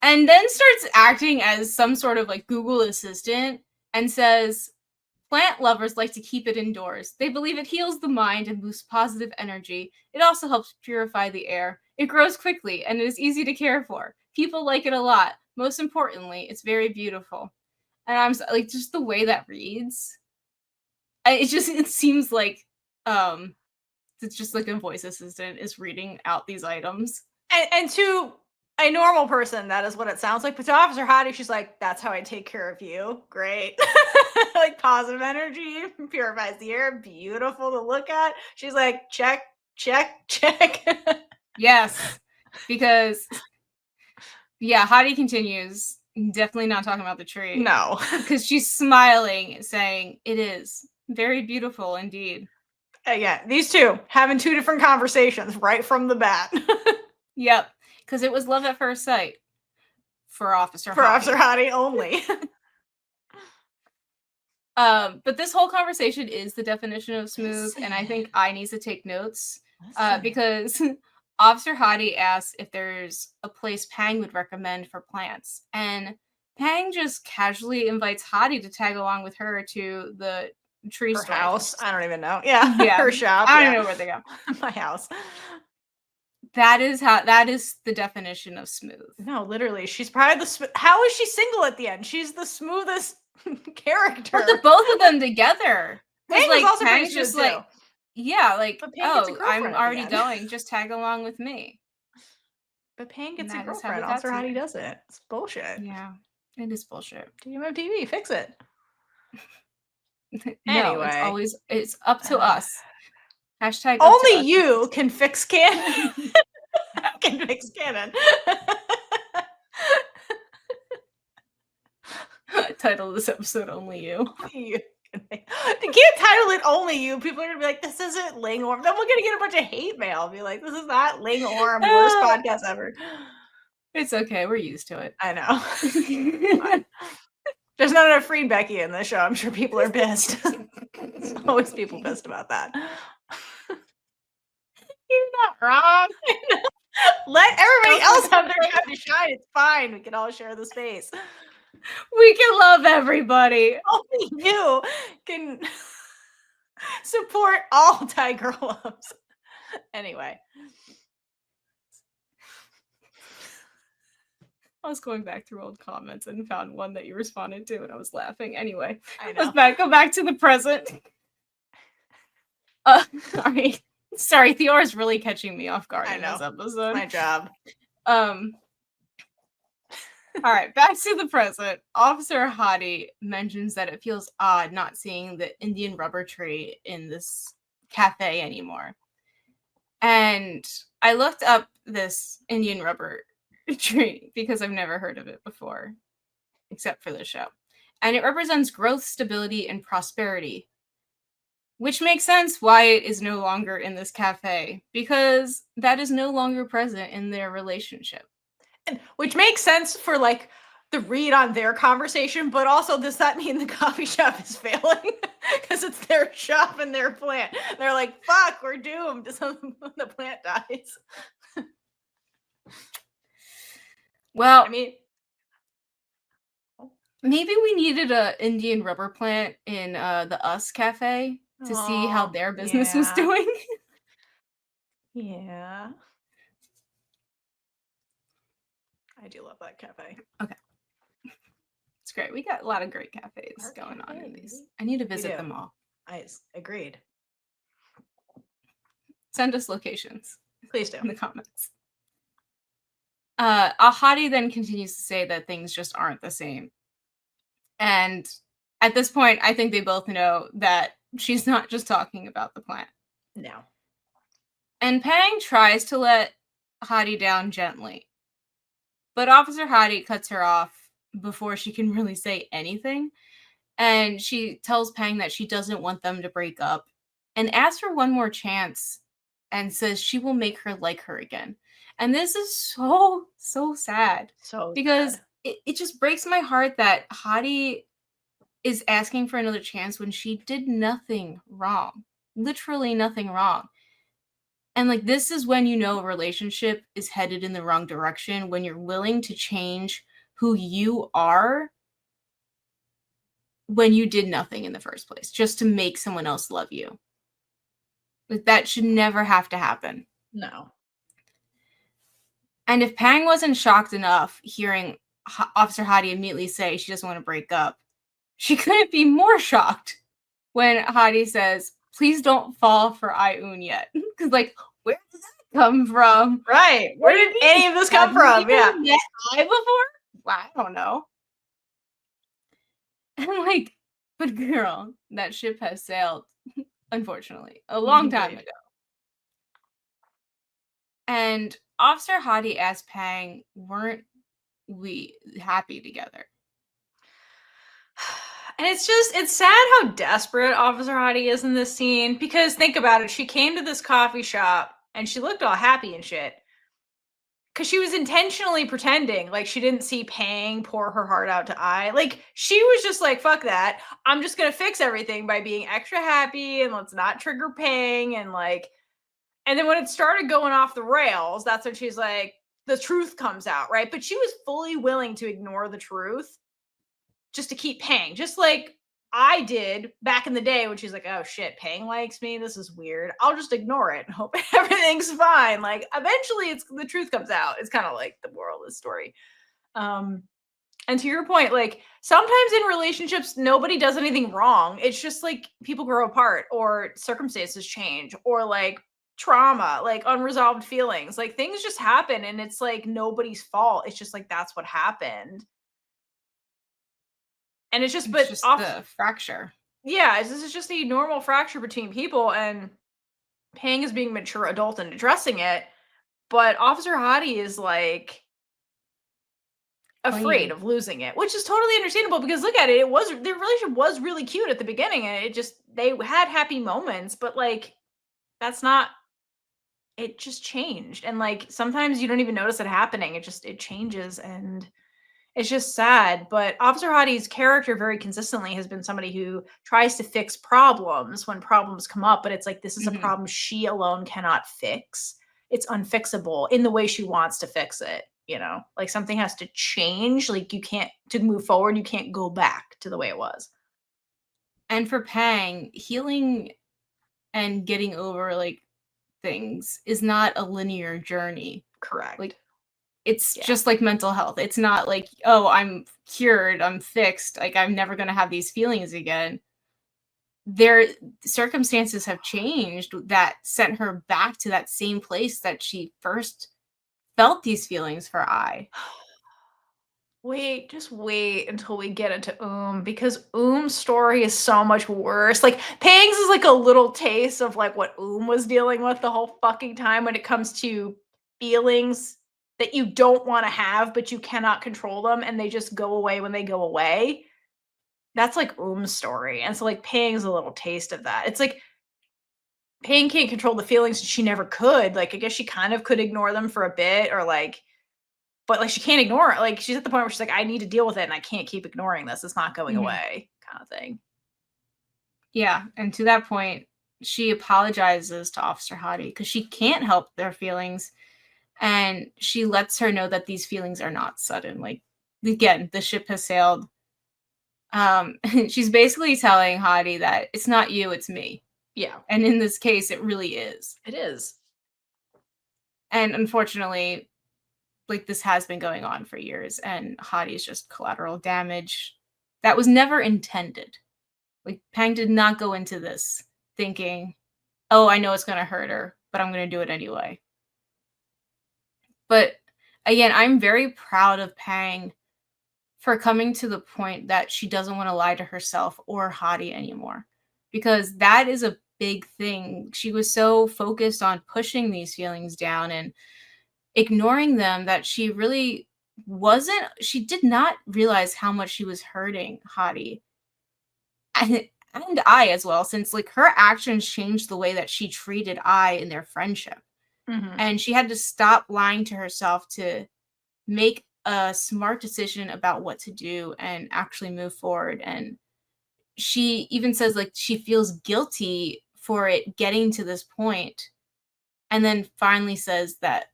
And then starts acting as some sort of like Google assistant and says, plant lovers like to keep it indoors. They believe it heals the mind and boosts positive energy. It also helps purify the air. It grows quickly and it is easy to care for. People like it a lot. Most importantly, it's very beautiful. And I'm like, just the way that reads, it seems like it's just like a voice assistant is reading out these items. And to a normal person, that is what it sounds like. But to Officer Hottie, she's like, that's how I take care of you. Great. Like positive energy, purifies the air, beautiful to look at. She's like, check, check, check. Yes. Because Hottie continues, definitely not talking about the tree. No. Because she's smiling, saying, it is very beautiful indeed. Yeah, these two having two different conversations right from the bat. Yep. Because it was love at first sight for Officer Hottie. For Officer Hottie only. But this whole conversation is the definition of smooth, and I think I need to take notes because Officer Hottie asks if there's a place Pang would recommend for plants, and Pang just casually invites Hottie to tag along with her to the tree store house. I don't even know. Yeah, her shop. I don't know where they go. My house. That is the definition of smooth. No, literally, she's probably how is she single at the end? She's the smoothest character. But the both of them together. Pang like, also Pang's just like, yeah, like, oh, I'm already going. Just tag along with me. But Pang gets a girlfriend. Officer Hottie does it. It's bullshit. Yeah, it is bullshit. DMMTV, fix it. No, anyway, it's up to us. Hashtag only you can fix canon. Can fix canon. Title of this episode, Only You. You can't title it Only You. People are gonna be like, this isn't Ling Orm. Then we're gonna get a bunch of hate mail. Be like, this is not Ling Orm, worst podcast ever. It's okay, we're used to it. I know. There's not enough Free Becky in this show. I'm sure people are pissed. There's always people pissed about that. You're not wrong. Let everybody else have their time to shine. It's fine. We can all share the space. We can love everybody. Only you can support all Tiger loves. Anyway. I was going back through old comments and found one that you responded to, and I was laughing. Anyway, I know. go back to the present. Sorry. Sorry, Theora's really catching me off guard in this episode. My job. All right, back to the present. Officer Hottie mentions that it feels odd not seeing the Indian rubber tree in this cafe anymore. And I looked up this Indian rubber tree because I've never heard of it before, except for the show. And it represents growth, stability, and prosperity, which makes sense why it is no longer in this cafe, because that is no longer present in their relationship. Which makes sense for like the read on their conversation, but also does that mean the coffee shop is failing? Because it's their shop and their plant. They're like, fuck, we're doomed when the plant dies. Well, I mean, maybe we needed a Indian rubber plant in the Us Cafe to see how their business was doing. Yeah. I do love that cafe. Okay. It's great. We got a lot of great cafes going on in these. I need to visit them all. I agreed. Send us locations. Please do. In the comments. Hottie then continues to say that things just aren't the same. And at this point, I think they both know that she's not just talking about the plant. No. And Pang tries to let Hottie down gently. But Officer Hottie cuts her off before she can really say anything. And she tells Pang that she doesn't want them to break up and asks for one more chance and says she will make her like her again. And this is so sad. Because it just breaks my heart that Hottie is asking for another chance when she did nothing wrong. Literally nothing wrong. And like, this is when you know a relationship is headed in the wrong direction, when you're willing to change who you are when you did nothing in the first place, just to make someone else love you. Like, that should never have to happen. No. And if Pang wasn't shocked enough hearing Officer Hottie immediately say she doesn't want to break up, she couldn't be more shocked when Hottie says, please don't fall for Ioun yet. Because, like, where does that come from? Right. Where did any of this come from? Yeah. Met I before? Well, I don't know. And, like, but girl, that ship has sailed, unfortunately, a long time ago. And Officer Hottie asked Pang, weren't we happy together? And it's sad how desperate Officer Hottie is in this scene, because think about it. She came to this coffee shop and she looked all happy and shit. Because she was intentionally pretending like she didn't see Pang pour her heart out to I. Like, she was just like, fuck that. I'm just going to fix everything by being extra happy and let's not trigger Pang. And like, and then when it started going off the rails, that's when she's like, the truth comes out, right? But she was fully willing to ignore the truth just to keep Pang, just like I did back in the day when she's like, oh shit, Pang likes me. This is weird. I'll just ignore it and hope everything's fine. Like, eventually the truth comes out. It's kind of like the moral of the story. And to your point, like, sometimes in relationships, nobody does anything wrong. It's just like people grow apart or circumstances change or like trauma, like unresolved feelings, like things just happen and it's like nobody's fault. It's just like, that's what happened. And it's just, the fracture. Yeah, this is just a normal fracture between people, and Pang is being mature adult and addressing it, but Officer Hottie is like afraid of losing it, which is totally understandable because look at it, their relationship was really cute at the beginning, and they had happy moments, but like it just changed, and like sometimes you don't even notice it happening. It changes, and it's just sad. But Officer Hottie's character very consistently has been somebody who tries to fix problems when problems come up, but it's like, this is a problem she alone cannot fix. It's unfixable in the way she wants to fix it, you know? Like, something has to change. Like, to move forward, you can't go back to the way it was. And for Pang, healing and getting over, like, things is not a linear journey. Correct. Like, It's just like mental health. It's not like, oh, I'm cured, I'm fixed, like I'm never going to have these feelings again. Their circumstances have changed that sent her back to that same place that she first felt these feelings for I. Wait, just wait until we get into because story is so much worse. Like Pang's is like a little taste of like what was dealing with the whole fucking time when it comes to feelings that you don't want to have, but you cannot control them and they just go away when they go away. That's like story. And so like Pang's a little taste of that. It's like Pang can't control the feelings and she never could. Like I guess she kind of could ignore them for a bit or like but, like, she can't ignore it, like, she's at the point where she's like, "I need to deal with it, and I can't keep ignoring this, it's not going away," kinda thing. Yeah, and to that point, she apologizes to Officer Hottie because she can't help their feelings, and she lets her know that these feelings are not sudden, like, again, the ship has sailed. She's basically telling Hottie that it's not you, it's me, Yeah, and in this case, it really is. it is. And unfortunately, like, this has been going on for years, and Hottie is just collateral damage that was never intended. Like, Pang did not go into this thinking, "Oh, I know it's gonna hurt her, but I'm gonna do it anyway." But again, I'm very proud of Pang for coming to the point that she doesn't wanna lie to herself or Hottie anymore, because that is a big thing. She was so focused on pushing these feelings down and ignoring them that she did not realize how much she was hurting Hottie. And I as well, since like her actions changed the way that she treated I in their friendship. Mhm. And she had to stop lying to herself to make a smart decision about what to do and actually move forward. And she even says like she feels guilty for it getting to this point, and then finally says that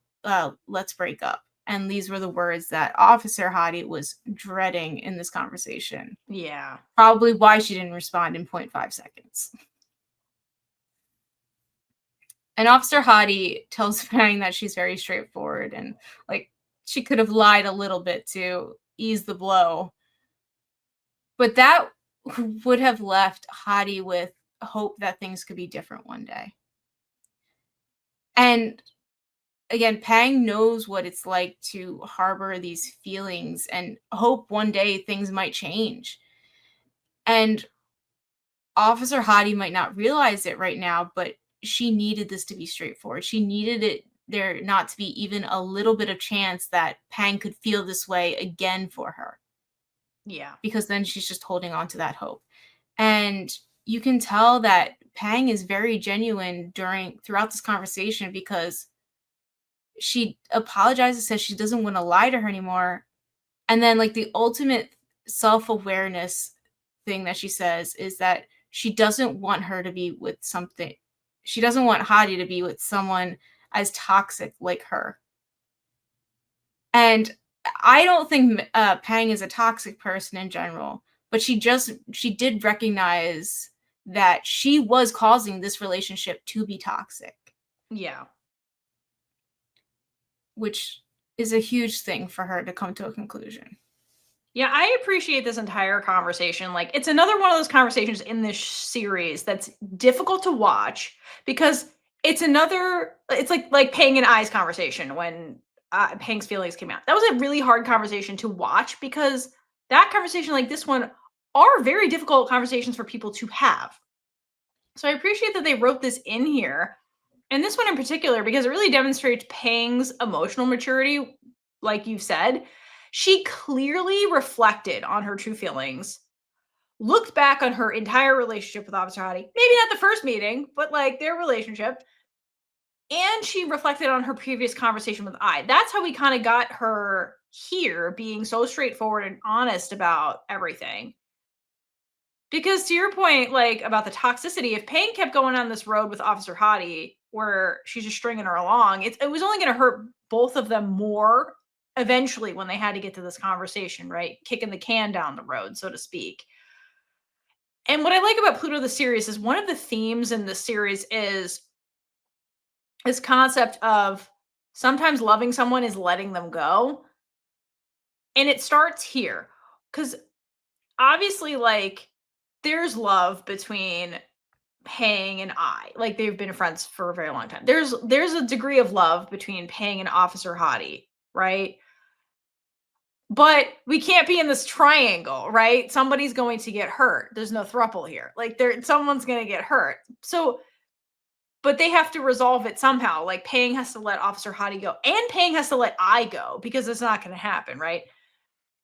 let's break up. And these were the words that Officer Hottie was dreading in this conversation. Yeah. Probably why she didn't respond in 0.5 seconds. And Officer Hottie tells Fang that she's very straightforward and like she could have lied a little bit to ease the blow. But that would have left Hottie with hope that things could be different one day. And again, Pang knows what it's like to harbor these feelings and hope one day things might change. And Officer Hottie might not realize it right now, but she needed this to be straightforward. She needed it there not to be even a little bit of chance that Pang could feel this way again for her, Yeah. because then she's just holding on to that hope. And you can tell that Pang is very genuine throughout this conversation because she apologizes, says she doesn't want to lie to her anymore. And then like the ultimate self-awareness thing that she says is that she doesn't want her to be with something. She doesn't want Hadi to be with someone as toxic like her. And I don't think Pang is a toxic person in general, but she did recognize that she was causing this relationship to be toxic, Yeah. which is a huge thing for her to come to a conclusion. Yeah, I appreciate this entire conversation. Like, it's another one of those conversations in this series that's difficult to watch because it's like Pang and I's conversation when Pang's feelings came out. That was a really hard conversation to watch because that conversation, like this one, are very difficult conversations for people to have. So I appreciate that they wrote this in here. And this one in particular, because it really demonstrates Pang's emotional maturity, like you said. She clearly reflected on her true feelings, looked back on her entire relationship with Officer Hottie, maybe not the first meeting, but like their relationship, and she reflected on her previous conversation with I. That's how we kind of got her here being so straightforward and honest about everything. Because to your point, like about the toxicity, if Payne kept going on this road with Officer Hottie, where she's just stringing her along, it was only going to hurt both of them more eventually when they had to get to this conversation, right? Kicking the can down the road, so to speak. And what I like about Pluto the series is one of the themes in the series is this concept of Sometimes loving someone is letting them go. And it starts here. Because obviously, like, there's love between Pang and I. Like, they've been friends for a very long time. There's a degree of love between Pang and Officer Hottie, right? But we can't be in this triangle, right? Somebody's going to get hurt. There's no throuple here. Like, someone's going to get hurt. So, but they have to resolve it somehow. Like, Pang has to let Officer Hottie go, and Pang has to let I go, because it's not going to happen, right?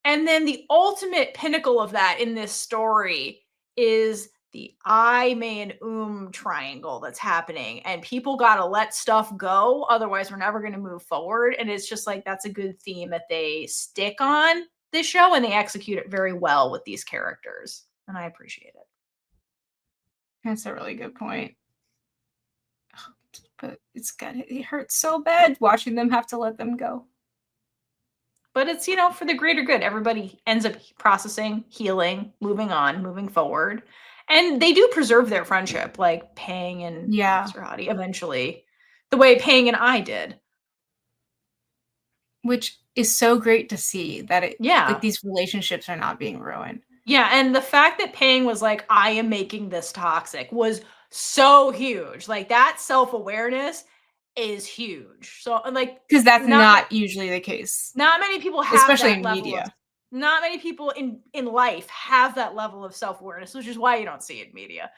And then the ultimate pinnacle of that in this story is the I, May, and triangle that's happening. And people got to let stuff go. Otherwise, we're never going to move forward. And it's just like, that's a good theme that they stick on this show, and they execute it very well with these characters. And I appreciate it. That's a really good point. But it hurts so bad watching them have to let them go. But it's, for the greater good. Everybody ends up processing, healing, moving on, moving forward. And they do preserve their friendship, like Pang and Officer Hottie eventually, the way Pang and I did. Which is so great to see that like these relationships are not being ruined. Yeah, and the fact that Pang was like, I am making this toxic was so huge. Like, that self-awareness is huge. So, like, because that's not usually the case. Not many people have, especially in media. Not many people in life have that level of self-awareness, which is why you don't see it in media.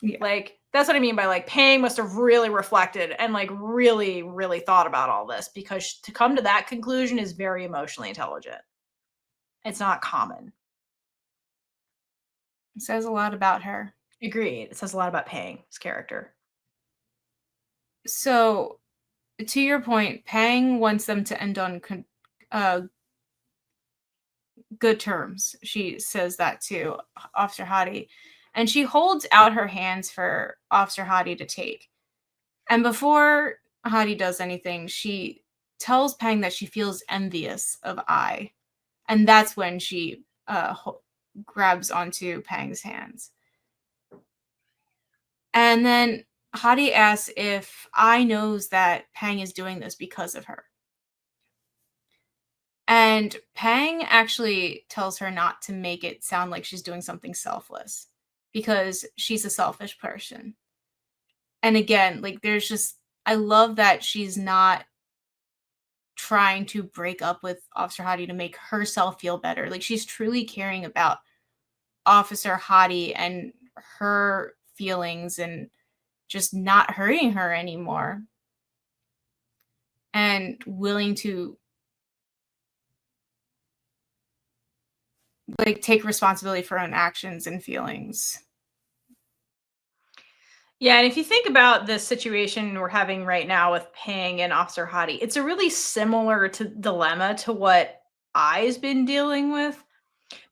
Yeah. Like, that's what I mean by, like, Pang must have really reflected and, like, really, really thought about all this, because to come to that conclusion is very emotionally intelligent. It's not common. It says a lot about her. Agreed. It says a lot about Pang's character. So, to your point, Pang wants them to end on good terms. She says that to Officer Hottie. And she holds out her hands for Officer Hottie to take. And before Hottie does anything, she tells Pang that she feels envious of I. And that's when she grabs onto Pang's hands. And then Hottie asks if I knows that Pang is doing this because of her. And Pang actually tells her not to make it sound like she's doing something selfless, because she's a selfish person. And again, like, I love that she's not trying to break up with Officer Hottie to make herself feel better. Like, she's truly caring about Officer Hottie and her feelings and just not hurting her anymore. And willing to, like, take responsibility for her own actions and feelings. Yeah, and if you think about the situation we're having right now with Pang and Officer Hottie, it's a really similar dilemma to what I's been dealing with.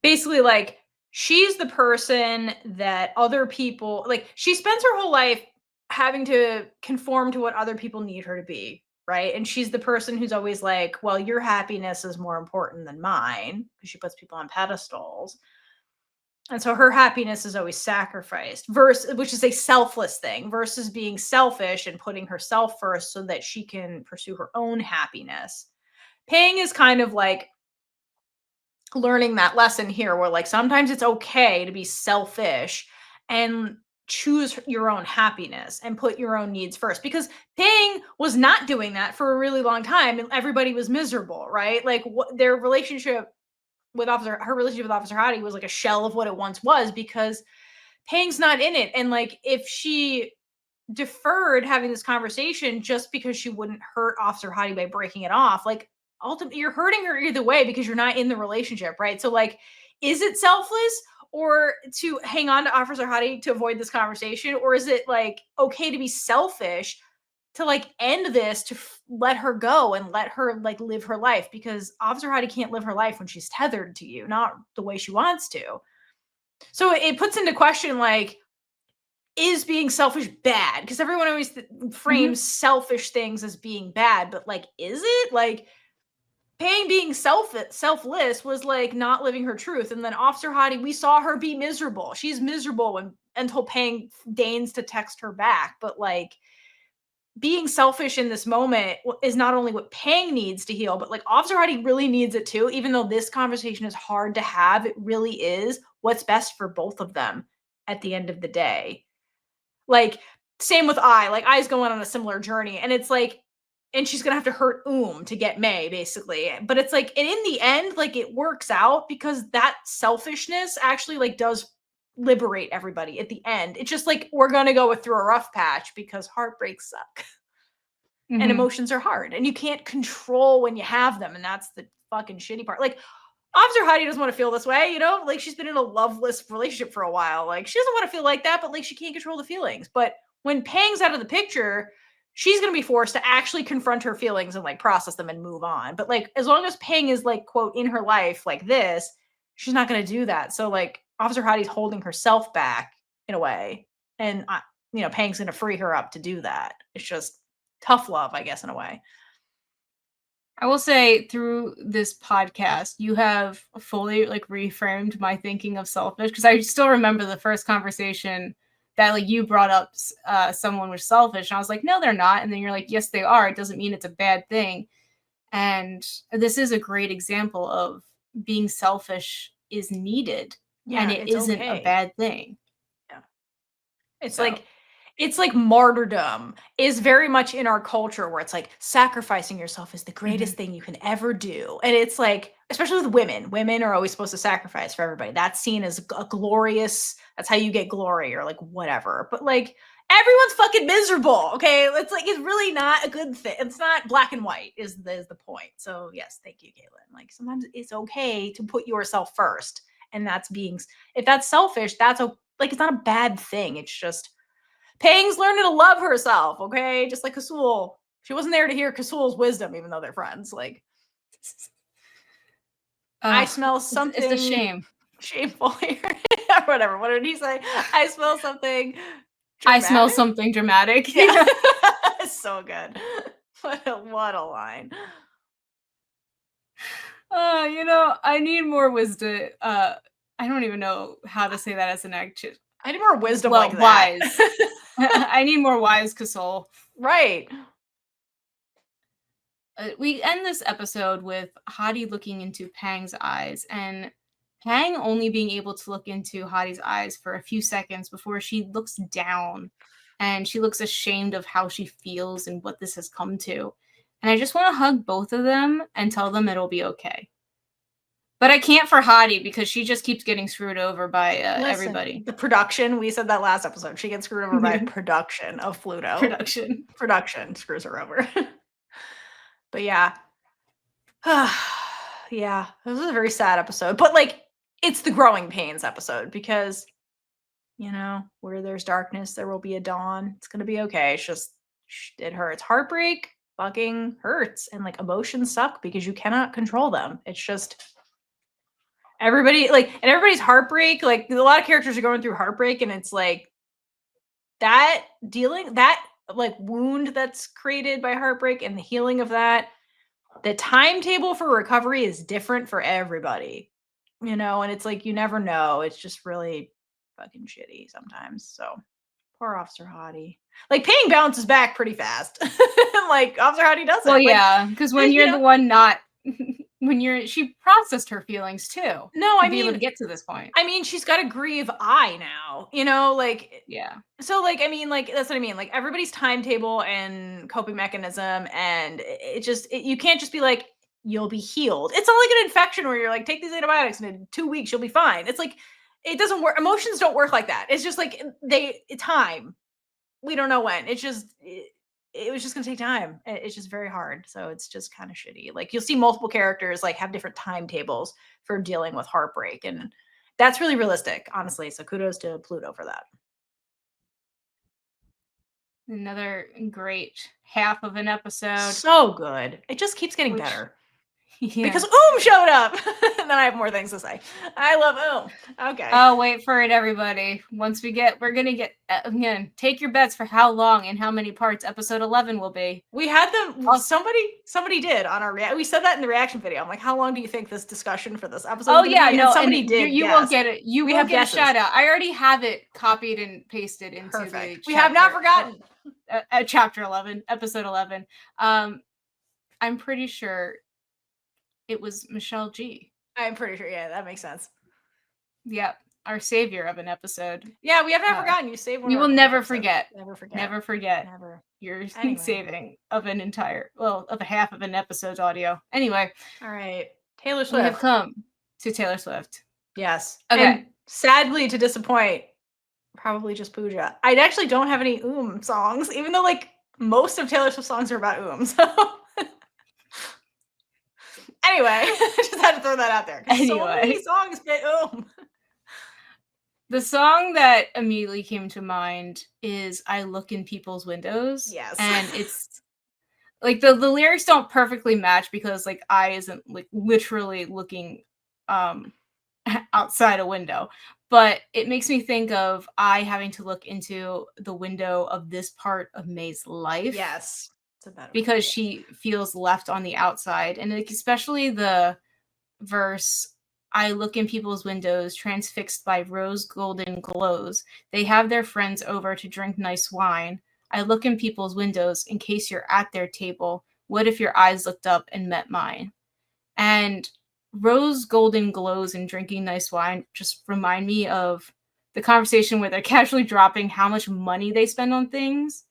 Basically, like, she's the person that other people, like, she spends her whole life having to conform to what other people need her to be, right? And she's the person who's always like, well, your happiness is more important than mine, because she puts people on pedestals. And so her happiness is always sacrificed, which is a selfless thing, versus being selfish and putting herself first so that she can pursue her own happiness. Pang is kind of like learning that lesson here, where, like, sometimes it's okay to be selfish and choose your own happiness and put your own needs first, because Pang was not doing that for a really long time and everybody was miserable, right? Like, their relationship with Officer Hottie was like a shell of what it once was, because Pang's not in it. And, like, if she deferred having this conversation just because she wouldn't hurt Officer Hottie by breaking it off, like, ultimately you're hurting her either way, because you're not in the relationship, right? So, like, is it selfless or to hang on to Officer Hottie to avoid this conversation? Or is it, like, okay to be selfish to, like, end this, to let her go and let her, like, live her life? Because Officer Hottie can't live her life when she's tethered to you, not the way she wants to. So it puts into question, like, is being selfish bad? Because everyone always frames selfish things as being bad, but, like, is it? Like, Pang being selfless was, like, not living her truth. And then Officer Hottie, we saw her be miserable. She's miserable until Pang deigns to text her back. But, like, being selfish in this moment is not only what Pang needs to heal, but like Officer Hottie really needs it too. Even though this conversation is hard to have, it really is what's best for both of them at the end of the day. Like, same with like I's going on a similar journey, and it's like, and she's gonna have to hurt to get May, basically. But it's like, and in the end, like it works out because that selfishness actually like does liberate everybody at the end. It's just like we're gonna go through a rough patch because heartbreaks suck. And emotions are hard, and you can't control when you have them, and that's the fucking shitty part. Like, Officer Heidi doesn't want to feel this way, you know? Like, she's been in a loveless relationship for a while. Like, she doesn't want to feel like that, but like, she can't control the feelings. But when Pang's out of the picture, she's going to be forced to actually confront her feelings and like process them and move on. But like, as long as Pang is like, quote, in her life like this, she's not going to do that. So like, Officer Heidi's holding herself back in a way. And, you know, Pang's going to free her up to do that. It's just tough love, I guess, in a way. I will say through this podcast, you have fully like reframed my thinking of selfish, because I still remember the first conversation that like you brought up someone was selfish, and I was like, no, they're not. And then you're like, yes, they are. It doesn't mean it's a bad thing. And this is a great example of being selfish is needed, and it isn't a bad thing. Yeah. It's like martyrdom is very much in our culture, where it's like sacrificing yourself is the greatest thing you can ever do. And it's like, especially with women are always supposed to sacrifice for everybody. That's seen as a glorious, that's how you get glory or like whatever. But like, everyone's fucking miserable. Okay. It's like, it's really not a good thing. It's not black and white is the point. So yes, thank you, Caitlin. Like, sometimes it's okay to put yourself first. And that's if that's selfish, that's like, it's not a bad thing. It's just, Pang's learning to love herself, okay? Just like Kosol. She wasn't there to hear Kosol's wisdom, even though they're friends. Like, I smell something. It's a shame. Shameful here. Whatever. What did he say? I smell something dramatic. I smell something dramatic. Yeah. It's so good. What a line. You know, I need more wisdom. I don't even know how to say that as an action. I need more wisdom like that. Wise. I need more wise Kosol. Right. We end this episode with Hottie looking into Pang's eyes, and Pang only being able to look into Hottie's eyes for a few seconds before she looks down, and she looks ashamed of how she feels and what this has come to. And I just want to hug both of them and tell them it'll be okay. But I can't for Hottie because she just keeps getting screwed over by everybody. The production, we said that last episode. She gets screwed over by production of Pluto. Production screws her over. But yeah. Yeah, this was a very sad episode. But like, it's the growing pains episode because, you know, where there's darkness, there will be a dawn. It's going to be okay. It's just, it hurts. Heartbreak fucking hurts. And like, emotions suck because you cannot control them. It's just... everybody like, and everybody's heartbreak, like a lot of characters are going through heartbreak, and it's like that like wound that's created by heartbreak and the healing of that, the timetable for recovery is different for everybody, you know, and it's like, you never know. It's just really fucking shitty sometimes. So poor Officer Hottie. Like, Pang bounces back pretty fast. Like, Officer Hottie doesn't. Well, yeah, because when you're the one not... she processed her feelings too. No, I mean, be able to get to this point. I mean, she's got to grieve I now, you know, like, yeah. So like, I mean, like, that's what I mean. Like, everybody's timetable and coping mechanism, and you can't just be like, you'll be healed. It's not like an infection where you're like, take these antibiotics and in 2 weeks you'll be fine. It's like, it doesn't work. Emotions don't work like that. It's just like time. We don't know when. It's just, it was just going to take time. It's just very hard. So it's just kind of shitty. Like, you'll see multiple characters like have different timetables for dealing with heartbreak. And that's really realistic, honestly. So kudos to Pluto for that. Another great half of an episode. So good. It just keeps getting better. Yeah. Because showed up. And then I have more things to say. I love Okay. Oh, wait for it, everybody. Once we're going to get, again, take your bets for how long and how many parts episode 11 will be. We had them, somebody did on our we said that in the reaction video. I'm like, how long do you think this discussion for this episode is gonna be? No, somebody did. You will get it. We have get a shout out. I already have it copied and pasted into Perfect. We have not forgotten. chapter 11, episode 11. I'm pretty sure it was Michelle G. I'm pretty sure. Yeah, that makes sense. Yep, our savior of an episode. Yeah, we have not forgotten. You saved one. We of will our never episodes. forget. Never forget. Never forget. Never. Your Anyway. saving of an entire, well, of a half of an episode's audio. Anyway. All right. Taylor Swift. We have come to Taylor Swift. Yes. Okay. And sadly, to disappoint, probably just Pooja. I actually don't have any songs, even though like most of Taylor Swift's songs are about So anyway, I just had to throw that out there. So many songs fit The song that immediately came to mind is I Look in People's Windows. Yes. And it's like the lyrics don't perfectly match because like I isn't like literally looking outside a window. But it makes me think of I having to look into the window of this part of May's life. Yes. Because she feels left on the outside. And like, especially the verse, I look in people's windows, transfixed by rose golden glows. They have their friends over to drink nice wine. I look in people's windows in case you're at their table. What if your eyes looked up and met mine? And rose golden glows and drinking nice wine just remind me of the conversation where they're casually dropping how much money they spend on things.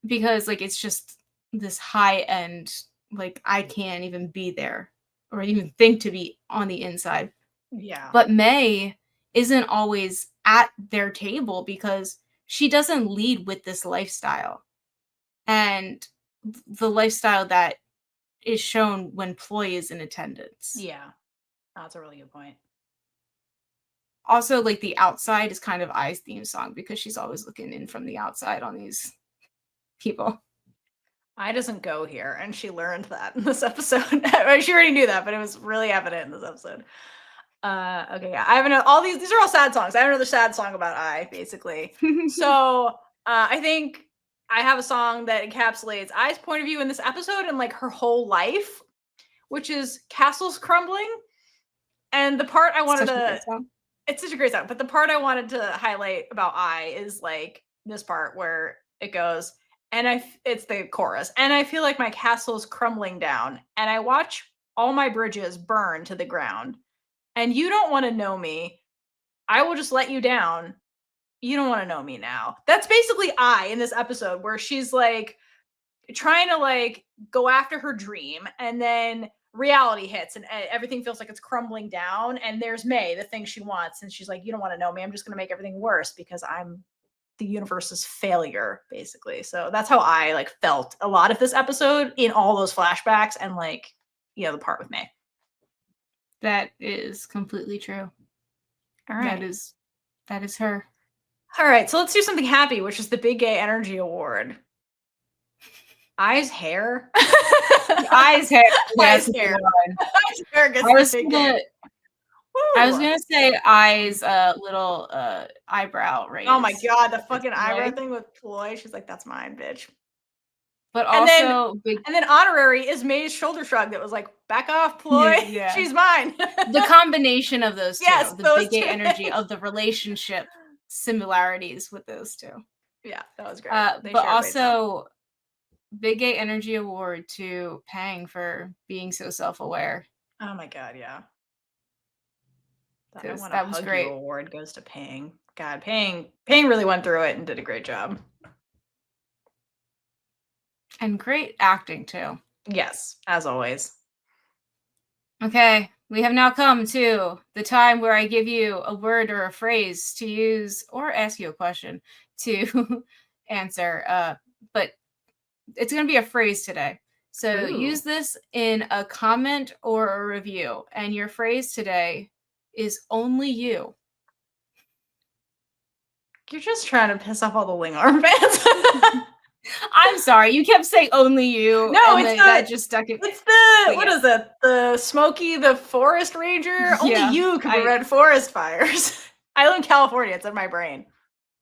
Because like it's just this high end, like I can't even be there or even think to be on the inside. Yeah. But May isn't always at their table because she doesn't lead with this lifestyle. And the lifestyle that is shown when Ploy is in attendance. Yeah. That's a really good point. Also, like the outside is kind of I's theme song because she's always looking in from the outside on these people. I doesn't go here, and she learned that in this episode. She already knew that, but it was really evident in this episode. Okay, yeah, I have all these are all sad songs. I have another sad song about I, basically. So I think I have a song that encapsulates I's point of view in this episode and like her whole life, which is Castles Crumbling. And the part I wanted it's such a great song, but the part I wanted to highlight about I is like this part where it goes, and it's the chorus, and I feel like my castle is crumbling down, and I watch all my bridges burn to the ground, and you don't want to know me. I will just let you down. You don't want to know me now. That's basically I in this episode, where she's like trying to like go after her dream, and then reality hits and everything feels like it's crumbling down, and there's May, the thing she wants, and she's like, you don't want to know me. I'm just going to make everything worse because I'm the universe's failure, basically. So that's how I like felt a lot of this episode in all those flashbacks and like, you know, the part with May. That is completely true. All right. That is her. All right, so let's do something happy, which is the Big Gay Energy Award. I's hair. I's hair. I's hair. I's hair gets the Big Gay. I was gonna say I's little eyebrow raise. Oh my god, the fucking eyebrow thing with Ploy. She's like, that's mine, bitch. But also, and then honorary is May's shoulder shrug that was like, back off, Ploy. Yeah. She's mine. The combination of those two, yes, the Big Gay energy of the relationship similarities with those two. Yeah, that was great. But also, Big Gay Energy Award to Pang for being so self-aware. Oh my god, yeah. That was great. Award goes to Pang. God, Pang really went through it and did a great job. And great acting too. Yes, as always. Okay, we have now come to the time where I give you a word or a phrase to use or ask you a question to answer. But it's going to be a phrase today. So use this in a comment or a review. And your phrase today is only you. You're just trying to piss off all the Wing Arm fans. I'm sorry. You kept saying only you. No, it's that just stuck in. It's what is it? The Smokey the Forest Ranger? Only you can prevent forest fires. I live in California. It's in my brain.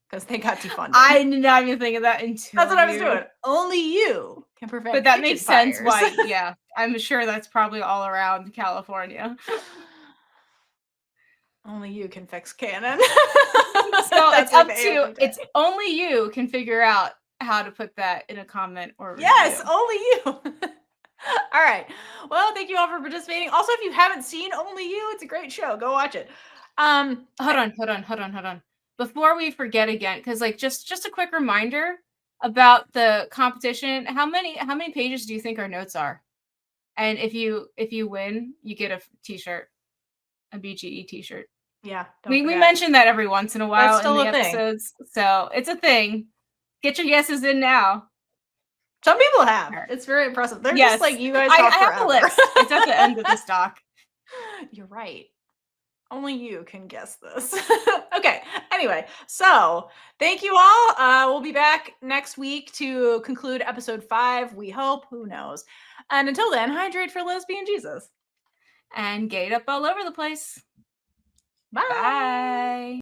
Because they got defunded. I did not even think of that until That's what I was doing. Only you can prevent But that makes fires. sense why, yeah. I'm sure that's probably all around California. Only you can fix cannon. So it's up to you. It's only you can figure out how to put that in a comment or review. Yes, only you. All right. Well, thank you all for participating. Also, if you haven't seen Only You, it's a great show. Go watch it. Hold on. Before we forget again, because like just a quick reminder about the competition. How many pages do you think our notes are? And if you win, you get a t-shirt, a BGE t-shirt. Yeah, we mention that every once in a while in the episodes, so it's a thing. Get your guesses in now. Some people have. It's very impressive. They're just like, you guys I have a list. It's at the end of this doc. You're right. Only you can guess this. Okay. Anyway, so thank you all. We'll be back next week to conclude episode 5. We hope. Who knows? And until then, hydrate for lesbian Jesus. And gate up all over the place. Bye. Bye.